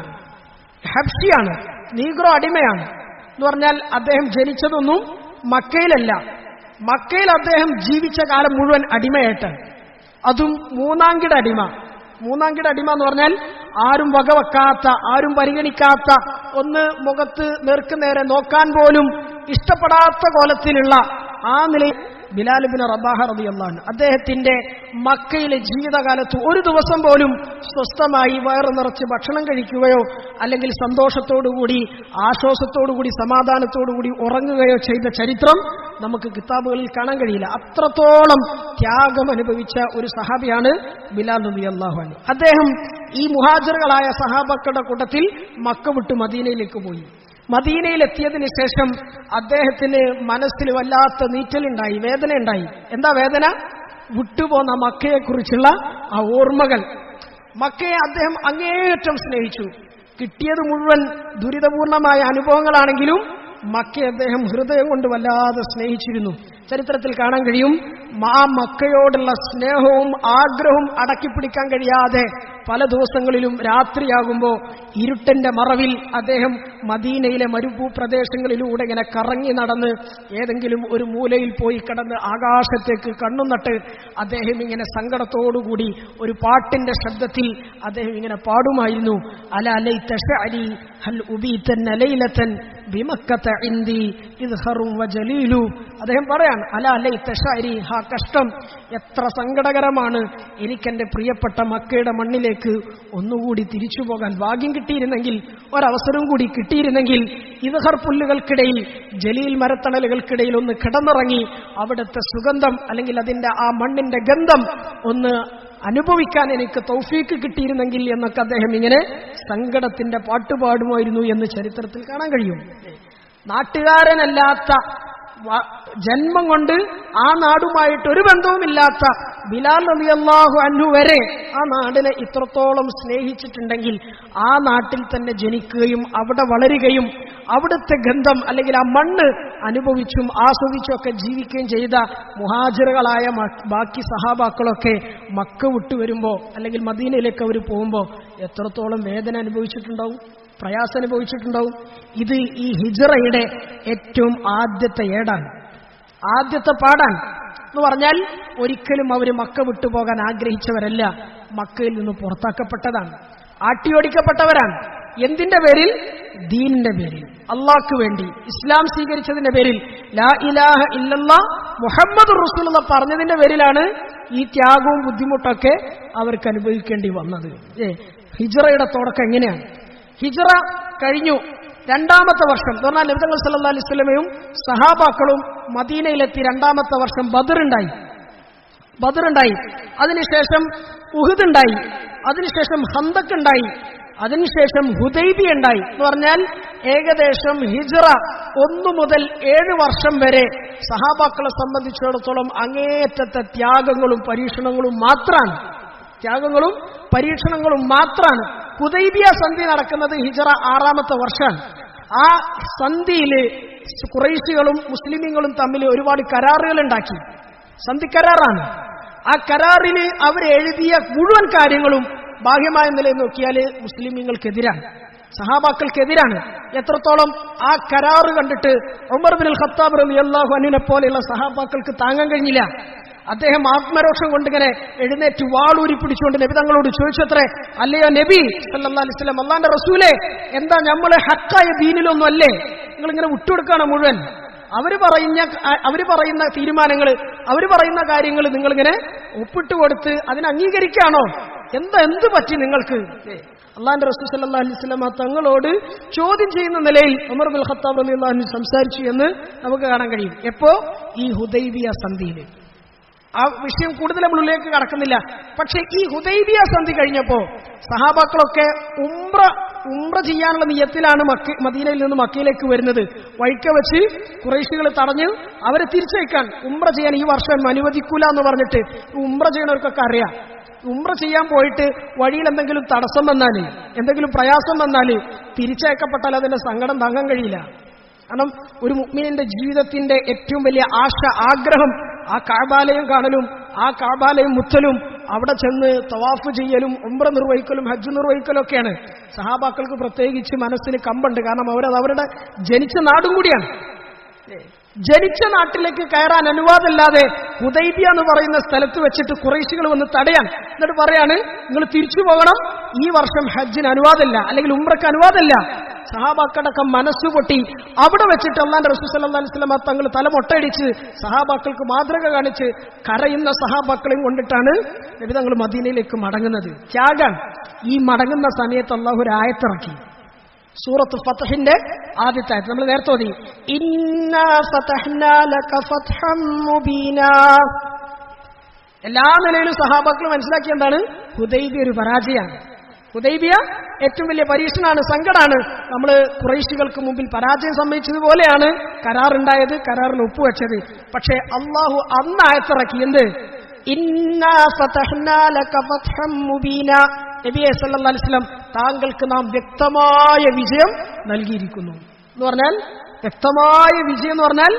A: ഹബ്ഷിയാണ്, നീഗ്രോ അടിമയാണ്. എന്ന് പറഞ്ഞാൽ അദ്ദേഹം ജനിച്ചതൊന്നും മക്കയിലല്ല. മക്കയിൽ അദ്ദേഹം ജീവിച്ച കാലം മുഴുവൻ അടിമയായിട്ടാണ്. അതും മൂന്നാംകിട അടിമ. മൂന്നാംകിട അടിമ എന്ന് പറഞ്ഞാൽ ആരും വകവെക്കാത്ത, ആരും പരിഗണിക്കാത്ത, ഒന്ന് മുഖത്ത് നേർക്കുനേരെ നോക്കാൻ പോലും ഇഷ്ടപ്പെടാത്ത കോലത്തിലുള്ള ആ നിലയിൽ ബിലാൽ ഇബ്നു റബാഹ റളിയല്ലാഹു അൻഹു. അദ്ദേഹത്തിന്റെ മക്കയിലെ ജീവിതകാലത്ത് ഒരു ദിവസം പോലും സ്വസ്ഥമായി വയറു നിറച്ച് ഭക്ഷണം കഴിക്കുകയോ അല്ലെങ്കിൽ സന്തോഷത്തോടുകൂടി ആശ്വാസത്തോടുകൂടി സമാധാനത്തോടുകൂടി ഉറങ്ങുകയോ ചെയ്ത ചരിത്രം നമുക്ക് കിതാബുകളിൽ കാണാൻ കഴിയില്ല. അത്രത്തോളം ത്യാഗം അനുഭവിച്ച ഒരു സഹാബിയാണ് ബിലാൽ റളിയല്ലാഹു അൻഹു. അദ്ദേഹം ഈ മുഹാജിറുകളായ സഹാബക്കളുടെ കൂട്ടത്തിൽ മക്ക വിട്ട് മദീനയിലേക്ക് പോയി. മദീനയിലെത്തിയതിനു ശേഷം അദ്ദേഹത്തിന് മനസ്സിൽ വല്ലാത്ത നീറ്റലുണ്ടായി, വേദനയുണ്ടായി. എന്താ വേദന? വിട്ടുപോന്ന മക്കയെക്കുറിച്ചുള്ള ആ ഓർമ്മകൾ. മക്കയെ അദ്ദേഹം അങ്ങേയറ്റം സ്നേഹിച്ചു. കിട്ടിയത് മുഴുവൻ ദുരിതപൂർണമായ അനുഭവങ്ങളാണെങ്കിലും മക്കയെ അദ്ദേഹം ഹൃദയം കൊണ്ട് വല്ലാതെ സ്നേഹിച്ചിരുന്നു. ചരിത്രത്തിൽ കാണാൻ കഴിയും, ആ മക്കയോടുള്ള സ്നേഹവും ആഗ്രഹവും അടക്കിപ്പിടിക്കാൻ കഴിയാതെ പല ദിവസങ്ങളിലും രാത്രിയാകുമ്പോൾ ഇരുട്ടന്റെ മറവിൽ അദ്ദേഹം മദീനയിലെ മരുഭൂപ്രദേശങ്ങളിലൂടെ ഇങ്ങനെ കറങ്ങി നടന്ന് ഏതെങ്കിലും ഒരു മൂലയിൽ പോയി കിടന്ന് ആകാശത്തേക്ക് കണ്ണും നട്ട് അദ്ദേഹം ഇങ്ങനെ സങ്കടത്തോടുകൂടി ഒരു പാട്ടിന്റെ ശബ്ദത്തിൽ അദ്ദേഹം ഇങ്ങനെ പാടുമായിരുന്നു. അല ലൈത ശഅരി ഹൽ ഉബീതൻ ലൈലതൻ ബിമക്കത ഇൻദി ഇദ്ഹറും വജലീലു. അദ്ദേഹം പറയാണ്, അല ലൈത ശഅരി, ഹാ കഷ്ടം, എത്ര സങ്കടകരമാണ്, എനിക്കെന്റെ പ്രിയപ്പെട്ട മക്കയുടെ മണ്ണിലേക്ക് ഒന്നുകൂടി തിരിച്ചു പോകാൻ ഭാഗ്യം കിട്ടിയിരുന്നെങ്കിൽ, ഒരവസരം കൂടി കിട്ടിയിരുന്നെങ്കിൽ, ഇദ്ഹർ പുല്ലുകൾക്കിടയിൽ ജലീൽ മരത്തണലുകൾക്കിടയിൽ ഒന്ന് കിടന്നിറങ്ങി അവിടുത്തെ സുഗന്ധം അല്ലെങ്കിൽ അതിന്റെ ആ മണ്ണിന്റെ ഗന്ധം ഒന്ന് അനുഭവിക്കാൻ എനിക്ക് തൗഫീക്ക് കിട്ടിയിരുന്നെങ്കിൽ എന്നൊക്കെ അദ്ദേഹം ഇങ്ങനെ സങ്കടത്തിന്റെ പാട്ടുപാടുമായിരുന്നു എന്ന് ചരിത്രത്തിൽ കാണാൻ കഴിയും. നാട്ടുകാരനല്ലാത്ത, ജന്മം കൊണ്ട് ആ നാടുമായിട്ട് ഒരു ബന്ധവുമില്ലാത്ത ബിലാൽ റളിയല്ലാഹു അൻഹു വരെ ആ നാടിനെ ഇത്രത്തോളം സ്നേഹിച്ചിട്ടുണ്ടെങ്കിൽ ആ നാട്ടിൽ തന്നെ ജനിക്കുകയും അവിടെ വളരുകയും അവിടുത്തെ ഗന്ധം അല്ലെങ്കിൽ ആ മണ്ണ് അനുഭവിച്ചും ആസ്വദിച്ചും ഒക്കെ ജീവിക്കുകയും ചെയ്ത മുഹാജിറുകളായ ബാക്കി സഹാബാക്കളൊക്കെ മക്ക വിട്ടുവരുമ്പോൾ അല്ലെങ്കിൽ മദീനയിലേക്ക് അവർ പോകുമ്പോൾ എത്രത്തോളം വേദന അനുഭവിച്ചിട്ടുണ്ടാവും, പ്രയാസം അനുഭവിച്ചിട്ടുണ്ടാവും. ഇത് ഈ ഹിജ്റയുടെ ഏറ്റവും ആദ്യത്തെ ഏടാണ്, ആദ്യത്തെ പാടാണ് എന്ന് പറഞ്ഞാൽ ഒരിക്കലും അവർ മക്ക വിട്ടുപോകാൻ ആഗ്രഹിച്ചവരല്ല, മക്കയിൽ നിന്ന് പുറത്താക്കപ്പെട്ടതാണ്, ആട്ടിയോടിക്കപ്പെട്ടവരാണ്. എന്തിന്റെ പേരിൽ? ദീനിന്റെ പേരിൽ, അള്ളാഹ്ക്ക് വേണ്ടി ഇസ്ലാം സ്വീകരിച്ചതിന്റെ പേരിൽ, ലാ ഇലാഹ ഇല്ലല്ലാഹ് മുഹമ്മദുർ റസൂലുള്ളാഹ് പറഞ്ഞതിന്റെ പേരിലാണ് ഈ ത്യാഗവും ബുദ്ധിമുട്ടൊക്കെ അവർക്ക് അനുഭവിക്കേണ്ടി വന്നത്. ഹിജ്റയുടെ തുടക്കം എങ്ങനെയാണ്? ഹിജ്റ കഴിഞ്ഞു രണ്ടാമത്തെ വർഷം എന്ന് പറഞ്ഞാൽ നബി തങ്ങൾ സല്ലല്ലാഹു അലൈഹി വസല്ലമയും സഹാബാക്കളും മദീനയിലെത്തി രണ്ടാമത്തെ വർഷം ബദറുണ്ടായി, അതിനുശേഷം ഉഹുദ് ഉണ്ടായി, അതിനുശേഷം ഹന്തക് ഉണ്ടായി, അതിനുശേഷം ഹുദൈബിയ ഉണ്ടായി. എന്ന് പറഞ്ഞാൽ ഏകദേശം ഹിജ്റ 1 മുതൽ 7 വർഷം വരെ സഹാബാക്കളെ സംബന്ധിച്ചിടത്തോളം അങ്ങേയറ്റത്തെ ത്യാഗങ്ങളും പരീക്ഷണങ്ങളും മാത്രമാണ്. ഹുദൈബിയ സന്ധി നടക്കുന്നത് ഹിജ്റ 6ാമത്തെ വർഷമാണ്. ആ സന്ധിയിൽ ഖുറൈശികളും മുസ്ലിമീങ്ങളും തമ്മിൽ ഒരുപാട് കരാറുകൾ ഉണ്ടാക്കി. സന്ധി കരാറാണ്. ആ കരാറിൽ അവരെഴുതിയ മുഴുവൻ കാര്യങ്ങളും ബാഹ്യമായ നിലയിൽ നോക്കിയാൽ മുസ്ലിമീങ്ങൾക്കെതിരാണ്, സഹാബാക്കൾക്കെതിരാണ്. എത്രത്തോളം ആ കരാറ് കണ്ടിട്ട് ഉമർ ഇബ്നുൽ ഖത്താബ് റളിയല്ലാഹു അൻഹുവിനെ പോലെയുള്ള സഹാബാക്കൾക്ക് താങ്ങാൻ കഴിഞ്ഞില്ല. അദ്ദേഹം ആത്മരോഷം കൊണ്ടിങ്ങനെ എഴുന്നേറ്റ് വാളൂരി പിടിച്ചുകൊണ്ട് നബി തങ്ങളോട് ചോദിച്ചത്രേ, അല്ലയോ നബി സല്ലല്ലാഹു അലൈഹി വസല്ലം, അല്ലാഹുവിന്റെ റസൂലേ, എന്താ നമ്മളെ ഹക്കായ ദീനിലൊന്നും അല്ലേ നിങ്ങളിങ്ങനെ വിട്ടുകൊടുക്കുകയാണ് മുഴുവൻ? അവര് പറയുന്ന തീരുമാനങ്ങൾ, അവര് പറയുന്ന കാര്യങ്ങൾ നിങ്ങളിങ്ങനെ ഒപ്പിട്ട് കൊടുത്ത് അതിനെ അംഗീകരിക്കുകയാണോ? എന്ത് പറ്റി നിങ്ങൾക്ക്? അള്ളാഹുവിന്റെ റസൂൽ സല്ലല്ലാഹു അലൈഹി വസല്ലം തങ്ങളോട് ചോദ്യം ചെയ്യുന്ന നിലയിൽ ഉമർ ഇബ്നുൽ ഖത്താബ് റളിയല്ലാഹു അൻഹു സംസാരിച്ചു എന്ന് നമുക്ക് കാണാൻ കഴിയും. എപ്പോ? ഈ ഹുദൈബിയ സന്ധിയിൽ. ആ വിഷയം കൂടുതൽ നമ്മളിലേക്ക് കടക്കുന്നില്ല. പക്ഷെ ഈ ഹുദൈബിയ സന്ധി കഴിഞ്ഞപ്പോ സഹാബാക്കളൊക്കെ ഉംറ ചെയ്യാനുള്ള നിയത്തിലാണ് മദീനയിൽ നിന്ന് മക്കയിലേക്ക് വരുന്നത്. വഴിക്ക വെച്ച് ഖുറൈശികൾ തടഞ്ഞ് അവരെ തിരിച്ചയക്കാൻ, ഉംറ ചെയ്യാൻ ഈ വർഷം അനുവദിക്കൂല എന്ന് പറഞ്ഞിട്ട് ഉംറ ചെയ്യണവർക്കൊക്കെ അറിയാം. ഉംറ ചെയ്യാൻ പോയിട്ട് വഴിയിൽ എന്തെങ്കിലും തടസ്സം വന്നാല്, എന്തെങ്കിലും പ്രയാസം വന്നാല് തിരിച്ചയക്കപ്പെട്ടാൽ അതിന്റെ സങ്കടം താങ്ങാൻ കഴിയില്ല. കാരണം ഒരു മുഅ്മിനിന്റെ ജീവിതത്തിന്റെ ഏറ്റവും വലിയ ആഗ്രഹം ആ കഅബാലയം കാണലും, ആ കഅബാലയം മുത്തലും, അവിടെ ചെന്ന് തവാഫ് ചെയ്യലും, ഉംറ നിർവഹിക്കലും, ഹജ്ജ് നിർവഹിക്കലും ഒക്കെയാണ്. സഹാബാക്കൾക്ക് പ്രത്യേകിച്ച് മനസ്സിന് കമ്പുണ്ട്. കാരണം അവരത് അവരുടെ ജനിച്ച നാടും കൂടിയാണ്. ജനിച്ച നാട്ടിലേക്ക് കയറാൻ അനുവാദമില്ലാതെ ഹുദൈബിയ എന്ന് പറയുന്ന സ്ഥലത്ത് വെച്ചിട്ട് ഖുറൈശികൾ വന്ന് തടയാൻ, എന്നിട്ട് പറയാണ്, നിങ്ങൾ തിരിച്ചു പോകണം, ഈ വർഷം ഹജ്ജിന് അനുവാദമില്ല, അല്ലെങ്കിൽ ഉംറയ്ക്ക് അനുവാദമില്ല, സഹാബാക്കളടക്കം മനസ്സുപൊട്ടി. അവിടെ വെച്ചിട്ട് അല്ലാഹുവിന്റെ റസൂൽ സല്ലല്ലാഹു അലൈഹി വസല്ലം തങ്ങൾ തല മൊട്ടയടിച്ച് സഹാബാക്കൾക്ക് മാതൃക കാണിച്ച് കരയുന്ന സഹാബാക്കളെയും കൊണ്ടിട്ടാണ് നബി തങ്ങൾ മദീനയിലേക്ക് മടങ്ങുന്നത്. ത്യാഗം. ഈ മടങ്ങുന്ന സമയത്ത് അല്ലാഹു ഒരു ആയത്തിറക്കി. സൂറത്ത് ഫത്ഹിന്റെ ആദ്യത്തെ ആയത്ത് നമ്മൾ നേരത്തെ ഓതി, ഇന്നാ ഫതഹ്നാ ലക ഫത്ഹം മുബീനാ. എല്ലാ നിലയിലും സഹാബാക്കൾ മനസ്സിലാക്കിയ എന്താണ്? ഹുദൈബിയ ഒരു പരാജയമാണ്. ഹുദൈബിയ ഏറ്റവും വലിയ പരീക്ഷണമാണ്, സങ്കടമാണ്. നമ്മൾ ഖുറൈശികൾക്ക് മുമ്പിൽ പരാജയം സംഭവിച്ചതുപോലെയാണ് കരാറുണ്ടായത്, കരാറിൽ ഒപ്പുവെച്ചത്. പക്ഷേ അള്ളാഹു അന്ന് ആയത്തിറക്കി. എന്ത്? ഇന്നാ ഫതഹ്നാ ലക ഫത്ഹം മുബീനാ. നബിയെ സല്ലല്ലാഹു അലൈഹി വസല്ലം താങ്കൾക്ക് നാം വ്യക്തമായ വിജയം നൽകിയിരിക്കുന്നു എന്ന് പറഞ്ഞാൽ, വ്യക്തമായ വിജയം എന്ന് പറഞ്ഞാൽ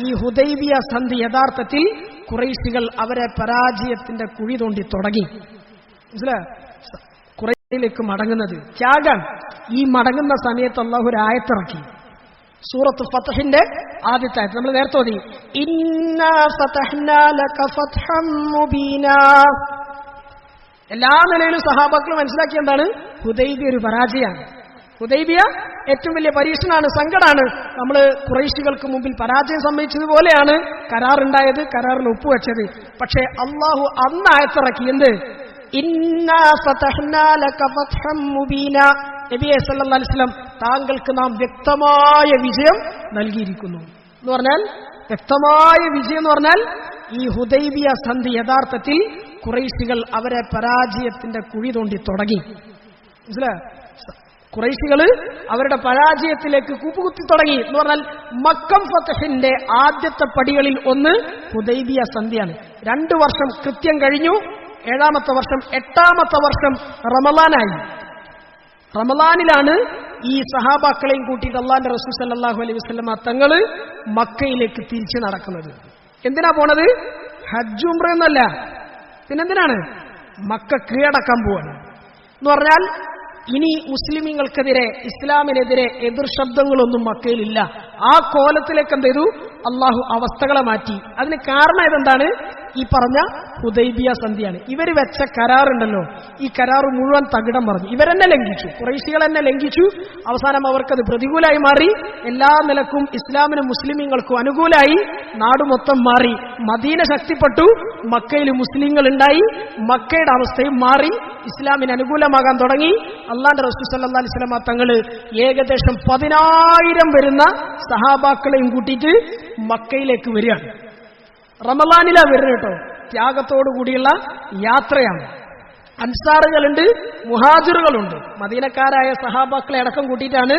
A: ഈ ഹുദൈബിയ സന്ധി യഥാർത്ഥത്തിൽ ഖുറൈശികൾ അവരെ പരാജയത്തിന്റെ കുഴി തോണ്ടി തുടങ്ങി. മനസ്സിലായോ? ഖുറൈശിലേക്ക് മടങ്ങുന്നത് ത്യാഗം. ഈ മടങ്ങുന്ന സമയത്ത് അല്ലാഹു ഒരു ആയത്തിറക്കി. സൂറത്ത് ഫത്ഹിന്റെ ആദ്യത്തെ ആയത്ത് നമ്മൾ നേരത്തെ ഓതി, ഇന്നാ ഫതഹ്നാ ലക ഫത്ഹം മുബീനാ. എല്ലാ നിലയിലും സഹാബാക്കൾ മനസ്സിലാക്കിയ എന്താണ്? ഹുദൈബിയ ഒരു പരാജയമാണ്. ഹുദൈബിയ ഏറ്റവും വലിയ പരീക്ഷണമാണ്, സങ്കടമാണ്. നമ്മൾ ഖുറൈശികൾക്ക് മുമ്പിൽ പരാജയം സംഭവിച്ചതുപോലെയാണ് കരാറുണ്ടായത്, കരാറിൽ ഒപ്പുവെച്ചത്. പക്ഷേ അള്ളാഹു അന്ന് ആയത്തിറക്കി. എന്ത്? ഇന്നാ ഫതഹ്നാ ലക ഫത്ഹം മുബീനാ. നബിയെ സല്ലല്ലാഹു അലൈഹി വസല്ലം താങ്കൾക്ക് നാം വ്യക്തമായ വിജയം നൽകിയിരിക്കുന്നു എന്ന് പറഞ്ഞാൽ, വ്യക്തമായ വിജയം എന്ന് പറഞ്ഞാൽ ഈ ഹുദൈബിയ സന്ധി യഥാർത്ഥത്തിൽ ഖുറൈശികൾ അവരെ പരാജയത്തിന്റെ കുഴി തോണ്ടി തുടങ്ങി. മനസ്സിലായോ? ഖുറൈശികൾ അവരുടെ പരാജയത്തിലേക്ക് കൂപ്പുകുത്തി തുടങ്ങി എന്ന് പറഞ്ഞാൽ, മക്കം ഫത്ഹിന്റെ ആദ്യത്തെ പടികളിൽ ഒന്ന് ഹുദൈബിയ സന്ധിയാണ്. 2 വർഷം കൃത്യം കഴിഞ്ഞു. 7ാമത്തെ വർഷം 8ാമത്തെ വർഷം റമളാനായി. റമളാനിലാണ് ഈ സഹാബാക്കളെയും കൂട്ടിയിട്ട് അല്ലാഹുവിന്റെ റസൂൽ സല്ലല്ലാഹു അലൈഹി വസല്ലം തങ്ങള് മക്കയിലേക്ക് തിരിച്ചു നടക്കുന്നത്. എന്തിനാ പോണത്? ഹജ്ജ് ഉംറ എന്നല്ല, പിന്നെന്തിനാണ്? മക്ക കീഴടക്കാൻ പോവാണ് എന്ന് പറഞ്ഞാൽ, ഇനി മുസ്ലിമീങ്ങൾക്കെതിരെ, ഇസ്ലാമിനെതിരെ എതിർ ശബ്ദങ്ങളൊന്നും മക്കയിലില്ല. ആ കോലത്തിലേക്ക് എന്ത് ചെയ്തു? അള്ളാഹു അവസ്ഥകളെ മാറ്റി. അതിന് കാരണം ഇതെന്താണ്? ഈ പറഞ്ഞ ഹുദൈബിയ സന്ധിയാണ്. ഇവർ വെച്ച കരാറുണ്ടല്ലോ, ഈ കരാർ മുഴുവൻ തകിടം പറഞ്ഞു. ഇവരെന്നെ ലംഘിച്ചു, ഖുറൈശികൾ എന്നെ ലംഘിച്ചു. അവസാനം അവർക്കത് പ്രതികൂലമായി മാറി. എല്ലാ നിലക്കും ഇസ്ലാമിനും മുസ്ലിമീങ്ങൾക്കും അനുകൂലമായി. നാട് മൊത്തം മാറി. മദീന ശക്തിപ്പെട്ടു, മക്കയിൽ മുസ്ലിങ്ങൾ ഉണ്ടായി. മക്കയുടെ അവസ്ഥയും മാറി, ഇസ്ലാമിന് അനുകൂലമാകാൻ തുടങ്ങി. അല്ലാഹുവിന്റെ റസൂൽ സല്ലല്ലാഹു അലൈഹി വസല്ലം തങ്ങള് ഏകദേശം 10,000 വരുന്ന സഹാബാക്കളെയും കൂട്ടിയിട്ട് മക്കയിലേക്ക് വരികയാണ്. റമളാനിലാ വരുന്നത് കേട്ടോ. ത്യാഗത്തോടു കൂടിയുള്ള യാത്രയാണ്. അൻസാറുകളുണ്ട്, മുഹാജിറുകളുണ്ട്. മദീനക്കാരായ സഹാബാക്കളെ അടക്കം കൂട്ടിയിട്ടാണ്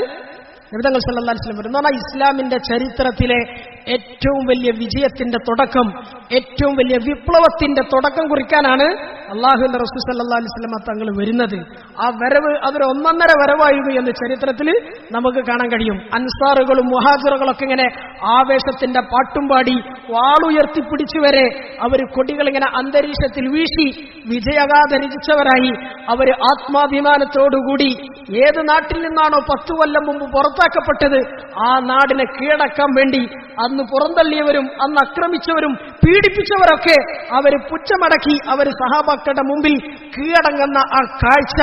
A: നബി തങ്ങൾ സല്ലല്ലാഹു അലൈഹി വസല്ലം വരുന്നത്. ഇസ്ലാമിന്റെ ചരിത്രത്തിലെ ഏറ്റവും വലിയ വിജയത്തിന്റെ തുടക്കം, ഏറ്റവും വലിയ വിപ്ലവത്തിന്റെ തുടക്കം കുറിക്കാനാണ് അള്ളാഹുവിന്റെ റസൂൽ സല്ലല്ലാഹു അലൈഹി വസല്ലം തങ്ങൾ വരുന്നത്. ആ വരവ് അതൊരു 1.5 വരവായിരുന്നു എന്ന് ചരിത്രത്തിൽ നമുക്ക് കാണാൻ കഴിയും. അൻസാറുകളും മുഹാജിറുകളൊക്കെ ഇങ്ങനെ ആവേശത്തിന്റെ പാട്ടും പാടി വാളുയർത്തി പിടിച്ചുവരെ അവർ കൊടികളിങ്ങനെ അന്തരീക്ഷത്തിൽ വീശി വിജയഗാഥ രചിച്ചവരായി. അവർ ആത്മാഭിമാനത്തോടുകൂടി ഏത് നാട്ടിൽ നിന്നാണോ 10 കൊല്ലം മുമ്പ് പുറത്താക്കപ്പെട്ടത് ആ നാടിനെ കീഴടക്കാൻ വേണ്ടി അന്ന് പുറന്തള്ളിയവരും അന്ന് ആക്രമിച്ചവരും പീഡിപ്പിച്ചവരൊക്കെ അവര് പുച്ഛമടക്കി അവർ സഹാബാക്കളുടെ മുമ്പിൽ കീഴടങ്ങുന്ന ആ കാഴ്ച,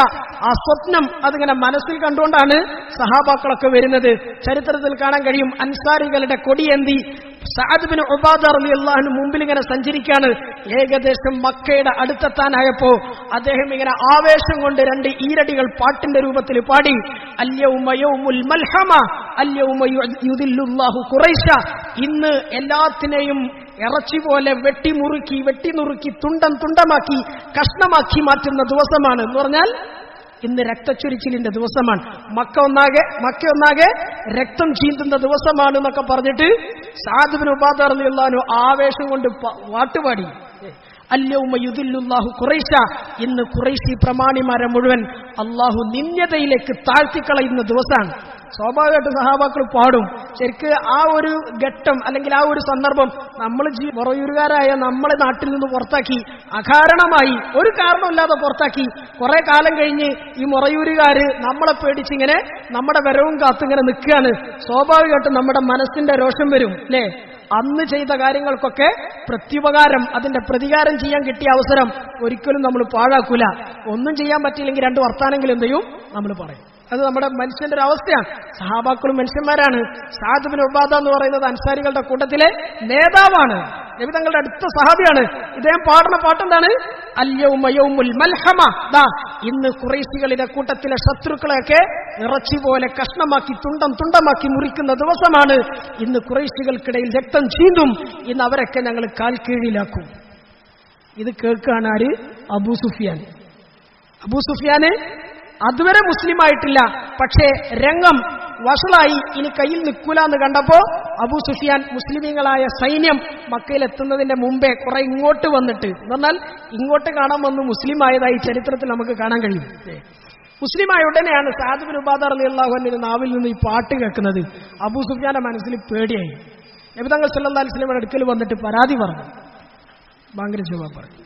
A: ആ സ്വപ്നം അതിങ്ങനെ മനസ്സിൽ കണ്ടുകൊണ്ടാണ് സഹാബാക്കളൊക്കെ വരുന്നത്. ചരിത്രത്തിൽ കാണാൻ കഴിയും. അൻസാരികളുടെ കൊടിയേന്തി സഅദ് ബിൻ ഉബാദ റളിയല്ലാഹു അൻഹു മുമ്പിൽ ഇങ്ങനെ സഞ്ചരിക്കാണ്. ഏകദേശം മക്കയുടെ അടുത്തെത്താനായപ്പോ അദ്ദേഹം ഇങ്ങനെ ആവേശം കൊണ്ട് 2 ഈരടികൾ പാട്ടിന്റെ രൂപത്തിൽ പാടി, അൽയൗമ യൗമുൽ മൽഹമ അൽയൗമ യുദില്ലുല്ലാഹു ഖുറൈശ. ഇന്ന് എല്ലാത്തിനെയും ഇറച്ചി പോലെ വെട്ടിനുറുക്കി തുണ്ടമാക്കി കഷ്ണമാക്കി മാറ്റുന്ന ദിവസമാണ് എന്ന് പറഞ്ഞാൽ ഇന്ന് രക്തച്ചൊരിച്ചിലിന്റെ ദിവസമാണ്. മക്ക ഒന്നാകെ രക്തം ചീന്തുന്ന ദിവസമാണ് എന്നൊക്കെ പറഞ്ഞിട്ട് സഅദ് ഇബ്നു ഉബാദ റളിയല്ലാഹു അൻഹു ആവേശം കൊണ്ട് പാട്ടുപാടി. അൽയൗമ യുദില്ലുല്ലാഹു ഖുറൈശ. ഇന്ന് ഖുറൈശി പ്രമാണിമാരെ മുഴുവൻ അള്ളാഹു നിന്ദ്യതയിലേക്ക് താഴ്ത്തിക്കളയുന്ന ദിവസമാണ്. സ്വാഭാവികമായിട്ട് സഹാബാക്കൾ പാടും. ശരിക്ക് ആ ഒരു ഘട്ടം അല്ലെങ്കിൽ ആ ഒരു സന്ദർഭം നമ്മൾ മൊറയൂരുകാരായ നമ്മളെ നാട്ടിൽ നിന്ന് പുറത്താക്കി, അകാരണമായി ഒരു കാരണമില്ലാതെ പുറത്താക്കി. കുറെ കാലം കഴിഞ്ഞ് ഈ മൊറയൂരുകാര് നമ്മളെ പേടിച്ചിങ്ങനെ നമ്മുടെ വരവും കാത്തിങ്ങനെ നിൽക്കുകയാണ്. സ്വാഭാവികമായിട്ടും നമ്മുടെ മനസ്സിന്റെ രോഷം വരും അല്ലേ? അന്ന് ചെയ്ത കാര്യങ്ങൾക്കൊക്കെ പ്രത്യുപകാരം, അതിന്റെ പ്രതികാരം ചെയ്യാൻ കിട്ടിയ അവസരം ഒരിക്കലും നമ്മൾ പാഴാക്കൂല. ഒന്നും ചെയ്യാൻ പറ്റിയില്ലെങ്കിൽ 2 വർത്താനെങ്കിലും എന്ത് ചെയ്യും നമ്മൾ പറയും. അത് നമ്മുടെ മനുഷ്യന്റെ ഒരു അവസ്ഥയാണ്. സഹാബാക്കളും മനുഷ്യന്മാരാണ്. സഅദ് ബിൻ ഉബാദ എന്ന് പറയുന്നത് അൻസാരികളുടെ കൂട്ടത്തിലെ നേതാവാണ്, നബി തങ്ങളുടെ അടുത്ത സഹാബിയാണ്. ഇദ്ദേഹം പാടുന്ന പാട്ടെന്താണ്? അൽയൗമ യൗമുൽ മൽഹമ. ദാ ഇന്ന് ഖുറൈശികളുടെ കൂട്ടത്തിലെ ശത്രുക്കളെയൊക്കെ ഇറച്ചി പോലെ കഷ്ണമാക്കി തുണ്ടമാക്കി മുറിക്കുന്ന ദിവസമാണ്. ഇന്ന് ഖുറൈശികൾക്കിടയിൽ രക്തം ചീന്തും. ഇന്ന് അവരൊക്കെ ഞങ്ങൾ കാൽ കീഴിലാക്കും. ഇത് കേൾക്കുകയാണ് ആര്? അബൂ സുഫിയാൻ. അബൂ സുഫിയാന് അതുവരെ മുസ്ലിം ആയിട്ടില്ല, പക്ഷേ രംഗം വഷളായി, ഇനി കയ്യിൽ നിൽക്കൂല എന്ന് കണ്ടപ്പോ അബൂ സുഫിയാൻ മുസ്ലിമീങ്ങളായ സൈന്യം മക്കയിലെത്തുന്നതിന്റെ മുമ്പേ കുറെ ഇങ്ങോട്ട് വന്നിട്ട്, എന്നാൽ ഇങ്ങോട്ട് കാണാൻ വന്ന് മുസ്ലിം ആയതായി ചരിത്രത്തിൽ നമുക്ക് കാണാൻ കഴിയും. മുസ്ലിമായ ഉടനെയാണ് സഅദ് ബിൻ ഉബാദ റളിയല്ലാഹു അൻഹുവിന്റെ നാവിൽ നിന്ന് ഈ പാട്ട് കേൾക്കുന്നത്. അബൂ സുഫിയാന്റെ മനസ്സിൽ പേടിയായി. നബി തങ്ങൾ സല്ലല്ലാഹു അലൈഹി വസല്ലമയുടെ അടുക്കൽ വന്നിട്ട് പരാതി പറഞ്ഞു. ഭയങ്കര ജവാബ് പറഞ്ഞു.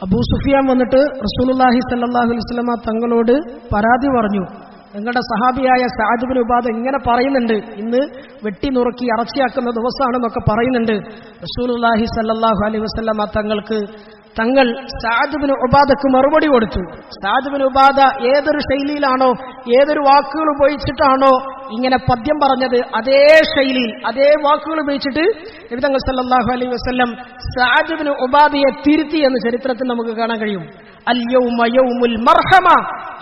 A: അബൂ സുഫിയാൻ വന്നിട്ട് റസൂലുള്ളാഹി സ്വല്ലല്ലാഹു അലൈഹി വസല്ലമ തങ്ങളോട് പരാതി പറഞ്ഞു. നിങ്ങളുടെ സഹാബിയായ സഅദ് ബിൻ ഉബാദ ഇങ്ങനെ പറയുന്നുണ്ട്, ഇന്ന് വെട്ടി നുറുക്കി ഇറച്ചിയാക്കുന്ന ദിവസമാണെന്നൊക്കെ പറയുന്നുണ്ട്. റസൂലുള്ളാഹി സ്വല്ലല്ലാഹു അലൈഹി വസല്ലമ തങ്ങൾ സഅദ് ബിൻ ഉബാദക്ക് മറുപടി കൊടുത്തു. സഅദ് ബിൻ ഉബാദ ഏതൊരു ശൈലിയിലാണോ, ഏതൊരു വാക്കുകൾ ഉപയോഗിച്ചിട്ടാണോ ഇങ്ങനെ പദ്യം പറഞ്ഞത് അതേ ശൈലിയിൽ അതേ വാക്കുകൾ ഉപയോഗിച്ചിട്ട് നബി തങ്ങൾ സല്ലല്ലാഹു അലൈഹി വസല്ലം സഅദ് ഇബ്നു ഉബാദയെ തിരുത്തി എന്ന് ചരിത്രത്തിൽ നമുക്ക് കാണാൻ കഴിയും. അൽ യൗമ യൗമുൽ മർഹമ,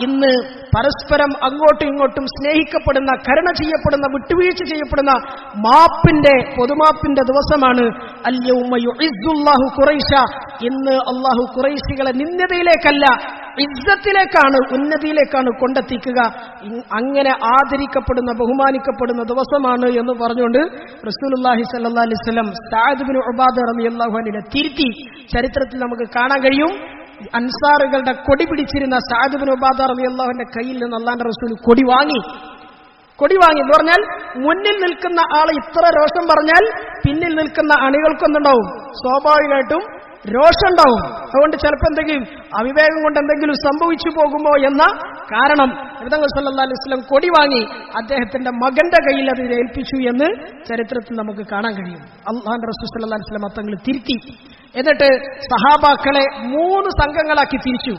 A: ഇന്ന് പരസ്പരം അങ്ങോട്ടും ഇങ്ങോട്ടും സ്നേഹിക്കപ്പെടുന്ന, കരുണ ചെയ്യപ്പെടുന്ന, വിട്ടുവീഴ്ച ചെയ്യപ്പെടുന്ന പൊതുമാപ്പിന്റെ ദിവസമാണ്. അൽ യൗമ യുഇസ്സുല്ലാഹു ഖുറൈശ, ഇന്ന് അല്ലാഹു ഖുറൈശികളെ നിന്ദതയിലേക്കല്ല ഇസ്സത്തിലേക്കാണ്, ഉന്നതിയിലേക്കാണ് കൊണ്ടെത്തിക്കുക. അങ്ങനെ ആദരിക്കപ്പെടുന്ന, ബഹുമാനിക്കപ്പെടുന്ന ദിവസമാണ് എന്ന് പറഞ്ഞുകൊണ്ട് റസൂലുള്ളാഹി സ്വല്ലല്ലാഹു അലൈഹി വസല്ലം സഅദ് ഇബ്നു ഉബാദ റളിയല്ലാഹു അൻഹുവിനെ തിരുത്തി ചരിത്രത്തിൽ നമുക്ക് കാണാൻ കഴിയും. അൻസാറുകളുടെ കൊടി പിടിച്ചിരുന്ന സഅദ് ഇബ്നു ഉബാദ റളിയല്ലാഹു അൻഹുവിന്റെ കയ്യിൽ നിന്ന് അല്ലാഹുവിന്റെ റസൂൽ കൊടി വാങ്ങി എന്ന് പറഞ്ഞാൽ മുന്നിൽ നിൽക്കുന്ന ആൾ ഇത്ര രോഷം പറഞ്ഞാൽ പിന്നിൽ നിൽക്കുന്ന അണികൾക്കൊന്നുണ്ടാവും, സ്വാഭാവികമായിട്ടും രോഷമുണ്ടാവും. അതുകൊണ്ട് ചിലപ്പോൾ എന്തെങ്കിലും അവിവേകം കൊണ്ട് എന്തെങ്കിലും സംഭവിച്ചു പോകുമോ എന്ന കാരണം നബി തങ്ങൾ സല്ലല്ലാഹു അലൈഹി വസല്ലം കൊടി വാങ്ങി അദ്ദേഹത്തിന്റെ മകന്റെ കയ്യിൽ അത് ഏൽപ്പിച്ചു എന്ന് ചരിത്രത്തിൽ നമുക്ക് കാണാൻ കഴിയും. അല്ലാഹുവിന്റെ റസൂൽ സല്ലല്ലാഹു അലൈഹി വസല്ലം തങ്ങൾ തിരുത്തി. എന്നിട്ട് സഹാബാക്കളെ 3 സംഘങ്ങളാക്കി തിരിച്ചു.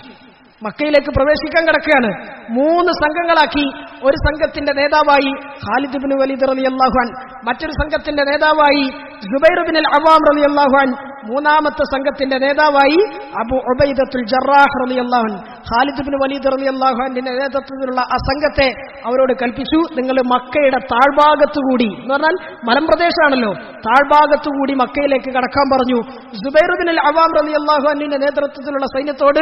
A: മക്കയിലേക്ക് പ്രവേശിക്കാൻ കിടക്കുകയാണ്. 3 സംഘങ്ങളാക്കി. ഒരു സംഘത്തിന്റെ നേതാവായി ഖാലിദ് ഇബ്നു വലീദ് റളിയല്ലാഹു അൻഹു, മറ്റൊരു സംഘത്തിന്റെ നേതാവായി സുബൈർ ഇബ്നുൽ അവ്വാം റളിയല്ലാഹു അൻഹു, മൂന്നാമത്തെ സംഘത്തിന്റെ നേതാവായി അബൂ ഉബൈദത്തുൽ ജറാഹ് റളിയല്ലാഹു അൻഹു. ഖാലിദ് ഇബ്നു വലീദ് റളിയല്ലാഹു അൻഹുവിന്റെ നേതൃത്വത്തിലുള്ള ആ സംഘത്തെ അവരോട് കൽപ്പിച്ചു, നിങ്ങൾ മക്കയുടെ താഴ്ഭാഗത്തുകൂടി, എന്ന് പറഞ്ഞാൽ മലമ്പ്രദേശമാണല്ലോ, താഴ്ഭാഗത്തുകൂടി മക്കയിലേക്ക് കടക്കാൻ പറഞ്ഞു. സുബൈർ ഇബ്നുൽ അവ്വാം റളിയല്ലാഹു അൻഹുവിന്റെ നേതൃത്വത്തിലുള്ള സൈന്യത്തോട്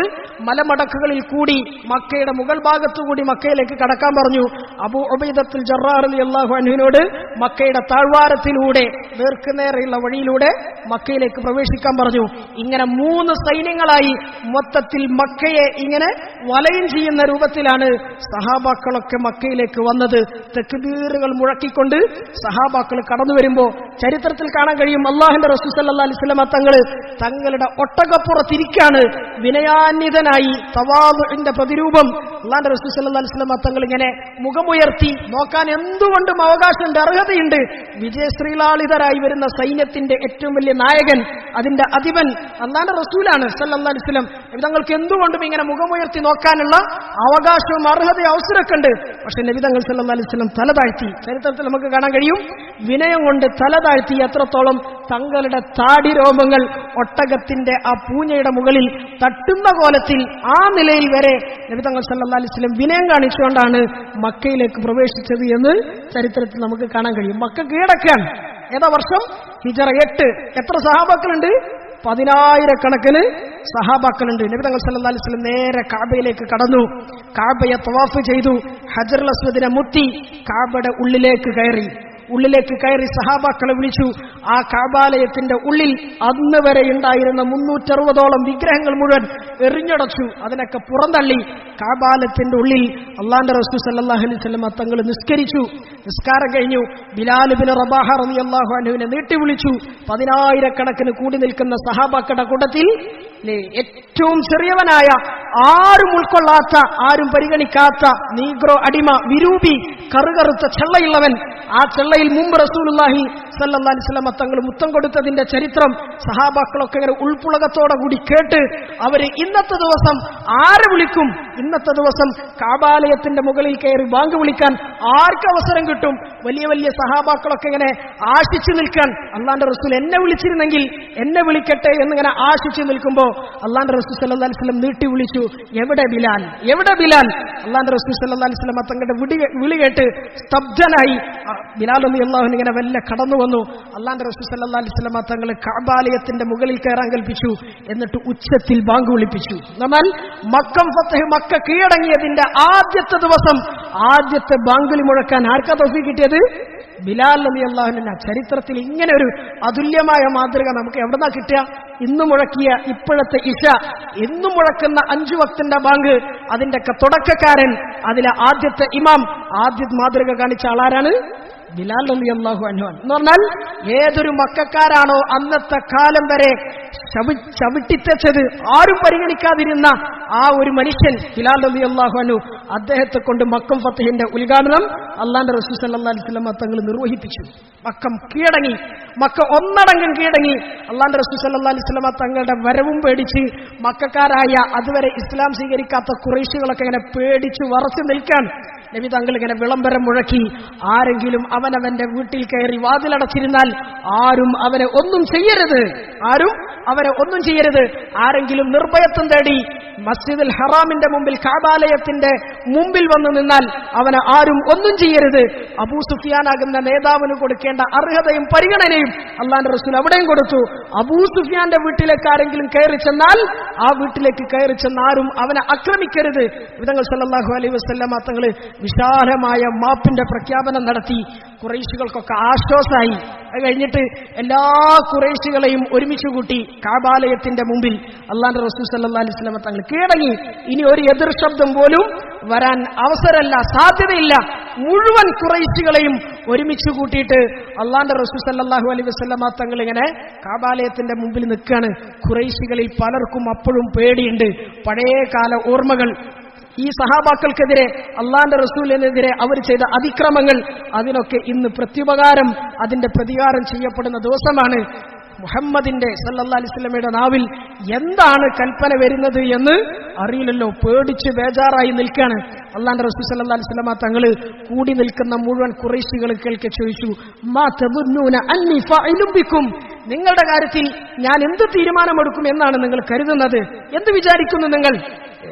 A: മലമടക്കുകളിൽ കൂടി മക്കയുടെ മുകൾ ഭാഗത്തുകൂടി മക്കയിലേക്ക് കടക്കാൻ പറഞ്ഞു. അബൂ ഉബൈദത്തുൽ ജറാഹ് റളിയല്ലാഹു അൻഹുവിനോട് മക്കയുടെ താഴ്വാരത്തിലൂടെ നേർക്കുനേരെയുള്ള വഴിയിലൂടെ മക്കയിലേക്ക് പ്രവേശിക്കാൻ പറഞ്ഞു. ഇങ്ങനെ 3 സൈന്യങ്ങളായി മൊത്തത്തിൽ മക്കയെ ഇങ്ങനെ വലയം ചെയ്യുന്ന രൂപത്തിലാണ് സഹാബാക്കളൊക്കെ മക്കയിലേക്ക് വന്നത്. തക്ബീറുകൾ മുഴക്കിക്കൊണ്ട് സഹാബാക്കൾ കടന്നു വരുമ്പോൾ ചരിത്രത്തിൽ കാണാൻ കഴിയും, അല്ലാഹുവിന്റെ റസൂൽ സല്ലല്ലാഹു അലൈഹി വസല്ലം തങ്ങളുടെ ഒട്ടകപ്പുറത്തിരിക്കാണ്, വിനയാന്വിതനായി, തവാദുഇന്റെ പ്രതിരൂപം. അല്ലാഹുവിന്റെ റസൂൽ സല്ലല്ലാഹു അലൈഹി വസല്ലം തങ്ങൾ ഇങ്ങനെ മുഖമുയർത്തി നോക്കാൻ എന്തുകൊണ്ടും അവകാശമുണ്ട്, അർഹതയുണ്ട്. വിജയശ്രീലാളിതരായി വരുന്ന സൈന്യത്തിന്റെ ഏറ്റവും വലിയ നായകൻ, അതിന്റെ അധിപൻ അല്ലാഹുവിന്റെ റസൂലാണ് സല്ലല്ലാഹു അലൈഹി വസല്ലം. നബിതങ്ങൾക്ക് എന്തുകൊണ്ടും ഇങ്ങനെ മുഖമുയർത്തി നോക്കാനുള്ള അവകാശവും അർഹതയും അവസരമൊക്കെ ഉണ്ട്. പക്ഷെ നബിതങ്ങൾ സല്ലല്ലാഹു അലൈഹി വസല്ലം തല താഴ്ത്തി. ചരിത്രത്തിൽ നമുക്ക് കാണാൻ കഴിയും, വിനയം കൊണ്ട് തല താഴ്ത്തി. എത്രത്തോളം തങ്ങളുടെ താടിരോമങ്ങൾ ഒട്ടകത്തിന്റെ ആ പൂഞ്ഞയുടെ മുകളിൽ തട്ടുന്ന കോലത്തിൽ, ആ നിലയിൽ വരെ നബിതങ്ങൾ സല്ലല്ലാഹു അലൈഹി വസല്ലം വിനയം കാണിച്ചുകൊണ്ടാണ് മക്കയിലേക്ക് പ്രവേശിച്ചത് എന്ന് ചരിത്രത്തിൽ നമുക്ക് കാണാൻ കഴിയും. മക്ക കീഴടക്കാൻ ഏതാ വർഷം? ഹിജറ 8. എത്ര സഹാബാക്കളുണ്ട്? 10,000 സഹാബാക്കളുണ്ട്. നബി തങ്ങൾ സല്ലല്ലാഹു അലൈഹി വസല്ലം നേരെ കഅബയിലേക്ക് കടന്നു. കഅബയെ തവാഫ് ചെയ്തു, ഹജറുൽ അസ്വദിനെ മുത്തി, കഅബയുടെ ഉള്ളിലേക്ക് കയറി സഹാബാക്കളെ വിളിച്ചു. ആ കഅബാലയത്തിന്റെ ഉള്ളിൽ അന്ന് വരെ ഉണ്ടായിരുന്ന 360ഓളം വിഗ്രഹങ്ങൾ മുഴുവൻ എറിഞ്ഞടച്ചു, അതിനൊക്കെ പുറന്തള്ളി. കഅബാലയത്തിന്റെ ഉള്ളിൽ അല്ലാഹുവിന്റെ റസൂൽ സല്ലല്ലാഹു അലൈഹി വസല്ലം തങ്ങൾ നിസ്കരിച്ചു. നിസ്കാരം കഴിഞ്ഞു. ബിലാൽ ഇബ്നു റബാഹ റളിയല്ലാഹു അൻഹുവിനെ നീട്ടി വിളിച്ചു. 10,000 കൂടി നിൽക്കുന്ന സഹാബാക്കളുടെ കൂട്ടത്തിൽ ഏറ്റവും ചെറിയവനായ, ആരും ഉൾക്കൊള്ളാത്ത, ആരും പരിഗണിക്കാത്ത നീഗ്രോ അടിമ, വിരൂപി, കറുകറുത്ത ചെള്ളയുള്ളവൻ, ആ ചെള്ളയിൽ മുമ്പ് റസൂലുള്ളാഹി സല്ലല്ലാഹു അലൈഹി വസല്ലം തങ്ങൾ മുത്തം കൊടുത്തതിന്റെ ചരിത്രം സഹാബാക്കളൊക്കെ ഇങ്ങനെ ഉൾപ്പുളകത്തോടെ കൂടി കേട്ട് അവര് ഇന്നത്തെ ദിവസം ആരെ വിളിക്കും? ഇന്നത്തെ ദിവസം കഅബാലയത്തിന്റെ മുകളിൽ കയറി ബാങ്ക് വിളിക്കാൻ ആർക്ക് അവസരം കിട്ടും? വലിയ വലിയ സഹാബാക്കളൊക്കെ ഇങ്ങനെ ആശിച്ചു നിൽക്കാൻ, അല്ലാഹുവിന്റെ റസൂൽ എന്നെ വിളിച്ചിരുന്നെങ്കിൽ എന്നെ വിളിക്കട്ടെ എന്നിങ്ങനെ ആശിച്ചു നിൽക്കുമ്പോൾ അല്ലാഹുവിന്റെ റസൂൽ സല്ലല്ലാഹു അലൈഹി വസല്ലം നീട്ടി വിളിച്ചു, എവിടെ ബിലാൽ? അല്ലാഹുവിന്റെ റസൂൽ സല്ലല്ലാഹു അലൈഹി വസല്ലം തങ്ങളുടെ വിളി കേട്ട് സ്തബ്ധനായി ബിലാൽ റളിയല്ലാഹു അൻഹു ഇങ്ങനെ വല്ല കടന്നു വന്നു. അല്ലാഹുവിന്റെ റസൂൽ സല്ലല്ലാഹു അലൈഹി വസല്ലം തങ്ങൾ കഅബാലയത്തിന്റെ മുകളിൽ കയറാൻ കൽപ്പിച്ചു. എന്നിട്ട് ഉച്ചത്തിൽ ബാങ്ക് വിളിപ്പിച്ചു. എന്നാൽ മക്ക കീഴടങ്ങിയതിന്റെ ആദ്യത്തെ ദിവസം ആദ്യത്തെ ബാങ്കുലി മുഴക്കാൻ ആർക്കാ തൗഫീഖ് കിട്ടിയത്? ബിലാൽ റളിയല്ലാഹു അൻഹു. ചരിത്രത്തിൽ ഇങ്ങനെ ഒരു അതുല്യമായ മാതൃക നമുക്ക് എവിടെന്നാ കിട്ടുക? ഇന്ന് മുഴക്കിയ ഇപ്പോഴത്തെ ഇശ, എന്നും മുഴക്കുന്ന 5 വക്തിന്റെ ബാങ്ക്, അതിന്റെയൊക്കെ തുടക്കക്കാരൻ, അതിലെ ആദ്യത്തെ ഇമാം, ആദ്യ മാതൃക കാണിച്ച ആളാരാണ്? ബിലാൽ റളിയല്ലാഹു അൻഹു. എന്ന് പറഞ്ഞാൽ ഏതൊരു മക്കക്കാരാണോ അന്നത്തെ കാലം വരെ ചവിട്ടിത്തച്ചത്, ആരും പരിഗണിക്കാതിരുന്ന ആ ഒരു മനുഷ്യൻ ബിലാൽ റളിയല്ലാഹു അൻഹു, അദ്ദേഹത്തെ കൊണ്ട് മക്കം ഫത്ഹിന്റെ ഉദ്ഘാടനം അല്ലാഹുവിന്റെ റസൂൽ സല്ലല്ലാഹു അലൈഹി വസല്ലം തങ്ങൾ നിർവഹിപ്പിച്ചു. മക്കം കീഴടങ്ങി, മക്ക ഒന്നടങ്കം കീഴടങ്ങി. അല്ലാഹുവിന്റെ റസൂൽ സല്ലല്ലാഹു അലൈഹി വസല്ലം തങ്ങളുടെ വരവും പേടിച്ച് മക്കക്കാരായ അതുവരെ ഇസ്ലാം സ്വീകരിക്കാത്ത ഖുറൈശികളൊക്കെ ഇങ്ങനെ പേടിച്ചു വറച്ചു നിൽക്കാൻ. നബി തങ്ങൾ ഇങ്ങനെ വിളംബരം മുഴക്കി, ആരെങ്കിലും അവനവന്റെ വീട്ടിൽ കയറി വാതിലടച്ചിരുന്നാൽ ആരും അവരെ ഒന്നും ചെയ്യരുത്, ആരും അവരെ ഒന്നും ചെയ്യരുത്. ആരെങ്കിലും നിർഭയത്വം തേടി മസ്ജിദുൽ ഹറാമിന്റെ മുമ്പിൽ, കഅബാലയത്തിന്റെ മുമ്പിൽ വന്നു നിന്നാൽ അവനെ ആരും ഒന്നും ചെയ്യരുത്. അബൂ സുഫിയാനാകുന്ന നേതാവിന് കൊടുക്കേണ്ട അർഹതയും പരിഗണനയും അള്ളാന്റെ റസൂൽ അവിടെയും കൊടുത്തു. അബൂ സുഫിയാന്റെ വീട്ടിലേക്ക് ആരെങ്കിലും കയറി ചെന്നാൽ ആ വീട്ടിലേക്ക് കയറി ചെന്ന് ആരും അവനെ ആക്രമിക്കരുത്. നബി സല്ലല്ലാഹു അലൈഹി വസല്ലമ തങ്ങൾ വിശാലമായ മാപ്പിന്റെ പ്രഖ്യാപനം നടത്തി. ഖുറൈശികൾക്കൊക്കെ ആശ്വാസമായി. അത് കഴിഞ്ഞിട്ട് എല്ലാ ഖുറൈശികളെയും ഒരുമിച്ച് കൂട്ടി കഅബാലയത്തിന്റെ മുമ്പിൽ അള്ളാന്റെ റസൂൽ സല്ലല്ലാഹു അലൈഹി വസല്ലമ തങ്ങൾ കീഴടങ്ങി. ഇനി ഒരു എതിർ ശബ്ദം പോലും വരാൻ അവസരമല്ല, സാധ്യതയില്ല. മുഴുവൻ ഖുറൈശികളെയും ഒരുമിച്ച് കൂട്ടിയിട്ട് അള്ളാന്റെ റസൂൽ സല്ലല്ലാഹു അലൈഹി വസല്ലമ തങ്ങൾ ഇങ്ങനെ കഅബാലയത്തിന്റെ മുമ്പിൽ നിൽക്കുകയാണ്. ഖുറൈശികളിൽ പലർക്കും അപ്പോഴും പേടിയുണ്ട്. പഴയകാല ഓർമ്മകൾ, ഈ സഹാബാക്കൾക്കെതിരെ, അള്ളാന്റെ റസൂലിനെതിരെ അവർ ചെയ്ത അതിക്രമങ്ങൾ, അതിനൊക്കെ ഇന്ന് പ്രത്യുപകാരം, അതിന്റെ പ്രതികാരം ചെയ്യപ്പെടുന്ന ദിവസമാണ്. മുഹമ്മദിന്റെ സല്ലല്ലാഹു അലൈഹി വസല്ലമയുടെ നാവിൽ എന്താണ് കൽപ്പന വരുന്നത് എന്ന് അറിയില്ലല്ലോ. പേടിച്ച് ബേജാറായി നിൽക്കുകയാണ്. അള്ളാന്റെ റസൂൽ സല്ലല്ലാഹു അലൈഹി വസല്ലമ തങ്ങൾ കൂടി നിൽക്കുന്ന മുഴുവൻ ഖുറൈശികൾ കേൾക്കെ ചോദിച്ചു, മാ തദുന്നൂന അന്നി ഫഅഇലും ബിക്കും, നിങ്ങളുടെ കാര്യത്തിൽ ഞാൻ എന്ത് തീരുമാനമെടുക്കും എന്നാണ് നിങ്ങൾ കരുതുന്നത്? എന്ത് വിചാരിക്കുന്നു നിങ്ങൾ?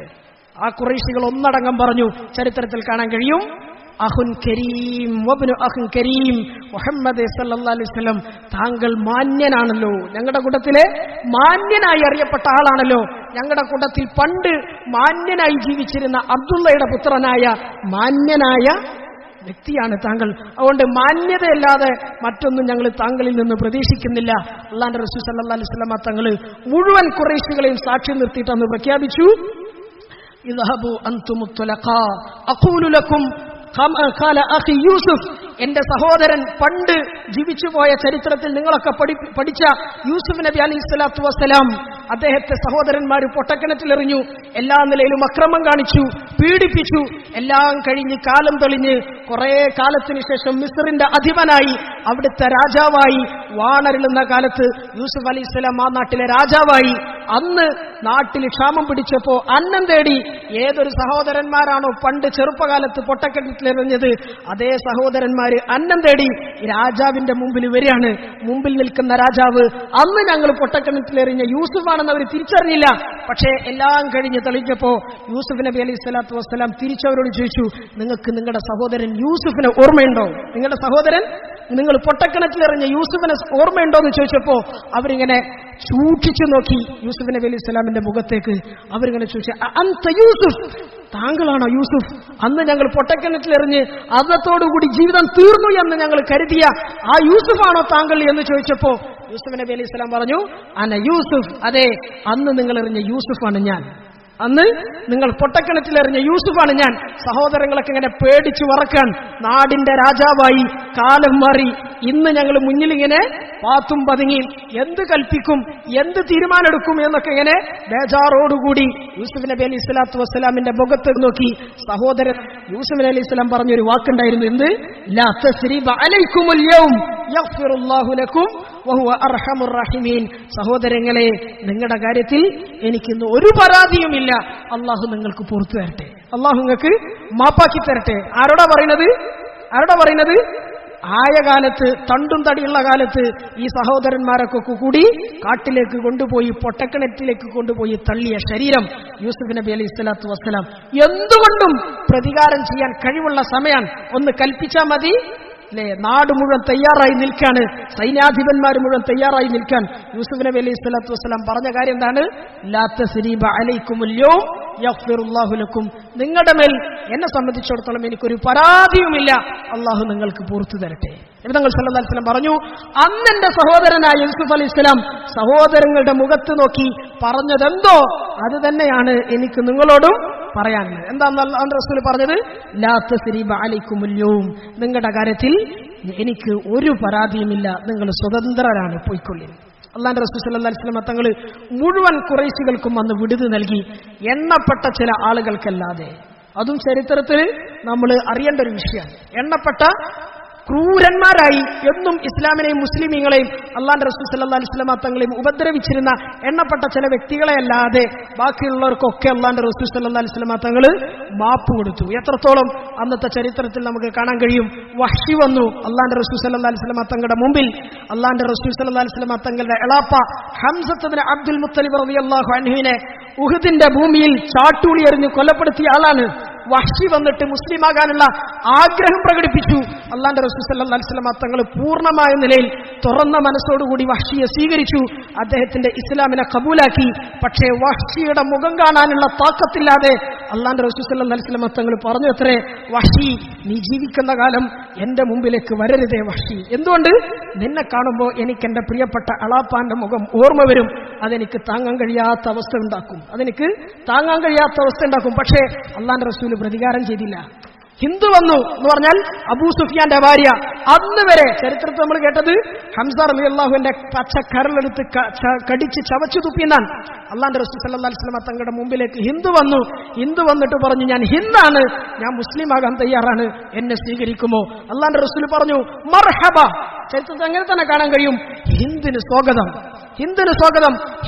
A: ആ ഖുറൈശികൾ ഒന്നടങ്കം പറഞ്ഞു. ചരിത്രത്തിൽ കാണാൻ കഴിയും, അഖുൻ കരീം വബ്നു അഖുൻ കരീം, മുഹമ്മദ് സല്ലല്ലാഹു അലൈഹി വസല്ലം താങ്കൾ മാന്യനാണല്ലോ, ഞങ്ങളുടെ കൂട്ടത്തിലെ മാന്യനായി അറിയപ്പെട്ട ആളാണല്ലോ. ഞങ്ങളുടെ കൂട്ടത്തിൽ പണ്ട് മാന്യനായി ജീവിച്ചിരുന്ന അബ്ദുള്ളയുടെ പുത്രനായ മാന്യനായ വ്യക്തിയാണ് താങ്കൾ. അതുകൊണ്ട് മാന്യതയല്ലാതെ മറ്റൊന്നും ഞങ്ങൾ താങ്കളിൽ നിന്ന് പ്രതീക്ഷിക്കുന്നില്ല. അല്ലാഹുവിന്റെ റസൂൽ സല്ലല്ലാഹു അലൈഹി വസല്ലം തങ്ങൾ മുഴുവൻ ഖുറൈശികളെയും സാക്ഷി നിർത്തിയിട്ട് അന്ന് പ്രഖ്യാപിച്ചു, ഇദ്ഹബു അൻതുമുത് തുലഖാ അഖൂലു ലക്കും ഖാല അഖി യൂസുഫ്, എന്റെ സഹോദരൻ പണ്ട് ജീവിച്ചുപോയ ചരിത്രത്തിൽ നിങ്ങളൊക്കെ പഠിച്ച യൂസുഫ് നബി അലൈഹി സ്വലാത്തു വസ്സലാം, അദ്ദേഹത്തെ സഹോദരന്മാർ പൊട്ടക്കിണറ്റിലെറിഞ്ഞു, എല്ലാ നിലയിലും അക്രമം കാണിച്ചു, പീഡിപ്പിച്ചു. എല്ലാം കഴിഞ്ഞ് കാലം തെളിഞ്ഞ് കുറെ കാലത്തിനു ശേഷം മിസ്റിന്റെ അധിപനായി, അവിടുത്തെ രാജാവായി വാണരുളുന്ന കാലത്ത് യൂസുഫ് അലൈഹി സ്വലാം ആ നാട്ടിലെ രാജാവായി. അന്ന് നാട്ടിൽ ക്ഷാമം പിടിച്ചപ്പോ അന്നം തേടി ഏതൊരു സഹോദരന്മാരാണോ പണ്ട് ചെറുപ്പകാലത്ത് പൊട്ടക്കിണറ്റിലെറിഞ്ഞത്, അതേ സഹോദരന്മാര് അന്നം തേടി രാജാവിന്റെ മുമ്പിൽ വരികയാണ്. മുമ്പിൽ നിൽക്കുന്ന രാജാവ് അന്ന് ഞങ്ങൾ പൊട്ടക്കിണറ്റിലെറിഞ്ഞ യൂസുഫാണെന്ന് അവർ തിരിച്ചറിഞ്ഞില്ല. പക്ഷേ എല്ലാം കഴിഞ്ഞ് തെളിഞ്ഞപ്പോ യൂസുഫ് നബി അലൈഹി സ്വലാത്തു വസ്സലാം തിരിച്ചവരോട് ചോദിച്ചു, നിങ്ങൾക്ക് നിങ്ങളുടെ സഹോദരൻ യൂസുഫിനെ ഓർമ്മയുണ്ടോ? നിങ്ങളുടെ സഹോദരൻ, നിങ്ങൾ പൊട്ടക്കിണറ്റിലെറിഞ്ഞ യൂസുഫിനെ ഓർമ്മയുണ്ടോ എന്ന് ചോദിച്ചപ്പോ അവരിങ്ങനെ സൂക്ഷിച്ചു നോക്കി യൂസുഫ് നബി അലൈഹി സ്വലാമിന്റെ മുഖത്തേക്ക്. അവരിങ്ങനെ ചോദിച്ചു, അന്ത യൂസുഫ്, താങ്കളാണോ യൂസുഫ്? അന്ന് ഞങ്ങൾ പൊട്ടക്കിണറ്റിലെറിഞ്ഞ് അന്നത്തോടുകൂടി ജീവിതം തീർന്നു എന്ന് ഞങ്ങൾ കരുതിയ ആ യൂസുഫാണോ താങ്കൾ എന്ന് ചോദിച്ചപ്പോ യൂസുഫ് നബി അലൈഹി സ്വലാം പറഞ്ഞു, അന യൂസുഫ്, അതെ, അന്ന് നിങ്ങൾ എറിഞ്ഞ യൂസുഫാണ് ഞാൻ, അന്ന് നിങ്ങൾ പൊട്ടക്കിണറ്റിലെറിഞ്ഞ യൂസുഫാണ് ഞാൻ. സഹോദരങ്ങളൊക്കെ ഇങ്ങനെ പേടിച്ചു വറക്കാൻ, നാടിന്റെ രാജാവായി കാലം മാറി. ഇന്ന് ഞങ്ങൾ മുന്നിലിങ്ങനെ പാത്തും പതുങ്ങി എന്ത് കൽപ്പിക്കും, എന്ത് തീരുമാനമെടുക്കും എന്നൊക്കെ ഇങ്ങനെ ബേജാറോടുകൂടി യൂസുഫ് നബി അലൈഹി സ്വലാത്തു വസ്സലാമിന്റെ മുഖത്ത് നോക്കി സഹോദരൻ യൂസുഫ് നബി അലൈഹി സ്വലാം പറഞ്ഞൊരു വാക്കുണ്ടായിരുന്നു, എന്ത്? ലാ തസ്രിബ അലൈക്കുമുൽ യൗം യഗ്ഫിറുല്ലാഹു ലക്കും വഹുവ അർഹമുർ റഹീമീൻ. സഹോദരങ്ങളെ, നിങ്ങളുടെ കാര്യത്തിൽ എനിക്കിന്ന് ഒരു പരാതിയുമില്ല, അള്ളാഹു നിങ്ങൾക്ക് പുറത്തു തരട്ടെ, അള്ളാഹു നിങ്ങൾക്ക് മാപ്പാക്കി തരട്ടെ. ആരോടാ പറയുന്നത്? ആയ കാലത്ത്, തണ്ടും തടിയുള്ള കാലത്ത് ഈ സഹോദരന്മാരൊക്കെ കൂടി കാട്ടിലേക്ക് കൊണ്ടുപോയി, പൊട്ടക്കിണറ്റിലേക്ക് കൊണ്ടുപോയി തള്ളിയ ശരീരം യൂസുഫ് നബി അലൈഹി സ്വലാത്തു വസ്സലാം എന്തുകൊണ്ടും പ്രതികാരം ചെയ്യാൻ കഴിവുള്ള സമയം. ഒന്ന് കൽപ്പിച്ചാൽ മതി അല്ലേ? നാട് മുഴുവൻ തയ്യാറായി നിൽക്കാണ്, സൈന്യാധിപന്മാർ മുഴുവൻ തയ്യാറായി നിൽക്കാൻ. യൂസുഫ് നബി അലൈഹി സ്വലാത്തു വസ്സലാം പറഞ്ഞ കാര്യം എന്താണ്? ലാ തസ്രീബ അലൈക്കുമുൽ യൗം യഗ്ഫിറുല്ലാഹു ലക്കും, നിങ്ങളുടെ മേൽ എന്നെ സംബന്ധിച്ചിടത്തോളം എനിക്കൊരു പരാതിയുമില്ല, അള്ളാഹു നിങ്ങൾക്ക് പുറത്തു തരട്ടെ. നബി തങ്ങൾ സല്ലല്ലാഹു അലൈഹി വസല്ലം പറഞ്ഞു, അന്ന് എന്റെ സഹോദരനായ യൂസുഫ് അലൈഹി സ്വലാം സഹോദരങ്ങളുടെ മുഖത്ത് നോക്കി പറഞ്ഞതെന്തോ അത് തന്നെയാണ് എനിക്ക് നിങ്ങളോടും പറയാനുള്ളത്. എന്താന്ന് അല്ലാഹുവിന്റെ റസൂൽ പറഞ്ഞത്? ലാ തസ്രീബ അലൈക്കുമുൽ യൗം, നിങ്ങളുടെ കാര്യത്തിൽ എനിക്ക് ഒരു പരാതിയുമില്ല, നിങ്ങൾ സ്വതന്ത്രരാണ്, പോയിക്കൊള്ളിൻ. അല്ലാഹുവിന്റെ റസൂൽ സല്ലല്ലാഹു അലൈഹി വസല്ലം തങ്ങൾ മുഴുവൻ ഖുറൈശികൾക്കും അന്ന് വിടുതി നൽകി, എണ്ണപ്പെട്ട ചില ആളുകൾക്കല്ലാതെ. അതും ചരിത്രത്തിൽ നമ്മൾ അറിയേണ്ട ഒരു വിഷയമാണ്. എണ്ണപ്പെട്ട ക്രൂരന്മാരായി എന്നും ഇസ്ലാമിനെയും മുസ്ലിമീങ്ങളെയും അള്ളാന്റെ റസൂൽ സല്ലല്ലാഹു അലൈഹി വസല്ലം തങ്ങളെയും ഉപദ്രവിച്ചിരുന്ന എണ്ണപ്പെട്ട ചില വ്യക്തികളെ അല്ലാതെ ബാക്കിയുള്ളവർക്കൊക്കെ അള്ളാന്റെ റസൂൽ സല്ലല്ലാഹു അലൈഹി വസല്ലം തങ്ങൾ മാപ്പ് കൊടുത്തു. എത്രത്തോളം അന്നത്തെ ചരിത്രത്തിൽ നമുക്ക് കാണാൻ കഴിയും. വഹ്ശി വന്നു അള്ളാന്റെ റസൂൽ സല്ലല്ലാഹു അലൈഹി വസല്ലം തങ്ങളുടെ മുമ്പിൽ. അള്ളാന്റെ റസൂൽ സല്ലല്ലാഹു അലൈഹി വസല്ലം തങ്ങളുടെ എളാപ്പ ഹംസത്ത് ഇബ്നു അബ്ദുൽ മുത്തലിബ് റളിയല്ലാഹു അൻഹുവിനെ ഉഹുദിന്റെ ഭൂമിയിൽ ചാട്ടൂളി എറിഞ്ഞ് കൊലപ്പെടുത്തിയ ആളാണ്. വഹ്ശി വന്നിട്ട് മുസ്ലിമാകാനുള്ള ആഗ്രഹം പ്രകടിപ്പിച്ചു. അള്ളാന്റെ റസൂൽ സല്ലല്ലാഹു അലൈഹി വസല്ലം തങ്ങൾ പൂർണ്ണമായ നിലയിൽ തുറന്ന മനസ്സോടുകൂടി വഹ്ശിയെ സ്വീകരിച്ചു. അദ്ദേഹത്തിന്റെ ഇസ്ലാമിനെ കബൂലാക്കി. പക്ഷേ വഹ്ശിയുടെ മുഖം കാണാനുള്ള താക്കത്തില്ലാതെ അള്ളാന്റെ റസൂൽ സല്ലല്ലാഹു അലൈഹി വസല്ലം തങ്ങൾ പറഞ്ഞു അത്രേ, വഹ്ശി നീ ജീവിക്കുന്ന കാലം എന്റെ മുമ്പിലേക്ക് വരരുതേ വഹ്ശി. എന്തുകൊണ്ട്? നിന്നെ കാണുമ്പോൾ എനിക്ക് എന്റെ പ്രിയപ്പെട്ട അളാപ്പാന്റെ മുഖം ഓർമ്മ വരും. അതെനിക്ക് താങ്ങാൻ കഴിയാത്ത അവസ്ഥ ഉണ്ടാക്കും. പക്ഷേ അള്ളാന്റെ റസൂൽ പ്രതികാരം ചെയ്തില്ല. ഹിന്ദു വന്നു എന്ന് പറഞ്ഞാൽ അബൂ സുഫിയാന്റെ ഭാര്യ. അന്ന് വരെ ചരിത്രത്തിൽ നമ്മൾ കേട്ടത് ഹംസ റളിയല്ലാഹുവിന്റെ പച്ച കരളെടുത്ത് കടിച്ച് ചവച്ചു തുപ്പിയെന്നാണ്. അള്ളാന്റെ റസൂൽ സല്ലല്ലാഹു അലൈഹി വസല്ലം തങ്ങളുടെ മുമ്പിലേക്ക് ഹിന്ദു വന്നു. ഹിന്ദു വന്നിട്ട് പറഞ്ഞു, ഞാൻ ഹിന്ദാണ്, ഞാൻ മുസ്ലിം ആകാൻ തയ്യാറാണ്, എന്നെ സ്വീകരിക്കുമോ? അള്ളാന്റെ റസൂൽ പറഞ്ഞു മർഹബ. ചരിത്രത്തിൽ അങ്ങനെ തന്നെ കാണാൻ കഴിയും. ഹിന്ദിന് സ്വാഗതം.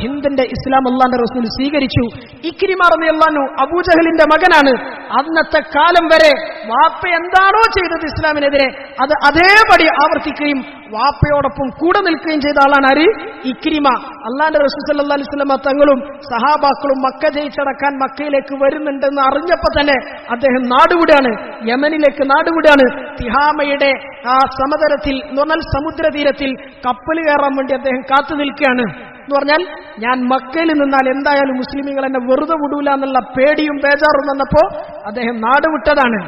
A: ഹിന്ദിന്റെ ഇസ്ലാം അള്ളാന്റെ റസൂൽ സ്വീകരിച്ചു. ഇക്രിമ റളിയല്ലാഹു അൻഹു അബൂജഹലിന്റെ മകനാണ്. അന്നത്തെ കാലം വരെ വാപ്പ എന്താണോ ചെയ്തത് ഇസ്ലാമിനെതിരെ അത് അതേപടി ആവർത്തിക്കുകയും വാപ്പയോടൊപ്പം കൂടെ നിൽക്കുകയും ചെയ്ത ആളാണ് ആര്? ഇക്രിമ. അള്ളാന്റെ റസൂൽ സല്ലല്ലാഹു അലൈഹി വസല്ലം തങ്ങളും സഹാബാക്കളും മക്ക ജയിച്ചടക്കാൻ മക്കയിലേക്ക് വരുന്നുണ്ടെന്ന് അറിഞ്ഞപ്പോൾ തന്നെ അദ്ദേഹം നാടുവിടാണ്, യമനിലേക്ക് നാടുവിടാണ്. തിഹാമയുടെ ആ സമതലത്തിൽ എന്ന് പറഞ്ഞാൽ സമുദ്രതീരത്തിൽ കപ്പൽ കയറാൻ വേണ്ടി അദ്ദേഹം കാത്തു നിൽക്കുകയാണ്. എന്ന് പറഞ്ഞാൽ ഞാൻ മക്കയിൽ നിന്നാൽ എന്തായാലും മുസ്ലിമീങ്ങൾ എന്നെ വെറുതെ വിടൂല എന്നുള്ള പേടിയും ബേജാറും വന്നപ്പോ അദ്ദേഹം നാടുവിട്ടതാണ്.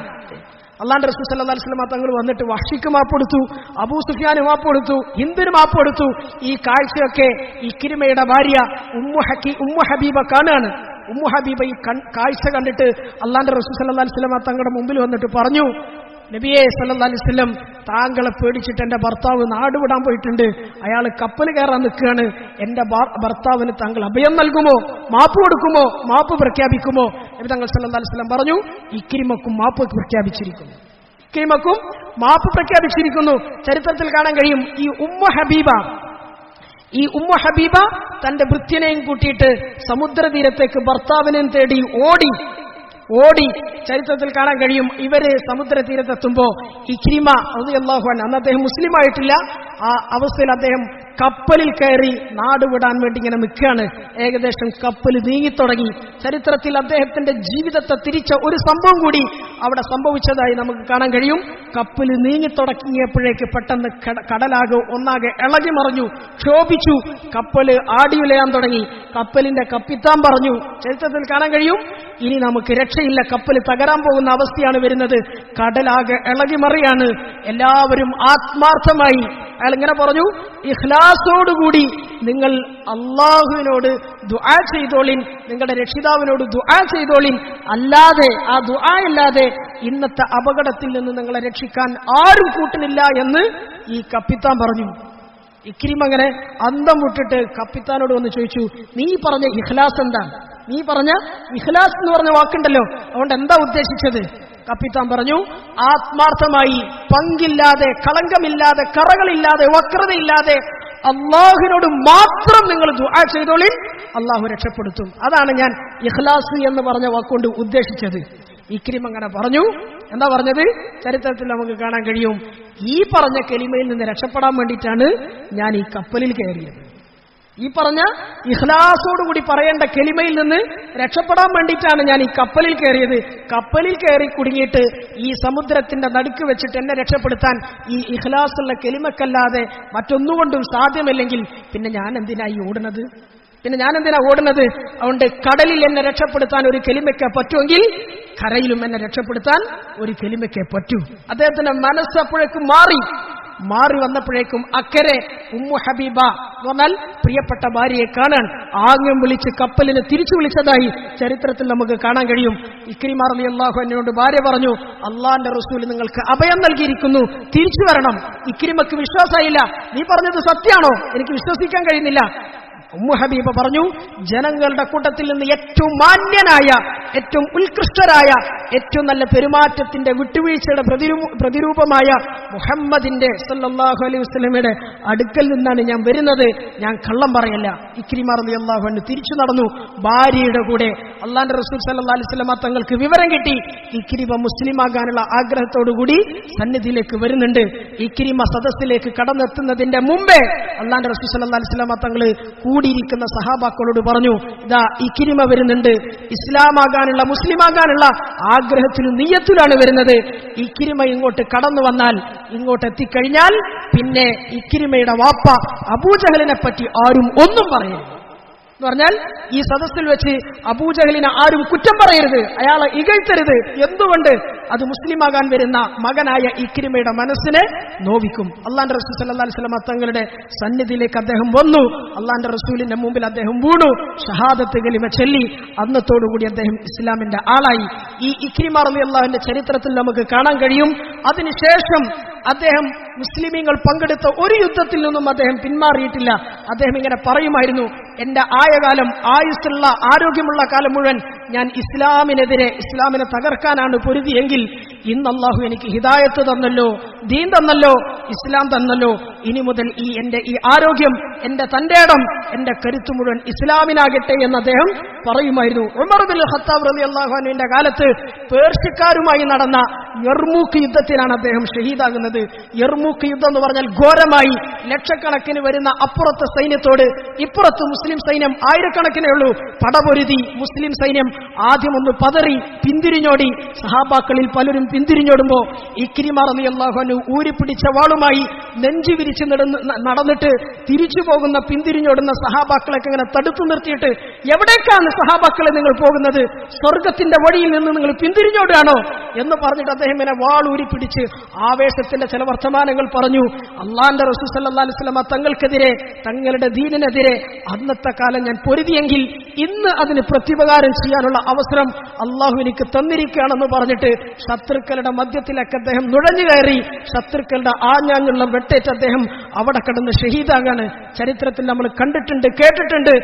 A: അള്ളാന്റെ റസൂൽ സല്ലല്ലാഹു അലൈഹി വസല്ലം തങ്ങൾ വന്നിട്ട് വഹ്ശിക്ക് മാപ്പെടുത്തു, അബൂ സുഫിയാന് മാപ്പെടുത്തു, ഹിന്ദിന് മാപ്പെടുത്തു. ഈ കാഴ്ചയൊക്കെ ഇക്രിമയുടെ ഭാര്യ ഉമ്മു ഹബീബ കാണുകയാണ്. ഉമ്മു ഹബീബ ഈ കാഴ്ച കണ്ടിട്ട് അള്ളാന്റെ റസൂൽ സല്ലല്ലാഹു അലൈഹി വസല്ലം തങ്ങളുടെ മുമ്പിൽ വന്നിട്ട് പറഞ്ഞു, നബിയെ സല്ലല്ലാഹു അലൈഹി വസല്ലം, താങ്കളെ പേടിച്ചിട്ട് എന്റെ ഭർത്താവ് നാടുവിടാൻ പോയിട്ടുണ്ട്. അയാൾ കപ്പൽ കയറാൻ നിൽക്കുകയാണ്. എന്റെ ഭർത്താവിന് താങ്കൾ അഭയം നൽകുമോ, മാപ്പ് കൊടുക്കുമോ, മാപ്പ് പ്രഖ്യാപിക്കുമോ? നബി തങ്ങൾ സല്ലല്ലാഹു അലൈഹി വസല്ലം പറഞ്ഞു, ഇക്രിമക്കും മാപ്പ് പ്രഖ്യാപിച്ചിരിക്കുന്നു. ചരിത്രത്തിൽ കാണാൻ കഴിയും. ഈ ഉമ്മു ഹബീബ തന്റെ ഭൃത്യനെയും കൂട്ടിയിട്ട് സമുദ്രതീരത്തേക്ക് ഭർത്താവിനെയും തേടി ഓടി. ചരിത്രത്തിൽ കാണാൻ കഴിയും. ഇവര് സമുദ്രതീരത്തെത്തുമ്പോ ഇക്രിമ റളിയല്ലാഹു അൻഹു, അന്ന് അദ്ദേഹം മുസ്ലിം ആയിട്ടില്ല, ആ അവസ്ഥയിൽ അദ്ദേഹം കപ്പലിൽ കയറി നാടുവിടാൻ വേണ്ടി ഇങ്ങനെ നിൽക്കുകയാണ്. ഏകദേശം കപ്പൽ നീങ്ങിത്തുടങ്ങി. ചരിത്രത്തിൽ അദ്ദേഹത്തിന്റെ ജീവിതത്തെ തിരിച്ച ഒരു സംഭവം കൂടി അവിടെ സംഭവിച്ചതായി നമുക്ക് കാണാൻ കഴിയും. കപ്പൽ നീങ്ങിത്തുടങ്ങിയപ്പോഴേക്ക് പെട്ടെന്ന് കടലാകെ ഒന്നാകെ ഇളകി മറിഞ്ഞു, ക്ഷോഭിച്ചു. കപ്പല് ആടിയുലയാൻ തുടങ്ങി. കപ്പലിന്റെ കപ്പിത്താൻ പറഞ്ഞു, ചരിത്രത്തിൽ കാണാൻ കഴിയും, ഇനി നമുക്ക് രക്ഷയില്ല, കപ്പൽ തകരാൻ പോകുന്ന അവസ്ഥയാണ് വരുന്നത്. കടലാകെ ഇളകി മറിയാണ്. എല്ലാവരും ആത്മാർത്ഥമായി അയാൾ ഇങ്ങനെ പറഞ്ഞു, ഇഖ്ലാസോടുകൂടി നിങ്ങൾ അള്ളാഹുവിനോട് ദുആ ചെയ്തോളിൻ, നിങ്ങളുടെ രക്ഷിതാവിനോട് ദുആ ചെയ്തോളിൻ, അല്ലാതെ ആ ദുആ അല്ലാതെ ഇന്നത്തെ അപകടത്തിൽ നിന്ന് നിങ്ങളെ രക്ഷിക്കാൻ ആരും കൂട്ടിനില്ല എന്ന് ഈ കപ്പിത്താൻ പറഞ്ഞു. ഇക്രിമ അങ്ങനെ അന്തം വിട്ടിട്ട് കപ്പിത്താനോട് വന്ന് ചോദിച്ചു, നീ പറഞ്ഞ ഇഖ്ലാസ് എന്താ? നീ പറഞ്ഞ ഇഖ്ലാസ് എന്ന് പറഞ്ഞ വാക്കുണ്ടല്ലോ, അതുകൊണ്ട് എന്താ ഉദ്ദേശിച്ചത്? കപ്പിത്താൻ പറഞ്ഞു, ആത്മാർത്ഥമായി, പങ്കില്ലാതെ, കളങ്കമില്ലാതെ, കറകളില്ലാതെ, വക്രതയില്ലാതെ അള്ളാഹുവിനോട് മാത്രം നിങ്ങൾ ദുആ ചെയ്തോളി, അള്ളാഹു രക്ഷപ്പെടുത്തും. അതാണ് ഞാൻ ഇഖ്ലാസ് എന്ന് പറഞ്ഞ വാക്കുകൊണ്ട് ഉദ്ദേശിച്ചത്. ഇക്രിം അങ്ങനെ പറഞ്ഞു. എന്താ പറഞ്ഞത്? ചരിത്രത്തിൽ നമുക്ക് കാണാൻ കഴിയും. ഈ പറഞ്ഞ കലിമയിൽ നിന്ന് രക്ഷപ്പെടാൻ വേണ്ടിയിട്ടാണ് ഞാൻ ഈ കപ്പലിൽ കയറിയത്. ഈ പറഞ്ഞ ഇഖ്ലാസോടുകൂടി പറയേണ്ട കലിമയിൽ നിന്ന് രക്ഷപ്പെടാൻ വേണ്ടിയിട്ടാണ് ഞാൻ ഈ കപ്പലിൽ കയറിയത്. കപ്പലിൽ കയറി കുടുങ്ങിയിട്ട് ഈ സമുദ്രത്തിന്റെ നടുക്ക് വെച്ചിട്ട് എന്നെ രക്ഷപ്പെടുത്താൻ ഈ ഇഖ്ലാസുള്ള കലിമക്കല്ലാതെ മറ്റൊന്നുകൊണ്ടും സാധ്യമല്ലെങ്കിൽ പിന്നെ ഞാൻ എന്തിനാ ഓടുന്നത്? അതുകൊണ്ട് കടലിൽ എന്നെ രക്ഷപ്പെടുത്താൻ ഒരു കലിമയ്ക്ക് പറ്റുമെങ്കിൽ കരയിലും എന്നെ രക്ഷപ്പെടുത്താൻ ഒരു കലിമയ്ക്ക് പറ്റൂ. അദ്ദേഹത്തിന്റെ മനസ്സ് അപ്പോഴേക്കും മാറി വന്നപ്പോഴേക്കും അക്കരെ ഉമ്മു ഹബീബ എന്ന് പറഞ്ഞാൽ പ്രിയപ്പെട്ട ഭാര്യയെ കാണാൻ ആംഗ്യം വിളിച്ച് കപ്പലിനെ തിരിച്ചു വിളിച്ചതായി ചരിത്രത്തിൽ നമുക്ക് കാണാൻ കഴിയും. ഇക്രിമ റളിയല്ലാഹു അൻഹുവിനോട് ഭാര്യ പറഞ്ഞു, അള്ളാന്റെ റസൂൽ നിങ്ങൾക്ക് അഭയം നൽകിയിരിക്കുന്നു, തിരിച്ചു വരണം. ഇക്രിമക്ക് വിശ്വാസമായില്ല. നീ പറഞ്ഞത് സത്യമാണോ? എനിക്ക് വിശ്വസിക്കാൻ കഴിയുന്നില്ല. ഉമ്മു ഹബീബ പറഞ്ഞു, ജനങ്ങളുടെ കൂട്ടത്തിൽ നിന്ന് ഏറ്റവും മാന്യനായ, ഏറ്റവും ഉത്കൃഷ്ടരായ, ഏറ്റവും നല്ല പെരുമാറ്റത്തിന്റെ വിട്ടുവീഴ്ചയുടെ പ്രതിരൂപമായ മുഹമ്മദിന്റെ സല്ലല്ലാഹു അലൈഹി വസല്ലമയുടെ അടുക്കൽ നിന്നാണ് ഞാൻ വരുന്നത്, ഞാൻ കള്ളം പറയല്ല. ഇക്രിമ റളിയല്ലാഹു അൻഹു തിരിച്ചു നടന്നു ഭാര്യയുടെ കൂടെ. അല്ലാഹുവിന്റെ റസൂൽ സല്ലല്ലാഹു അലൈഹി വസല്ലമ തങ്ങൾക്ക് വിവരം കിട്ടി, ഇക്രിമ മുസ്ലിമാകാനുള്ള ആഗ്രഹത്തോടുകൂടി സന്നിധിയിലേക്ക് വരുന്നുണ്ട്. ഇക്രിമ സദസ്സിലേക്ക് കടന്നെത്തുന്നതിന്റെ മുമ്പേ അല്ലാഹുവിന്റെ റസൂൽ സല്ലല്ലാഹു അലൈഹി വസല്ലമ തങ്ങൾ കൂടിയിരിക്കുന്ന സഹാബാക്കളോട് പറഞ്ഞു, ഇതാ ഇക്രിമ വരുന്നുണ്ട്, ഇസ്ലാമാകാനുള്ള, മുസ്ലിമാകാനുള്ള ആഗ്രഹത്തിലും നിയ്യത്തിലാണ് വരുന്നത്. ഇക്രിമ ഇങ്ങോട്ട് കടന്നു വന്നാൽ, ഇങ്ങോട്ട് എത്തിക്കഴിഞ്ഞാൽ പിന്നെ ഇക്രിമയുടെ വാപ്പ അബൂജഹലിനെ പറ്റി ആരും ഒന്നും പറയരുത് എന്ന് പറഞ്ഞാൽ, ഈ സദസ്സിൽ വെച്ച് അബൂജഹലിനെ ആരും കുറ്റം പറയരുത്, അയാളെ ഇകഴ്ത്തരുത്. എന്തുകൊണ്ട്? അത് മുസ്ലിമാകാൻ വരുന്ന മകനായ ഇക്രിമയുടെ മനസ്സിനെ നോവിക്കും. അല്ലാഹുവിന്റെ റസൂൽ സല്ലല്ലാഹു അലൈഹി വസല്ലം തങ്ങളുടെ സന്നിധിയിലേക്ക് അദ്ദേഹം വന്നു. അല്ലാഹുവിന്റെ റസൂലിന്റെ മുമ്പിൽ അദ്ദേഹം വീണു, ഷഹാദത്ത് കലിമ ചൊല്ലി. അന്നത്തോടുകൂടി അദ്ദേഹം ഇസ്ലാമിന്റെ ആളായി. ഈ ഇക്രിമ റളിയല്ലാഹുവിന്റെ ചരിത്രത്തിൽ നമുക്ക് കാണാൻ കഴിയും. അതിനുശേഷം അദ്ദേഹം മുസ്ലിമീങ്ങൾ പങ്കെടുത്ത ഒരു യുദ്ധത്തിൽ നിന്നും അദ്ദേഹം പിന്മാറിയിട്ടില്ല. അദ്ദേഹം ഇങ്ങനെ പറയുമായിരുന്നു, എന്റെ ആയകാലം, ആയുസ്സുള്ള ആരോഗ്യമുള്ള കാലം മുഴുവൻ ഞാൻ ഇസ്ലാമിനെതിരെ, ഇസ്ലാമിനെ തകർക്കാനാണ് പൊരുതിയെങ്കിൽ ഇന്ന് അല്ലാഹു എനിക്ക് ഹിദായത്ത് തന്നല്ലോ, ദീൻ തന്നല്ലോ, ഇസ്ലാം തന്നല്ലോ. ഇനി മുതൽ എന്റെ ഈ ആരോഗ്യം, എന്റെ തന്റെ ഇടം, എന്റെ കരുത്ത് മുഴുവൻ ഇസ്ലാമിനാകട്ടെ എന്ന് അദ്ദേഹം പറയുമായിരുന്നു. ഉമർ ഇബ്നുൽ ഖത്താബ് റളിയല്ലാഹു അൻഹുവിന്റെ കാലത്ത് പേർഷ്യക്കാരുമായി നടന്ന യർമൂക്ക് യുദ്ധത്തിലാണ് അദ്ദേഹം ഷഹീദാകുന്നത്. യർമൂക്ക് യുദ്ധം എന്ന് പറഞ്ഞാൽ ഘോരമായി ലക്ഷക്കണക്കിന് വരുന്ന അപ്പുറത്തെ സൈന്യത്തോട് ഇപ്പുറത്ത് മുസ്ലിം സൈന്യം ആയിരക്കണക്കിനേ ഉള്ളൂ പടപൊരുതി. മുസ്ലിം സൈന്യം ആദ്യം ഒന്ന് പതറി പിന്തിരിഞ്ഞോടി. സഹാബാക്കളിൽ പലരും പിന്തിരിഞ്ഞോടുമ്പോ ഇക്രിമ റളിയല്ലാഹു അൻഹു ഊരിപ്പിടിച്ച വാളുമായി നെഞ്ചു വിരിച്ച് നടന്നിട്ട് തിരിച്ചു പോകുന്ന, പിന്തിരിഞ്ഞോടുന്ന സഹാബാക്കളൊക്കെ ഇങ്ങനെ തടുത്തു നിർത്തിയിട്ട്, എവിടേക്കാണ് സഹാബാക്കളെ നിങ്ങൾ പോകുന്നത്? സ്വർഗത്തിന്റെ വഴിയിൽ നിന്ന് നിങ്ങൾ പിന്തിരിഞ്ഞോടുകയാണോ എന്ന് പറഞ്ഞിട്ട് അദ്ദേഹം ഇങ്ങനെ വാളൂരി പിടിച്ച് ആവേശത്തിന്റെ ചില വർത്തമാനങ്ങൾ പറഞ്ഞു. അല്ലാഹുവിന്റെ റസൂൽ സല്ലല്ലാഹു അലൈഹി വസല്ലം തങ്ങൾക്കെതിരെ, തങ്ങളുടെ ദീനിനെതിരെ അന്നത്തെ കാലം ഞാൻ പൊരുതിയെങ്കിൽ ഇന്ന് അതിന് പ്രത്യുപകാരം ചെയ്യാനുള്ള അവസരം അല്ലാഹു എനിക്ക് തന്നിരിക്കുകയാണെന്ന് പറഞ്ഞിട്ട് ശത്രുക്കളുടെ മധ്യത്തിലൊക്കെ അദ്ദേഹം നുഴഞ്ഞു കയറി. ശത്രുക്കളുടെ ആഞ്ഞാഞ്ഞുള്ള വെട്ടേറ്റ് അദ്ദേഹം അവിടെ കിടന്ന് ഷഹീദാകാണ്. ചരിത്രത്തിൽ നമ്മൾ കണ്ടിട്ടുണ്ട്, കേട്ടിട്ടുണ്ട്.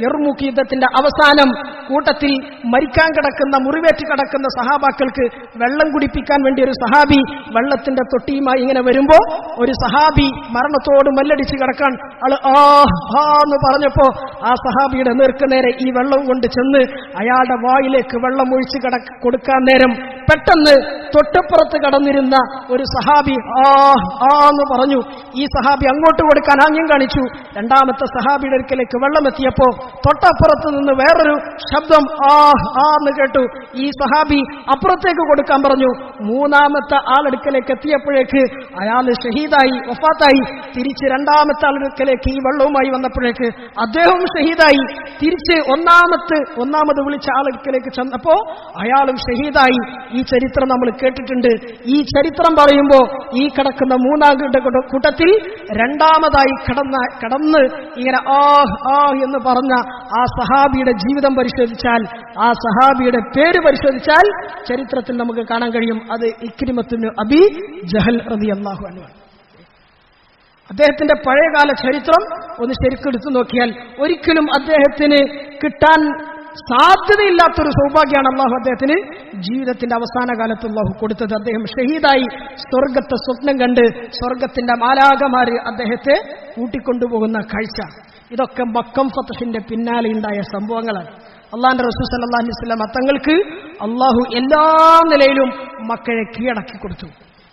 A: യർമൂക്ക് യുദ്ധത്തിന്റെ അവസാനം കൂട്ടത്തിൽ മരിക്കാൻ കിടക്കുന്ന, മുറിവേറ്റ് കിടക്കുന്ന സഹാബാക്കൾക്ക് വെള്ളം കുടിപ്പിക്കാൻ വേണ്ടി ഒരു സഹാബി വെള്ളത്തിന്റെ തൊട്ടിയുമായി ഇങ്ങനെ വരുമ്പോ ഒരു സഹാബി മരണത്തോട് മല്ലടിച്ച് കിടക്കാൻ ആള് എന്ന് പറഞ്ഞപ്പോ ആ സഹാബിയുടെ നേർക്കുനേരെ ഈ വെള്ളം കൊണ്ട് ചെന്ന് അയാളുടെ വായിലേക്ക് വെള്ളം ഒഴിച്ച് കൊടുക്കാൻ നേരം പെട്ടെന്ന് തൊട്ടപ്പുറത്ത് കടന്നിരുന്ന ഒരു സഹാബി എന്ന് പറഞ്ഞു. ഈ സഹാബി അങ്ങോട്ട് കൊടുക്കാൻ ആംഗ്യം കാണിച്ചു. രണ്ടാമത്തെ സഹാബിയുടെ അടുക്കലേക്ക് വെള്ളം എത്തിയപ്പോ തൊട്ടപ്പുറത്ത് നിന്ന് വേറൊരു ശബ്ദം എന്ന് കേട്ടു. ഈ സഹാബി അപ്പുറത്തേക്ക് കൊടുക്കാൻ പറഞ്ഞു. മൂന്നാമത്തെ ആളടുക്കലേക്ക് എത്തിയപ്പോഴേക്ക് അയാൾ ഷഹീദായി, വഫാത്തായി. തിരിച്ച് രണ്ടാമത്തെ ആളടുക്കലേക്ക് ഈ വെള്ളവുമായി വന്നപ്പോഴേക്ക് അദ്ദേഹവും ഷഹീദായി. തിരിച്ച് ഒന്നാമത് വിളിച്ച ആളടുക്കലേക്ക് ചെന്നപ്പോ അയാളും ഷഹീദായി. ഈ ചരിത്രം നമ്മൾ കേട്ടിട്ടുണ്ട്. ഈ ചരിത്രം പറയുമ്പോൾ ഈ കിടക്കുന്ന മൂന്നാളുടെ കൂട്ടത്തിൽ രണ്ടാമതായി കടന്ന് ഇങ്ങനെ എന്ന് പറഞ്ഞ ആ സഹാബിയുടെ ജീവിതം പരിശോധിച്ചാൽ, ആ സഹാബിയുടെ പേര് പരിശോധിച്ചാൽ ചരിത്രത്തിൽ നമുക്ക് കാണാൻ കഴിയും. അത് ഇക്രിമത്തുബ്നു അബീ ജഹൽ റളിയല്ലാഹു അൻഹു. അദ്ദേഹത്തിന്റെ പഴയകാല ചരിത്രം ഒന്ന് ശരിക്കും എടുത്തു നോക്കിയാൽ ഒരിക്കലും അദ്ദേഹത്തിന് കിട്ടാൻ സാധ്യതയില്ലാത്തൊരു സൗഭാഗ്യമാണ് അള്ളാഹു അദ്ദേഹത്തിന് ജീവിതത്തിന്റെ അവസാന കാലത്ത് അള്ളാഹു കൊടുത്തത്. അദ്ദേഹം ഷഹീദായി സ്വർഗത്തെ സ്വപ്നം കണ്ട് സ്വർഗത്തിന്റെ മാലാഖമാര് അദ്ദേഹത്തെ കൂട്ടിക്കൊണ്ടുപോകുന്ന കാഴ്ച, ഇതൊക്കെ മക്കം ഫത്ഹിന്റെ പിന്നാലെ ഉണ്ടായ സംഭവങ്ങളാണ്. അള്ളാഹുവിന്റെ റസൂൽ സല്ലല്ലാഹു അലൈഹി വസല്ലം തങ്ങൾക്ക് അള്ളാഹു എല്ലാ നിലയിലും മക്കയെ കീഴടക്കി കൊടുത്തു.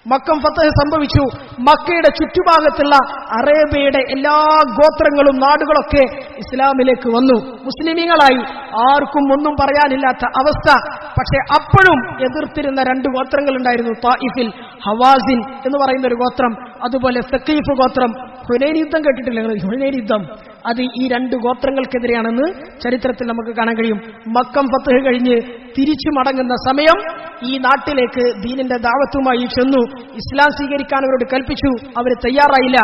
A: മക്കം ഫത്ഹ് സംഭവിച്ചു. മക്കയുടെ ചുറ്റുഭാഗത്തുള്ള അറേബ്യയുടെ എല്ലാ ഗോത്രങ്ങളും നാടുകളൊക്കെ ഇസ്ലാമിലേക്ക് വന്നു, മുസ്ലിമീങ്ങളായി. ആർക്കും ഒന്നും പറയാനില്ലാത്ത അവസ്ഥ. പക്ഷെ അപ്പോഴും എതിർത്തിരുന്ന രണ്ട് ഗോത്രങ്ങൾ ഉണ്ടായിരുന്നു. തായിഫിൽ ഹവാസിൻ എന്ന് പറയുന്ന ഒരു ഗോത്രം, അതുപോലെ സഖീഫ് ഗോത്രം. ഹുനൈൻ യുദ്ധം കേട്ടിട്ടില്ല? ഹുനൈൻ യുദ്ധം അത് ഈ രണ്ട് ഗോത്രങ്ങൾക്കെതിരെയാണെന്ന് ചരിത്രത്തിൽ നമുക്ക് കാണാൻ കഴിയും. മക്കം ഫത്ഹ് കഴിഞ്ഞ് തിരിച്ചു മടങ്ങുന്ന സമയം ഈ നാട്ടിലേക്ക് ദീനിന്റെ ദാവത്തുമായി ചെന്നു. ഇസ്ലാം സ്വീകരിക്കാൻ അവരോട് കൽപ്പിച്ചു. അവർ തയ്യാറായില്ല.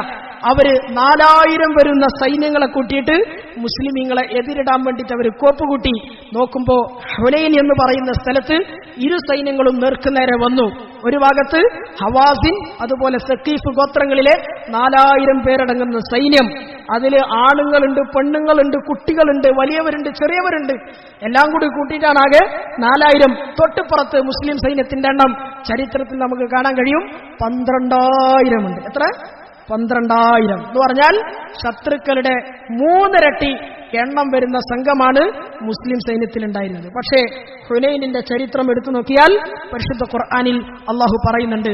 A: അവര് 4000 വരുന്ന സൈന്യങ്ങളെ കൂട്ടിയിട്ട് മുസ്ലിമീങ്ങളെ എതിരിടാൻ വേണ്ടിയിട്ട് അവർ കോപ്പുകൂട്ടി നോക്കുമ്പോ ഹുനൈൻ എന്ന് പറയുന്ന സ്ഥലത്ത് ഇരു സൈന്യങ്ങളും നേർക്കുനേരെ വന്നു. ഒരു ഭാഗത്ത് ഹവാസിൻ അതുപോലെ സഖീഫ് ഗോത്രങ്ങളിലെ 4000 പേരടങ്ങുന്ന സൈന്യം. അതിൽ ആണുങ്ങളുണ്ട്, പെണ്ണുങ്ങളുണ്ട്, കുട്ടികളുണ്ട്, വലിയവരുണ്ട്, ചെറിയവരുണ്ട്, എല്ലാം കൂടി കൂട്ടിയിട്ടാണ് ആകെ 4000. തൊട്ടുപുറത്ത് മുസ്ലിം സൈന്യത്തിന്റെ എണ്ണം ചരിത്രത്തിൽ നമുക്ക് കാണാൻ കഴിയും 12,000 ഉണ്ട്. എത്ര? 12,000 എന്ന് പറഞ്ഞാൽ ശത്രുക്കളുടെ 3 ഇരട്ടി എണ്ണം വരുന്ന സംഘമാണ് മുസ്ലിം സൈന്യത്തിലുണ്ടായിരുന്നത്. പക്ഷേ ഹുനൈനിന്റെ ചരിത്രം എടുത്തു നോക്കിയാൽ പരിശുദ്ധ ഖുർആനിൽ അള്ളാഹു പറയുന്നുണ്ട്,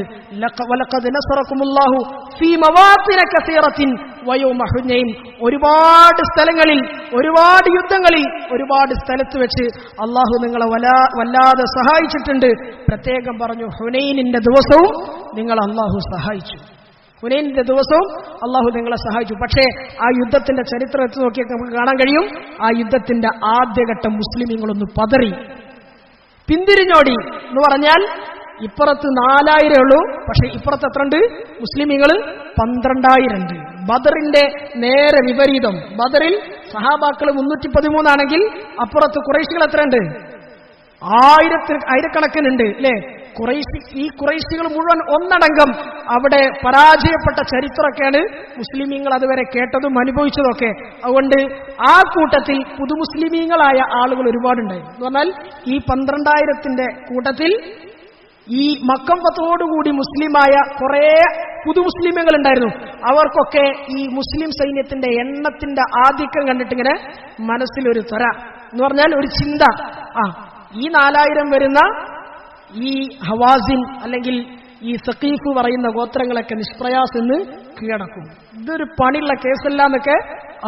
A: വലഖദ് നസറകുമുല്ലാഹു ഫീ മവാത്തിന കസീറത്തിൻ വയൗമ ഹുനൈൻ. ഒരുപാട് സ്ഥലങ്ങളിൽ, ഒരുപാട് യുദ്ധങ്ങളിൽ, ഒരുപാട് സ്ഥലത്ത് വെച്ച് അള്ളാഹു നിങ്ങളെ വല്ലാതെ സഹായിച്ചിട്ടുണ്ട്. പ്രത്യേകം പറഞ്ഞു, ഹുനൈനിന്റെ ദിവസവും നിങ്ങൾ അള്ളാഹു സഹായിച്ചു. ഹുനൈനിന്റെ ദിവസവും അള്ളാഹു നിങ്ങളെ സഹായിച്ചു. പക്ഷേ ആ യുദ്ധത്തിന്റെ ചരിത്രം എടുത്ത് നോക്കിയാൽ നമുക്ക് കാണാൻ കഴിയും, ആ യുദ്ധത്തിന്റെ ആദ്യഘട്ടം മുസ്ലിമീങ്ങളൊന്ന് പതറി, പിന്തിരിഞ്ഞോടി. എന്ന് പറഞ്ഞാൽ ഇപ്പുറത്ത് 4000 ഉള്ളൂ, പക്ഷെ ഇപ്പുറത്ത് എത്ര ഉണ്ട്? മുസ്ലിമീങ്ങൾ 12,000 ഉണ്ട്. ബദറിന്റെ നേരെ വിപരീതം. ബദറിൽ സഹാബാക്കൾ 313 ആണെങ്കിൽ അപ്പുറത്ത് ഖുറൈശികൾ എത്ര ഉണ്ട്? ആയിരക്കണക്കിനുണ്ട് അല്ലേ? ഈ ഖുറൈശികൾ മുഴുവൻ ഒന്നടങ്കം അവിടെ പരാജയപ്പെട്ട ചരിത്രമൊക്കെയാണ് മുസ്ലിമീങ്ങൾ അതുവരെ കേട്ടതും അനുഭവിച്ചതൊക്കെ. അതുകൊണ്ട് ആ കൂട്ടത്തിൽ പുതുമുസ്ലിമീങ്ങളായ ആളുകൾ ഒരുപാടുണ്ടായി. എന്ന് പറഞ്ഞാൽ ഈ 12,000ന്റെ കൂട്ടത്തിൽ ഈ മക്കം ഫതോടുകൂടി മുസ്ലിമായ കുറെ പുതുമുസ്ലിമുകൾ ഉണ്ടായിരുന്നു. അവർക്കൊക്കെ ഈ മുസ്ലിം സൈന്യത്തിന്റെ എണ്ണത്തിന്റെ ആധിക്യം കണ്ടിട്ടിങ്ങനെ മനസ്സിലൊരു ത്വര എന്ന് പറഞ്ഞാൽ ഒരു ചിന്ത, ഈ 4000 വരുന്ന ഈ ഹവാസിൻ അല്ലെങ്കിൽ ഈ സഖീഫ് പറയുന്ന ഗോത്രങ്ങളൊക്കെ നിഷ്പ്രയാസം എന്ന് കീഴടക്കും. ഇതൊരു പണിയുള്ള കേസല്ല എന്നൊക്കെ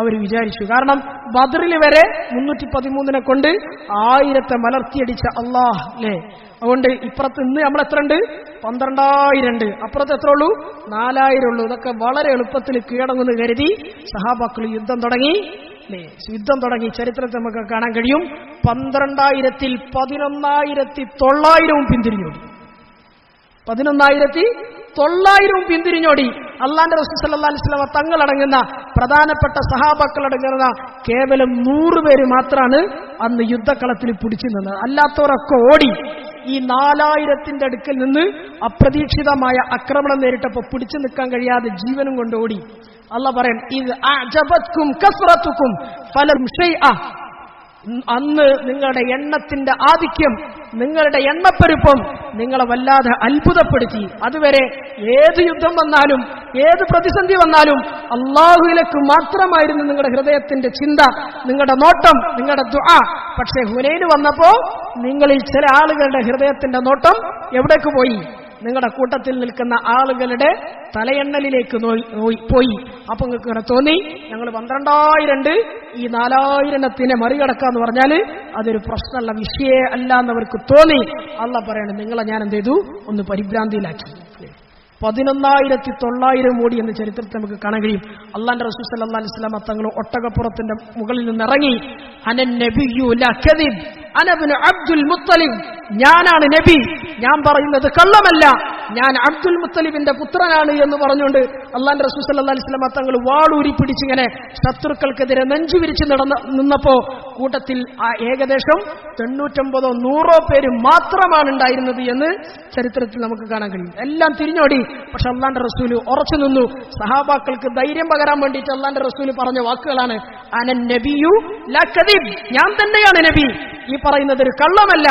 A: അവർ വിചാരിച്ചു. കാരണം ബദറിൽ വരെ 313 കൊണ്ട് 1000 മലർത്തിയടിച്ച അള്ളാഹ് അല്ലേ. അതുകൊണ്ട് ഇപ്പുറത്ത് ഇന്ന് നമ്മൾ എത്ര ഉണ്ട്? 12,000 ഉണ്ട്. അപ്പുറത്ത് എത്ര ഉള്ളൂ? 4000 ഉള്ളൂ. ഇതൊക്കെ വളരെ എളുപ്പത്തിൽ കീഴടങ്ങുമെന്ന് കരുതി സഹാബാക്കൾ യുദ്ധം തുടങ്ങി. യുദ്ധം തുടങ്ങി ചരിത്രത്തിൽ നമുക്ക് കാണാൻ കഴിയും. 12,000-ൽ 11,900 പിന്തിരിഞ്ഞോടി. 11,900 പിന്തിരിഞ്ഞോടി. അള്ളാന്റെ റസൂൽ സല്ലല്ലാഹു അലൈഹി വസല്ലം തങ്ങളടങ്ങുന്ന പ്രധാനപ്പെട്ട സഹാബാക്കൾ അടങ്ങുന്ന കേവലം 100 പേര് മാത്രമാണ് അന്ന് യുദ്ധക്കളത്തിൽ പിടിച്ചു നിന്നത്. അല്ലാത്തവരൊക്കെ ഓടി. ഈ 4000ന്റെ അടുക്കൽ നിന്ന് അപ്രതീക്ഷിതമായ ആക്രമണം നേരിട്ടപ്പോൾ പിടിച്ചു നിൽക്കാൻ കഴിയാതെ ജീവനും കൊണ്ട് ഓടി. അല്ലാഹ് പറയാൻ, ഇത് അഅജബത്കും കസ്റതുകും ഫലം ഷൈഅ. അന്ന് നിങ്ങളുടെ എണ്ണത്തിന്റെ ആധിക്യം, നിങ്ങളുടെ എണ്ണപ്പെരുപ്പം നിങ്ങളെ വല്ലാതെ അത്ഭുതപ്പെടുത്തി. അതുവരെ ഏത് യുദ്ധം വന്നാലും ഏത് പ്രതിസന്ധി വന്നാലും അള്ളാഹുവിലേക്ക് മാത്രമായിരുന്നു നിങ്ങളുടെ ഹൃദയത്തിന്റെ ചിന്ത, നിങ്ങളുടെ നോട്ടം, നിങ്ങളുടെ ദുആ. പക്ഷേ ഹുനൈൻ വന്നപ്പോ നിങ്ങളിൽ ചില ആളുകളുടെ ഹൃദയത്തിന്റെ നോട്ടം എവിടേക്ക് പോയി? നിങ്ങളുടെ കൂട്ടത്തിൽ നിൽക്കുന്ന ആളുകളുടെ തലയെണ്ണലിലേക്ക് പോയി. അപ്പൊ നിങ്ങൾക്ക് ഇങ്ങനെ തോന്നി, ഞങ്ങൾ 12,000 ഉണ്ട്, ഈ 4000ത്തിനെ മറികടക്കാന്ന് പറഞ്ഞാൽ അതൊരു പ്രശ്നമുള്ള വിഷയേ അല്ല എന്നവർക്ക് തോന്നി. അള്ളാഹ് പറയണം, നിങ്ങളെ ഞാൻ എന്ത് ചെയ്തു? ഒന്ന് പരിഭ്രാന്തിയിലാക്കി. 11,900 ഓടി എന്ന് ചരിത്രത്തിൽ നമുക്ക് കാണാൻ കഴിയും. അള്ളാന്റെ റസൂൽ സല്ലല്ലാഹു അലൈഹി വസല്ലം തങ്ങൾ ഒട്ടകപ്പുറത്തിന്റെ മുകളിൽ നിന്ന് ഇറങ്ങി, അന നബിയ്യു ലാ കദിബ് അന ഇബ്നു അബ്ദുൽ മുത്തലിബ്, ഞാനാണ് നബി, ഞാൻ പറയുന്നത് കള്ളമല്ല, ഞാൻ അബ്ദുൽ മുത്തലിബിന്റെ പുത്രനാണ് എന്ന് പറഞ്ഞുകൊണ്ട് അള്ളാന്റെ റസൂൽ സല്ലല്ലാഹു അലൈഹി വസല്ലം തങ്ങൾ വാളൂരി പിടിച്ചിങ്ങനെ ശത്രുക്കൾക്കെതിരെ നെഞ്ചുവിരിച്ച് നിന്നപ്പോ കൂട്ടത്തിൽ ഏകദേശം 99-100 പേര് മാത്രമാണ് ഉണ്ടായിരുന്നത് എന്ന് ചരിത്രത്തിൽ നമുക്ക് കാണാൻ കഴിയും. എല്ലാം തിരിഞ്ഞോടി. പക്ഷെ അള്ളാന്റെ റസൂല് ഉറച്ചു നിന്നു. സഹാബാക്കൾക്ക് ധൈര്യം പകരാൻ വേണ്ടിയിട്ട് അള്ളാന്റെ റസൂല് പറഞ്ഞ വാക്കുകളാണ്, അന നബിയു ലാ കദിബ്, ഞാൻ തന്നെയാണ് നബി, ഈ പറയുന്നത് ഒരു കള്ളമല്ല.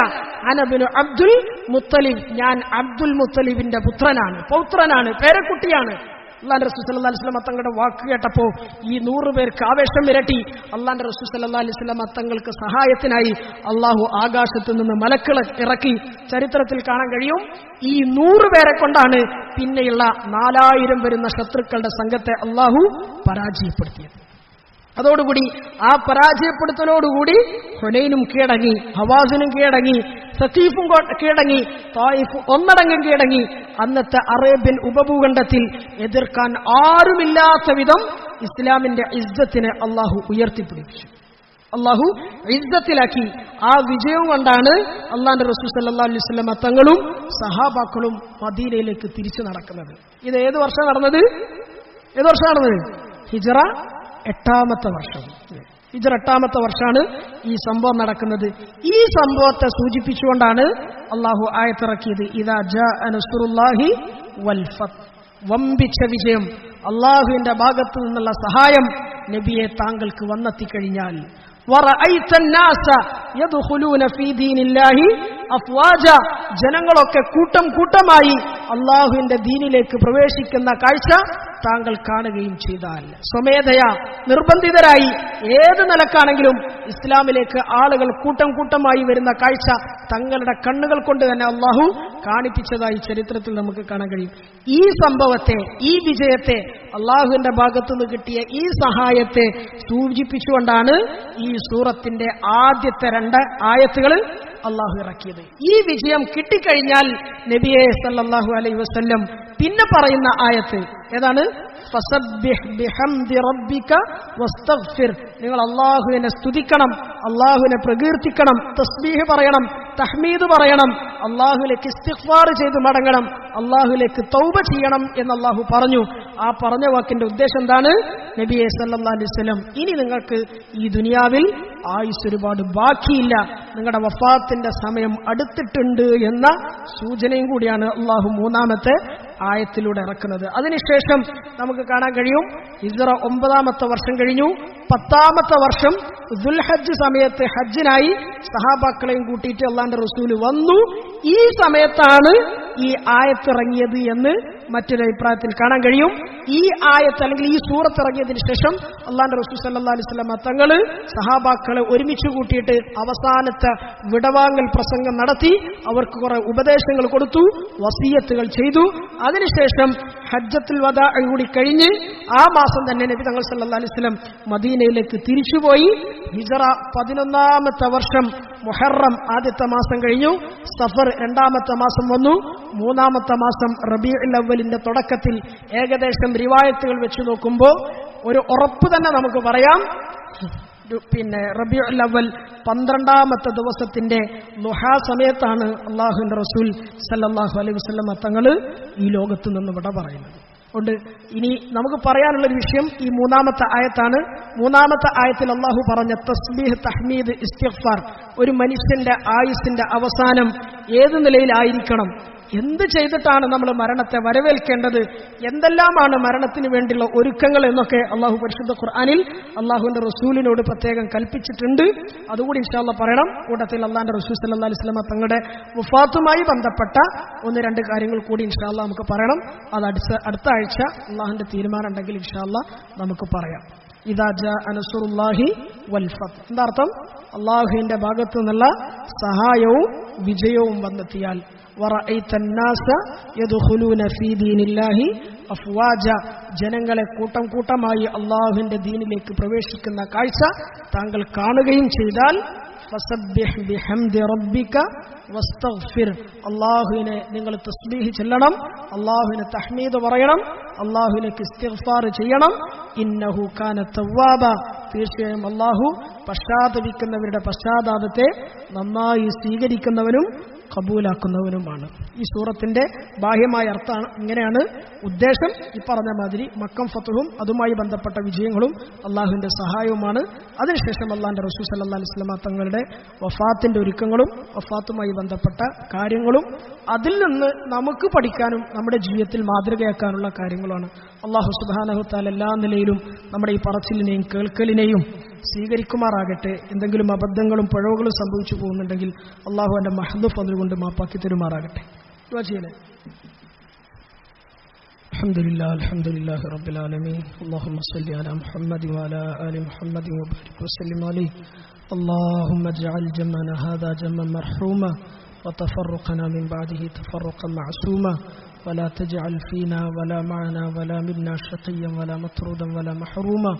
A: അന ഇബ്നു അബ്ദുൽ മുത്തലിബ്, ഞാൻ അബ്ദുൽ മുത്തലിബിന്റെ പുത്രനാണ്, പൗത്രനാണ്, പേരക്കുട്ടിയാണ്. അള്ളാന്റെ റസൂൽ സല്ലല്ലാഹു അലൈഹി വസല്ലം തങ്ങളുടെ വാക്ക് കേട്ടപ്പോ ഈ 100 പേർക്ക് ആവേശം വിരട്ടി. അള്ളാന്റെ റസൂൽ സല്ലല്ലാഹു അലൈഹി വസല്ലം തങ്ങൾക്ക് സഹായത്തിനായി അള്ളാഹു ആകാശത്ത് നിന്ന് മലക്കുകളെ ഇറക്കി. ചരിത്രത്തിൽ കാണാൻ കഴിയും, ഈ 100 പേരെ കൊണ്ടാണ് പിന്നെയുള്ള 4000 വരുന്ന ശത്രുക്കളുടെ സംഘത്തെ അള്ളാഹു പരാജയപ്പെടുത്തിയത്. അതോടുകൂടി ആ പരാജയപ്പെടുത്തലോടുകൂടി ഹുനൈനും കീഴടങ്ങി, ഹവാസിനും കീഴടങ്ങി, സഖീഫും കീഴടങ്ങി, തായിഫ് ഒന്നടങ്കം കീഴടങ്ങി. അന്നത്തെ അറേബ്യൻ ഉപഭൂഖണ്ഡത്തിൽ എതിർക്കാൻ ആരുമില്ലാത്ത വിധം ഇസ്ലാമിന്റെ ഇസ്സത്തിനെ അള്ളാഹു ഉയർത്തിപ്പിടിച്ചു, അള്ളാഹു ഇസ്സത്തിലാക്കി. ആ വിജയം കൊണ്ടാണ് അള്ളാന്റെ റസൂൽ സല്ലല്ലാഹു അലൈഹി വസല്ലം തങ്ങളും സഹാബാക്കളും മദീനയിലേക്ക് തിരിച്ചു നടക്കുന്നത്. ഇത് ഏത് വർഷം നടന്നത്? ഏത് വർഷമാണത്? ഹിജറ 8ാമത്തെ വർഷം. ഹിജറ 8ാമത്തെ വർഷമാണ് ഈ സംഭവം നടക്കുന്നത്. ഈ സംഭവത്തെ സൂചിപ്പിച്ചുകൊണ്ടാണ് അള്ളാഹു ആയത്തിറക്കിയത്, ഇദാ ജാഅ നസ്റുല്ലാഹി വൽ ഫത്ത്, വമ്പിച്ച വിജയം, അള്ളാഹുവിന്റെ ഭാഗത്തു നിന്നുള്ള സഹായം നബിയെ താങ്കൾക്ക് വന്നെത്തിക്കഴിഞ്ഞാൽ, വറഅയ്ത الناس يدخلون في دين الله أفواجا, ജനങ്ങളൊക്കെ കൂട്ടം കൂട്ടമായി അള്ളാഹുവിന്റെ ദീനിലേക്ക് പ്രവേശിക്കുന്ന കാഴ്ച താങ്കൾ കാണുകയും ചെയ്താൽ, സ്വമേധയാ നിർബന്ധിതരായി ഏത് നിലക്കാണെങ്കിലും ഇസ്ലാമിലേക്ക് ആളുകൾ കൂട്ടം കൂട്ടമായി വരുന്ന കാഴ്ച തങ്ങളുടെ കണ്ണുകൾ കൊണ്ട് തന്നെ അള്ളാഹു കാണിപ്പിച്ചതായി ചരിത്രത്തിൽ നമുക്ക് കാണാൻ കഴിയും. ഈ സംഭവത്തെ, ഈ വിജയത്തെ, അള്ളാഹുവിന്റെ ഭാഗത്തുനിന്ന് കിട്ടിയ ഈ സഹായത്തെ സൂചിപ്പിച്ചുകൊണ്ടാണ് ഈ സൂറത്തിന്റെ ആദ്യത്തെ 2 ആയത്തുകൾ അള്ളാഹു ഇറക്കിയത്. ഈ വിജയം കിട്ടിക്കഴിഞ്ഞാൽ നബിയെ സല്ലല്ലാഹു അലൈഹി വസല്ലം പിന്നെ പറയുന്ന ആയത്ത് ഏതാണ്? ഫസബ്ബിഹ് ബിഹംദി റബ്ബിക വസ്തഗ്ഫിർ, നിങ്ങൾ അള്ളാഹുവിനെ സ്തുതിക്കണം, അള്ളാഹുവിനെ പ്രകീർത്തിക്കണം, തസ്ബീഹ് പറയണം, തഹ്മീദ് പറയണം, അള്ളാഹുവിലേക്ക് ഇസ്തിഗ്ഫാർ ചെയ്ത് മടങ്ങണം, അള്ളാഹുവിലേക്ക് തൗബ ചെയ്യണം എന്ന് അള്ളാഹു പറഞ്ഞു. ആ പറഞ്ഞ വാക്കിന്റെ ഉദ്ദേശം എന്താണ്? നബിയെ സല്ലല്ലാഹു അലൈഹി വസല്ലം, ഇനി നിങ്ങൾക്ക് ഈ ദുനിയാവിൽ ആയുസ് ഒരുപാട് ബാക്കിയില്ല, നിങ്ങളുടെ വഫാത്തിന്റെ സമയം അടുത്തിട്ടുണ്ട് എന്ന സൂചനയും കൂടിയാണ് അള്ളാഹു 3ാമത്തെ ആയത്തിലൂടെ ഇറക്കുന്നത്. അതിനുശേഷം നമുക്ക് കാണാൻ കഴിയും, ഹിജ്റ 9ാമത്തെ വർഷം കഴിഞ്ഞു. 10ാമത്തെ വർഷം ദുൽഹജ്ജ് സമയത്ത് ഹജ്ജിനായി സഹാബാക്കളെയും കൂട്ടിയിട്ട് അള്ളാന്റെ റസൂല് വന്നു. ഈ സമയത്താണ് ഈ ആയത്തിറങ്ങിയത് എന്ന് മറ്റൊരു അഭിപ്രായത്തിൽ കാണാൻ കഴിയും. ഈ ആയത്ത് അല്ലെങ്കിൽ ഈ സൂറത്ത് ഇറങ്ങിയതിന് ശേഷം അള്ളാന്റെ റസൂൽ സല്ലല്ലാഹു അലൈഹി വസല്ലം തങ്ങള് സഹാബാക്കളെ ഒരുമിച്ച് കൂട്ടിയിട്ട് അവസാനത്തെ വിടവാങ്ങൽ പ്രസംഗം നടത്തി, അവർക്ക് കുറെ ഉപദേശങ്ങൾ കൊടുത്തു, വസിയത്തുകൾ ചെയ്തു. അതിനുശേഷം ഹജ്ജത്തുൽ വദാ കൂടി കഴിഞ്ഞ് ആ മാസം തന്നെ നബി തങ്ങൾ സല്ലല്ലാഹു അലൈഹി വസല്ലം മദീനയിലേക്ക് തിരിച്ചുപോയി. ഹിജ്റ 11ാമത്തെ വർഷം മുഹറം ആദ്യത്തെ മാസം കഴിഞ്ഞു, സഫർ 2ാമത്തെ മാസം വന്നു, 3ാമത്തെ മാസം റബീഉൽ അവ്വലിന്റെ തുടക്കത്തിൽ ഏകദേശം റിവായത്തുകൾ വെച്ച് നോക്കുമ്പോൾ ഒരു ഉറപ്പ് തന്നെ നമുക്ക് പറയാം, പിന്നെ റബീഉൽ അവ്വൽ 12ാമത്തെ ദിവസത്തിന്റെ ളുഹാ സമയത്താണ് അള്ളാഹുവിന്റെ റസൂൽ സല്ലല്ലാഹു അലൈഹി വസല്ലം തങ്ങൾ ഈ ലോകത്ത് നിന്ന് വിട പറയുന്നത്. കൊണ്ട് ഇനി നമുക്ക് പറയാനുള്ളൊരു വിഷയം ഈ 3ാമത്തെ ആയത്താണ്. 3ാമത്തെ ആയത്തിൽ അള്ളാഹു പറഞ്ഞ തസ്ബീഹ്, തഹ്മീദ്, ഇസ്തിഗ്ഫാർ, ഒരു മനുഷ്യന്റെ ആയുസ്സിന്റെ അവസാനം ഏത് നിലയിലായിരിക്കണം, എന്ത് ചെയ്തിട്ടാണ് നമ്മൾ മരണത്തെ വരവേൽക്കേണ്ടത്, എന്തെല്ലാമാണ് മരണത്തിന് വേണ്ടിയുള്ള ഒരുക്കങ്ങൾ എന്നൊക്കെ അള്ളാഹു പരിശുദ്ധ ഖുർആനിൽ അള്ളാഹുവിന്റെ റസൂലിനോട് പ്രത്യേകം കൽപ്പിച്ചിട്ടുണ്ട്. അതുകൂടി ഇൻഷാ അല്ലാഹ് പറയണം. കൂട്ടത്തിൽ അള്ളാഹിന്റെ റസൂൽ സല്ലല്ലാഹു അലൈഹി വസല്ലം തങ്ങളുടെ വഫാത്തുമായി ബന്ധപ്പെട്ട 1-2 കാര്യങ്ങൾ കൂടി ഇൻഷാ അല്ലാഹ് നമുക്ക് പറയണം. അത് അടുത്ത ആഴ്ച അള്ളാഹുവിന്റെ തീരുമാനം ഉണ്ടെങ്കിൽ ഇൻഷാ അല്ലാഹ് നമുക്ക് പറയാം. ഇദാ ജാഅ നസ്റുല്ലാഹി വൽ ഫത്ത്, എന്താ അർത്ഥം? അള്ളാഹുവിന്റെ ഭാഗത്തു നിന്നുള്ള സഹായവും വിജയവും വന്നെത്തിയാൽ, വറഅയ്ത الناس يدخلون في دين الله أفواجا, ജനങ്ങളെ കൂട്ടം കൂട്ടമായി അള്ളാഹുവിന്റെ ദീനിലേക്ക് പ്രവേശിക്കുന്ന കാഴ്ച താങ്കൾ കാണുകയും ചെയ്താൽ, ഫസബ്ബിഹ് ബിഹംദി റബ്ബിക വസ്തഗ്ഫിർ, അള്ളാഹുവിനെ നിങ്ങൾ തസ്ബീഹ് ചെല്ലണം, അള്ളാഹുവിനെ തഹ്മീദ് പറയണം, അള്ളാഹുവിലേക്ക് ഇസ്തിഗ്ഫാർ ചെയ്യണം. ഇന്നഹു കാന തവ്വാബ, തീർച്ചയായും അള്ളാഹു പശ്ചാത്തപിക്കുന്നവരുടെ പശ്ചാത്താപത്തെ നന്നായി സ്വീകരിക്കുന്നവനും കബൂലാക്കുന്നവനുമാണ്. ഈ സൂറത്തിന്റെ ബാഹ്യമായ അർത്ഥം ഇങ്ങനെയാണ്. ഉദ്ദേശം ഈ പറഞ്ഞ മാതിരി മക്കം ഫത്ഹും അതുമായി ബന്ധപ്പെട്ട വിജയങ്ങളും അള്ളാഹുവിന്റെ സഹായവുമാണ്. അതിനുശേഷം അള്ളാഹിന്റെ റസൂൽ സല്ലല്ലാഹു അലൈഹി വസല്ലം തങ്ങളുടെ വഫാത്തിന്റെ ഒരുക്കങ്ങളും വഫാത്തുമായി ബന്ധപ്പെട്ട കാര്യങ്ങളും അതിൽ നിന്ന് നമുക്ക് പഠിക്കാനും നമ്മുടെ ജീവിതത്തിൽ മാതൃകയാക്കാനുള്ള കാര്യങ്ങളാണ്. അള്ളാഹു സുബ്ഹാനഹു തആല എല്ലാ നിലയിലും നമ്മുടെ ഈ പറച്ചിലിനെയും കേൾക്കലിനെയും സ്വീകരിക്കുമാറാകട്ടെ. എന്തെങ്കിലും അബദ്ധങ്ങളും പിഴവുകളും സംഭവിച്ചു പോകുന്നുണ്ടെങ്കിൽ അള്ളാഹു എന്റെ മഹദ് ഫദ്ൽ കൊണ്ട് മാപ്പാക്കി തരുമാറാകട്ടെ. ദുആ ചെയ്യലേ. അൽഹംദുലില്ലാഹി റബ്ബിൽ ആലമീൻ. അല്ലാഹുമ്മ സ്വല്ലി അലാ മുഹമ്മദി വഅലാ ആലി മുഹമ്മദി വബാരിക് വസല്ലിം അലൈഹി. اللهم اجعل جمعنا هذا جمعا مرحوما وتفرقنا من بعده تفرقا معصوما ولا تجعل فينا ولا معنا ولا منا شقيا ولا مطرودا ولا محروما.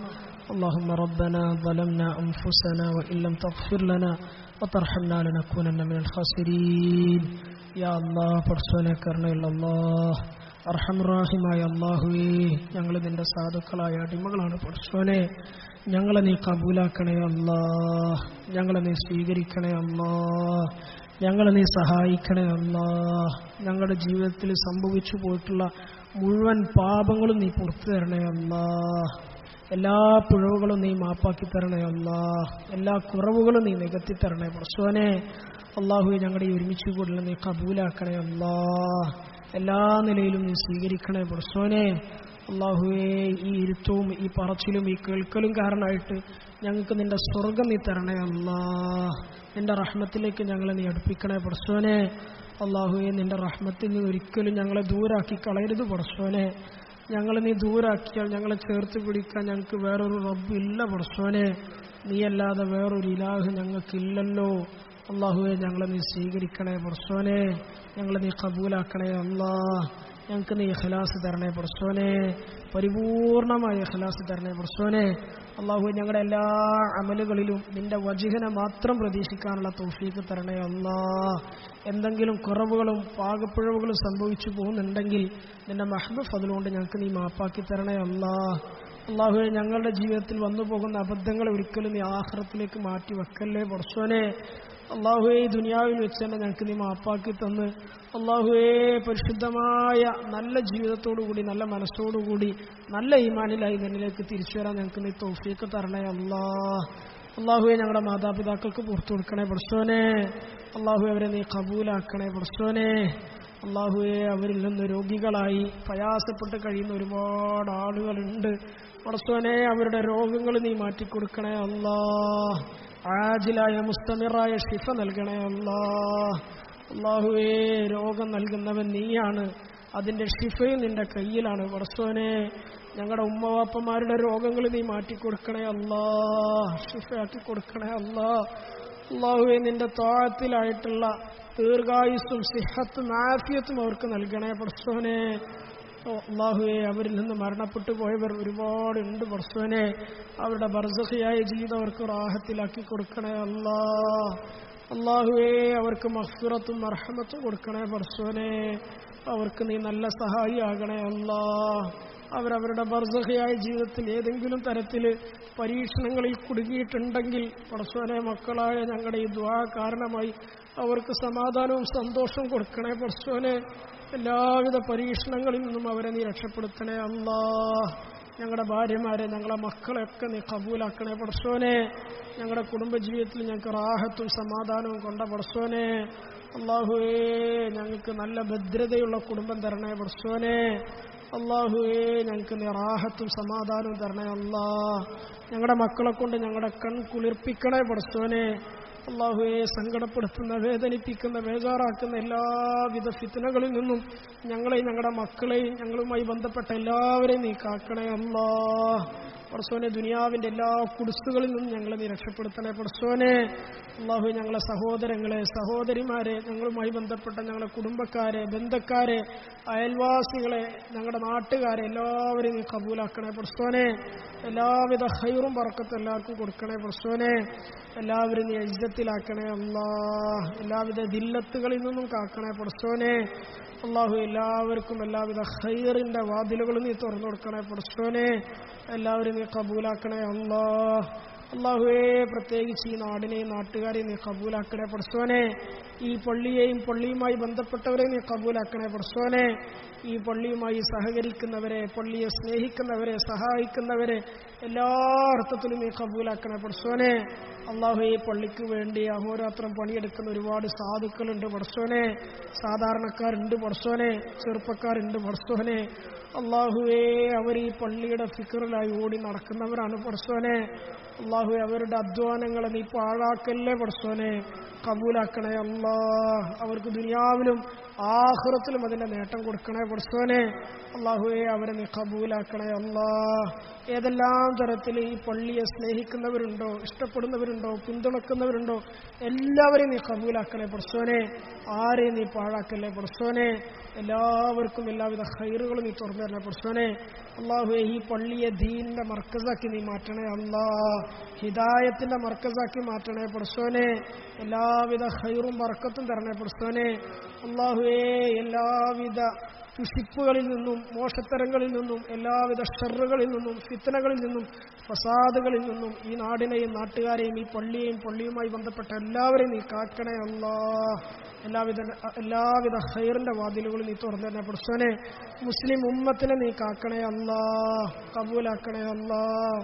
A: اللهم ربنا ظلمنا أنفسنا وإن لم تغفر لنا وترحمنا لنكونن من الخاسرين. يا الله പടച്ചോനെ കരുണയുള്ള അല്ലാഹ്, അർഹമുർ-റഹീമായ അല്ലാഹുവേ, ഞങ്ങൾ നിന്റെ സാധുക്കളായ അടിമകളാണ് പടച്ചോനെ. ഞങ്ങളെ നീ കബൂലാക്കണേ അല്ലാഹ്, ഞങ്ങളെ നീ സ്വീകരിക്കണേ അല്ലാഹ്, ഞങ്ങളെ നീ സഹായിക്കണേ അല്ലാഹ്. ഞങ്ങളുടെ ജീവിതത്തിൽ സംഭവിച്ചു പോയിട്ടുള്ള മുഴുവൻ പാപങ്ങളും നീ പുറത്തു തരണേ അല്ലാ. എല്ലാ പിഴവുകളും നീ മാപ്പാക്കി തരണേ അല്ലാ. എല്ലാ കുറവുകളും നീ നികത്തി തരണേ പടച്ചോനെ. അള്ളാഹുവെ ഞങ്ങളുടെ ഈ ഒരുമിച്ച് കൂടൽ നീ കബൂലാക്കണേ അല്ലാ. എല്ലാ നിലയിലും നീ സ്വീകരിക്കണേ പടച്ചോനെ. അള്ളാഹുവേ, ഈ ഇരുത്തവും ഈ പറച്ചിലും ഈ കേൾക്കലും കാരണമായിട്ട് ഞങ്ങൾക്ക് നിന്റെ സ്വർഗം നീ തരണേ അല്ലാ. നിന്റെ റഹ്മത്തിലേക്ക് ഞങ്ങളെ നീ അടുപ്പിക്കണേ പടച്ചോനെ. അള്ളാഹുവെ, നിന്റെ റഹ്മത്തിൽ നിന്ന് ഒരിക്കലും ഞങ്ങളെ ദൂരാക്കി കളയരുത് പടച്ചോനെ. ഞങ്ങളെ നീ ദൂരാക്കിയാൽ ഞങ്ങളെ ചേർത്ത് പിടിക്കാൻ ഞങ്ങൾക്ക് വേറൊരു റബ്ബ് ഇല്ല പടച്ചോനെ. നീയല്ലാതെ വേറൊരു ഇലാഹ് ഞങ്ങൾക്കില്ലല്ലോ. അള്ളാഹുവെ, ഞങ്ങളെ നീ സ്വീകരിക്കണേ പടച്ചോനെ. ഞങ്ങളെ നീ കബൂലാക്കണേ അല്ലാ. ഞങ്ങൾക്ക് നീ ഇഖ്ലാസ് തരണേ പടച്ചോനെ. പരിപൂർണമായ ഇഖ്ലാസ് തരണേ പടച്ചോനെ. അള്ളാഹു, ഞങ്ങളുടെ എല്ലാ അമലുകളിലും നിന്റെ വജ്ഹിനെ മാത്രം പ്രതീക്ഷിക്കാനുള്ള തൗഫീഖ് തരണേ അല്ലാ. എന്തെങ്കിലും കുറവുകളും പാകപ്പിഴവുകളും സംഭവിച്ചു പോകുന്നുണ്ടെങ്കിൽ നിന്റെ മഹ്ദ് ഫദ്ലുകൊണ്ട് ഞങ്ങൾക്ക് നീ മാപ്പാക്കി തരണേ അല്ലാ. അള്ളാഹുവെ, ഞങ്ങളുടെ ജീവിതത്തിൽ വന്നു പോകുന്ന അബദ്ധങ്ങൾ ഒരിക്കലും നീ ആഖിറത്തിലേക്ക് മാറ്റി വെക്കല്ലേ പടച്ചോനെ. അള്ളാഹുവെ, ഈ ദുനിയാവിൽ വെച്ച് തന്നെ ഞങ്ങൾക്ക് നീ മാപ്പാക്കി തന്ന് അള്ളാഹുവെ, പരിശുദ്ധമായ നല്ല ജീവിതത്തോടുകൂടി നല്ല മനസ്സോടുകൂടി നല്ല ഈമാനിലായി നിന്നിലേക്ക് തിരിച്ചു വരാൻ ഞങ്ങൾക്ക് നീ തൗഫീഖ് തരണേ അല്ലാ. അള്ളാഹുവെ, ഞങ്ങളുടെ മാതാപിതാക്കൾക്ക് പുറത്തു കൊടുക്കണേ പടച്ചോനെ. അള്ളാഹുവെ, അവരെ നീ കബൂലാക്കണേ പടച്ചോനെ. അള്ളാഹുവെ, അവരിൽ നിന്ന് രോഗികളായി പ്രയാസപ്പെട്ട് കഴിയുന്ന ഒരുപാട് ആളുകളുണ്ട് പടച്ചോനെ. അവരുടെ രോഗങ്ങൾ നീ മാറ്റിക്കൊടുക്കണേ അല്ലാ. ആജിലായ മുസ്തമിറായ ഷിഫ നൽകണേ അല്ലാ. അള്ളാഹുവേ, രോഗം നൽകുന്നവൻ നീയാണ്. അതിന്റെ ഷിഫയും നിന്റെ കയ്യിലാണ് പടച്ചോനെ. ഞങ്ങളുടെ ഉമ്മവാപ്പമാരുടെ രോഗങ്ങൾ നീ മാറ്റിക്കൊടുക്കണേ അല്ലാ. ഷിഫയാക്കി കൊടുക്കണേ അല്ലാ. അള്ളാഹുവെ, നിന്റെ താഴത്തിലായിട്ടുള്ള ദീർഘായുസ്സും സിഹത്തും ആഫിയത്തും അവർക്ക് നൽകണേ പടച്ചോനെ. അള്ളാഹുവെ, അവരിൽ നിന്ന് മരണപ്പെട്ടു പോയവർ ഒരുപാടുണ്ട് പടച്ചോനെ. അവരുടെ ബർസഖിയായ ജീവിതം അവർക്ക് റാഹത്തിലാക്കി കൊടുക്കണേ അല്ലാ. അള്ളാഹുവേ, അവർക്ക് മഗ്ഫിറത്തും മർഹമത്തും കൊടുക്കണേ പടച്ചോനെ. അവർക്ക് നീ നല്ല സഹായിയാകണേ അല്ലാ. അവരവരുടെ ബർസഖിയായ ജീവിതത്തിൽ ഏതെങ്കിലും തരത്തിൽ പരീക്ഷണങ്ങളിൽ കുടുങ്ങിയിട്ടുണ്ടെങ്കിൽ പടച്ചോനെ, മക്കളായ ഞങ്ങളുടെ ഈ ദുആ കാരണമായി അവർക്ക് സമാധാനവും സന്തോഷവും കൊടുക്കണേ പടച്ചോനെ. എല്ലാവിധ പരീക്ഷണങ്ങളിൽ നിന്നും അവരെ നീ രക്ഷപ്പെടുത്തണേ അല്ലാ. ഞങ്ങളുടെ ഭാര്യമാരെ, ഞങ്ങളെ മക്കളെയൊക്കെ നീ കബൂലാക്കണേ പടച്ചോനെ. ഞങ്ങളുടെ കുടുംബജീവിതത്തിൽ ഞങ്ങൾക്ക് റാഹത്തും സമാധാനവും കൊണ്ട പടച്ചോനെ. അള്ളാഹുവേ, ഞങ്ങൾക്ക് നല്ല ഭദ്രതയുള്ള കുടുംബം തരണേ പടച്ചോനെ. അള്ളാഹുവേ, ഞങ്ങൾക്ക് നീ റാഹത്തും സമാധാനവും തരണേ അല്ലാ. ഞങ്ങളുടെ മക്കളെ കൊണ്ട് ഞങ്ങളുടെ കൺ കുളിർപ്പിക്കണേ പടച്ചോനെ. അള്ളാഹുവെ, സങ്കടപ്പെടുത്തുന്ന, വേദനിപ്പിക്കുന്ന, ബേജാറാക്കുന്ന എല്ലാവിധ ഫിത്നകളിൽ നിന്നും ഞങ്ങളെയും ഞങ്ങളുടെ മക്കളെയും ഞങ്ങളുമായി ബന്ധപ്പെട്ട എല്ലാവരെയും നീ കാക്കണേ അല്ലാ. പടച്ചോനെ, ദുനിയാവിന്റെ എല്ലാ കുടിസുകളിൽ നിന്നും ഞങ്ങളെ നീ രക്ഷപ്പെടുത്തണേ പടച്ചോനെ. അള്ളാഹു, ഞങ്ങളെ സഹോദരങ്ങളെ, സഹോദരിമാരെ, ഞങ്ങളുമായി ബന്ധപ്പെട്ട ഞങ്ങളുടെ കുടുംബക്കാരെ, ബന്ധക്കാരെ, അയൽവാസികളെ, ഞങ്ങളുടെ നാട്ടുകാരെ എല്ലാവരെയും നീ കബൂലാക്കണേ പടച്ചോനെ. എല്ലാവിധ ഖൈറും ബറക്കത്തും എല്ലാവർക്കും കൊടുക്കണേ പടച്ചോനെ. എല്ലാവരും നീ ഇജ്ജത്തിലാക്കണേ അല്ലാ. എല്ലാവിധ ദില്ലത്തുകളിൽ നിന്നും കാക്കണേ പടച്ചോനെ. അള്ളാഹു, എല്ലാവർക്കും എല്ലാവിധ ഖൈറിന്റെ വാതിലുകളും നീ തുറന്നു കൊടുക്കണേ പടച്ചോനെ. എല്ലാവരും നീ കബൂലാക്കണേ അല്ലാ. അള്ളാഹുവേ, പ്രത്യേകിച്ച് ഈ നാടിനെയും നാട്ടുകാരെയും നീ കബൂലാക്കണേ പടച്ചോനെ. ഈ പള്ളിയെയും പള്ളിയുമായി ബന്ധപ്പെട്ടവരെ നീ കബൂലാക്കണേ പടച്ചോനെ. ഈ പള്ളിയുമായി സഹകരിക്കുന്നവരെ, പള്ളിയെ സ്നേഹിക്കുന്നവരെ, സഹായിക്കുന്നവരെ എല്ലാ അർത്ഥത്തിലും നീ കബൂലാക്കണേ പടച്ചോനെ. അള്ളാഹു, ഈ പള്ളിക്ക് വേണ്ടി അഹോരാത്രം പണിയെടുക്കുന്ന ഒരുപാട് സാധുക്കളുണ്ട് പടച്ചോനെ. സാധാരണക്കാരുണ്ട് പടച്ചോനെ, ചെറുപ്പക്കാരുണ്ട് പടച്ചോനെ. അള്ളാഹുവേ, അവർ ഈ പള്ളിയുടെ ഫിക്റിലായി ഓടി നടക്കുന്നവരാണ് പടച്ചോനെ. അള്ളാഹു, അവരുടെ അധ്വാനങ്ങളെ നീ പാഴാക്കല്ലേ പടച്ചോനെ. കബൂലാക്കണേ അല്ലാ. അവർക്ക് ദുനിയാവിലും ആഖിറത്തിലും അതിന്റെ നേട്ടം കൊടുക്കണേ പടച്ചോനെ. അള്ളാഹുവേ, അവരെ നീ കബൂലാക്കണേ അല്ലാ. ഏതെല്ലാം തരത്തിൽ ഈ പള്ളിയെ സ്നേഹിക്കുന്നവരുണ്ടോ, ഇഷ്ടപ്പെടുന്നവരുണ്ടോ, പിന്തുണക്കുന്നവരുണ്ടോ, എല്ലാവരെയും നീ കബൂലാക്കണേ പടച്ചോനെ. ആരെയും നീ പാഴാക്കല്ലേ പടച്ചോനെ. എല്ലാവർക്കും എല്ലാവിധ ഖൈറുകളും നീ തുറന്നു തരണേ പടച്ചോനെ. അള്ളാഹുവേ, ഈ പള്ളിയെ ദീനിന്റെ മർക്കസാക്കി നീ മാറ്റണേ അല്ലാ. ഹിദായത്തിന്റെ മർക്കസാക്കി മാറ്റണേ പടച്ചോനെ. എല്ലാവിധ ഖൈറും ബറക്കത്തും തരണേ പടച്ചോനെ. അള്ളാഹുവേ, എല്ലാവിധ ദുഷിപ്പുകളിൽ നിന്നും മോശത്തരങ്ങളിൽ നിന്നും എല്ലാവിധ ഷർറുകളിൽ നിന്നും ഫിത്നകളിൽ നിന്നും ഫസാദുകളിൽ നിന്നും ഈ നാടിനെയും നാട്ടുകാരെയും ഈ പള്ളിയുമായി ബന്ധപ്പെട്ട എല്ലാവരെയും നീ കാക്കണേ അല്ലാഹ്. എല്ലാവിധ ഖൈറിന്റെ വാതിലുകളും നീ തുറന്നു തന്നെ പടച്ചോനെ. മുസ്ലിം ഉമ്മത്തിനെ നീ കാക്കണേ അല്ലാഹ്, കബൂലാക്കണേ അല്ലാഹ്.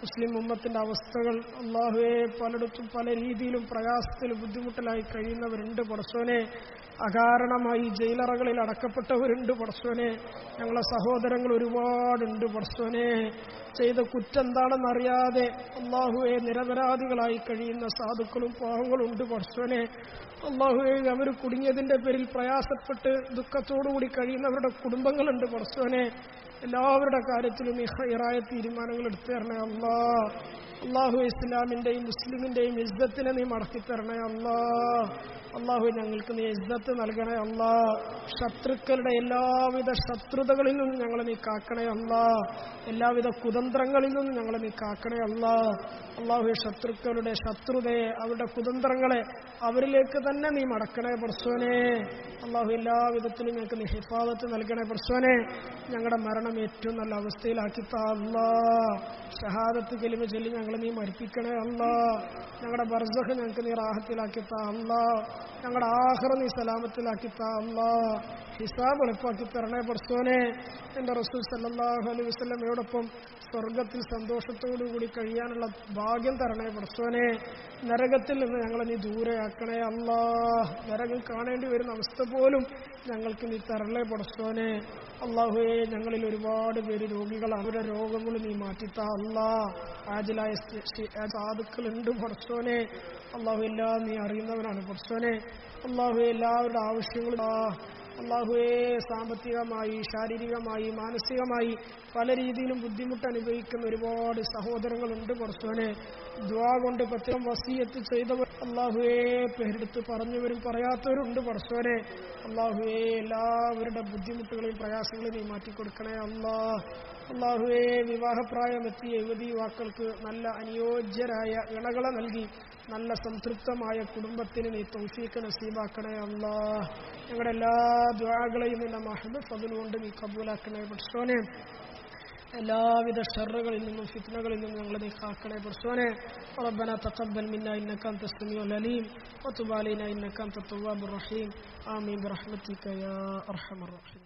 A: മുസ്ലിം ഉമ്മത്തിന്റെ അവസ്ഥകൾ അല്ലാഹുവേ, പലയിടത്തും പല രീതിയിലും പ്രയാസത്തിലും ബുദ്ധിമുട്ടിലായി കഴിയുന്നവരുണ്ട് പടച്ചോനെ. അകാരണമായി ജയിലറകളിൽ അടക്കപ്പെട്ടവരുണ്ട് പടച്ചോനെ. ഞങ്ങളെ സഹോദരങ്ങൾ ഒരുപാടുണ്ട് പടച്ചോനെ. ചെയ്ത കുറ്റം എന്താണെന്നറിയാതെ അല്ലാഹുവേ നിരപരാധികളായി കഴിയുന്ന സാധുക്കളും പാവങ്ങളും ഉണ്ട് പടച്ചോനെ. അല്ലാഹുവേ, അവർ കുടുങ്ങിയതിന്റെ പേരിൽ പ്രയാസപ്പെട്ട് ദുഃഖത്തോടുകൂടി കഴിയുന്നവരുടെ കുടുംബങ്ങളുണ്ട് പടച്ചോനെ. എല്ലാവരുടെ കാര്യത്തിലും ഈ ഖൈറായ തീരുമാനങ്ങൾ എടുത്തു തരണേ അല്ലാഹ്. അല്ലാഹു ഇസ്ലാമിന്റെയും മുസ്ലിമിന്റെയും ഇസ്സത്തിനെ നീ മടക്കി തരണേ അല്ലാഹ്. അല്ലാഹു ഞങ്ങൾക്ക് നീ ഇസ്സത്ത് നൽകണേ അല്ലാഹ്. ശത്രുക്കളുടെ എല്ലാവിധ ശത്രുതകളിൽ നിന്നും ഞങ്ങളെ നീ കാക്കണേ അല്ലാഹ്. എല്ലാവിധ കുതന്ത്രങ്ങളിൽ നിന്നും ഞങ്ങളെ നീ കാക്കണേ അല്ലാഹ്. അല്ലാഹു ശത്രുക്കളുടെ ശത്രുതയെ, അവരുടെ കുതന്ത്രങ്ങളെ അവരിലേക്ക് തന്നെ നീ മടക്കണേ പടച്ചോനെ. അല്ലാഹു എല്ലാവിധത്തിലും ഞങ്ങൾക്ക് നീ ഹിഫാദത്ത് നൽകണേ പടച്ചോനെ. ഞങ്ങളുടെ മരണം ഏറ്റവും നല്ല അവസ്ഥയിലാക്കി താ അല്ലാഹ്. ഷഹാദത്ത് കലിമ ചൊല്ലി ഞങ്ങളെ നീ മരിപ്പിക്കണേ അല്ലാഹ്. ഞങ്ങളുടെ ബർസഖ് ഞങ്ങൾക്ക് നീ റാഹത്തിലാക്കി താ അല്ലാഹ്. ഞങ്ങളുടെ ആഖിറ നീ സലാമത്തിലാക്കി താ അല്ലാഹ്. ഹിസാബ് എളുപ്പാക്കി തരണേ പടച്ചോനെ. എന്റെ റസൂൽ സല്ലല്ലാഹു അലൈഹി വസല്ലമയോടൊപ്പം സ്വർഗത്തിൽ സന്തോഷത്തോടുകൂടി കഴിയാനുള്ള ഭാഗ്യം തരണേ പടച്ചോനെ. നരകത്തിൽ നിന്ന് ഞങ്ങളെ നീ ദൂരെയാക്കണേ അല്ലാഹ്. നരകം കാണേണ്ടി വരുന്ന അവസ്ഥ പോലും ഞങ്ങൾക്ക് നീ തരളേ പടച്ചോനെ. അല്ലാഹുവേ, ഞങ്ങളിൽ ഒരുപാട് പേര് രോഗികളാണ്. അവരുടെ രോഗങ്ങൾ നീ മാറ്റിത്താ അല്ലാഹ്. ആജിലായ സാധുക്കളുണ്ട് പടച്ചോനെ. അല്ലാഹു എല്ലാം നീ അറിയുന്നവനാണ് പടച്ചോനെ. അല്ലാഹുവേ, എല്ലാവരുടെ ആവശ്യങ്ങളും അല്ലാഹുവേ, സാമ്പത്തികമായി, ശാരീരികമായി, മാനസികമായി പല രീതിയിലും ബുദ്ധിമുട്ട് അനുഭവിക്കുന്ന ഒരുപാട് സഹോദരങ്ങളുണ്ട് പടച്ചോനെ. ദുആ കൊണ്ട് പ്രത്യേകം വസിയത്ത് ചെയ്തവർ അല്ലാഹുവേ, പേരെടുത്ത് പറഞ്ഞവരും പറയാത്തവരുണ്ട് പടച്ചോനെ. അല്ലാഹുവേ, എല്ലാവരുടെ ബുദ്ധിമുട്ടുകളെയും പ്രയാസങ്ങളെയും നീ മാറ്റിക്കൊടുക്കണേ അല്ലാഹ്. അല്ലാഹുവേ, വിവാഹപ്രായമെത്തിയ യുവതി യുവാക്കൾക്ക് നല്ല അനുയോജ്യരായ ഇണകളെ നൽകി നല്ല സംതൃപ്തമായ കുടുംബത്തിന് നീ തൗഫീഖ് നസീബാക്കണേ അല്ലാഹ്. ഞങ്ങളുടെ എല്ലാ ദുആകളെയും നിന്റെ മഹ്ദ് ഫദ്ൽ കൊണ്ട് നീ കബൂലാക്കണേ പടച്ചോനെ. എല്ലാവിധ ഷർറുകളിൽ നിന്നും ഫിത്നകളിൽ നിന്നും ഞങ്ങളെ നീ കാക്കണേ പടച്ചോനെ. റബ്ബനാ തഖബ്ബൽ മിന്നാ ഇന്നക അൻത സമീഉൽ അലീം വതുബ് അലൈനാ ഇന്നക അൻത തവ്വാബുർ റഹീം. ആമീൻ ബിറഹ്മതിക യാ അർഹമർ റഹീം.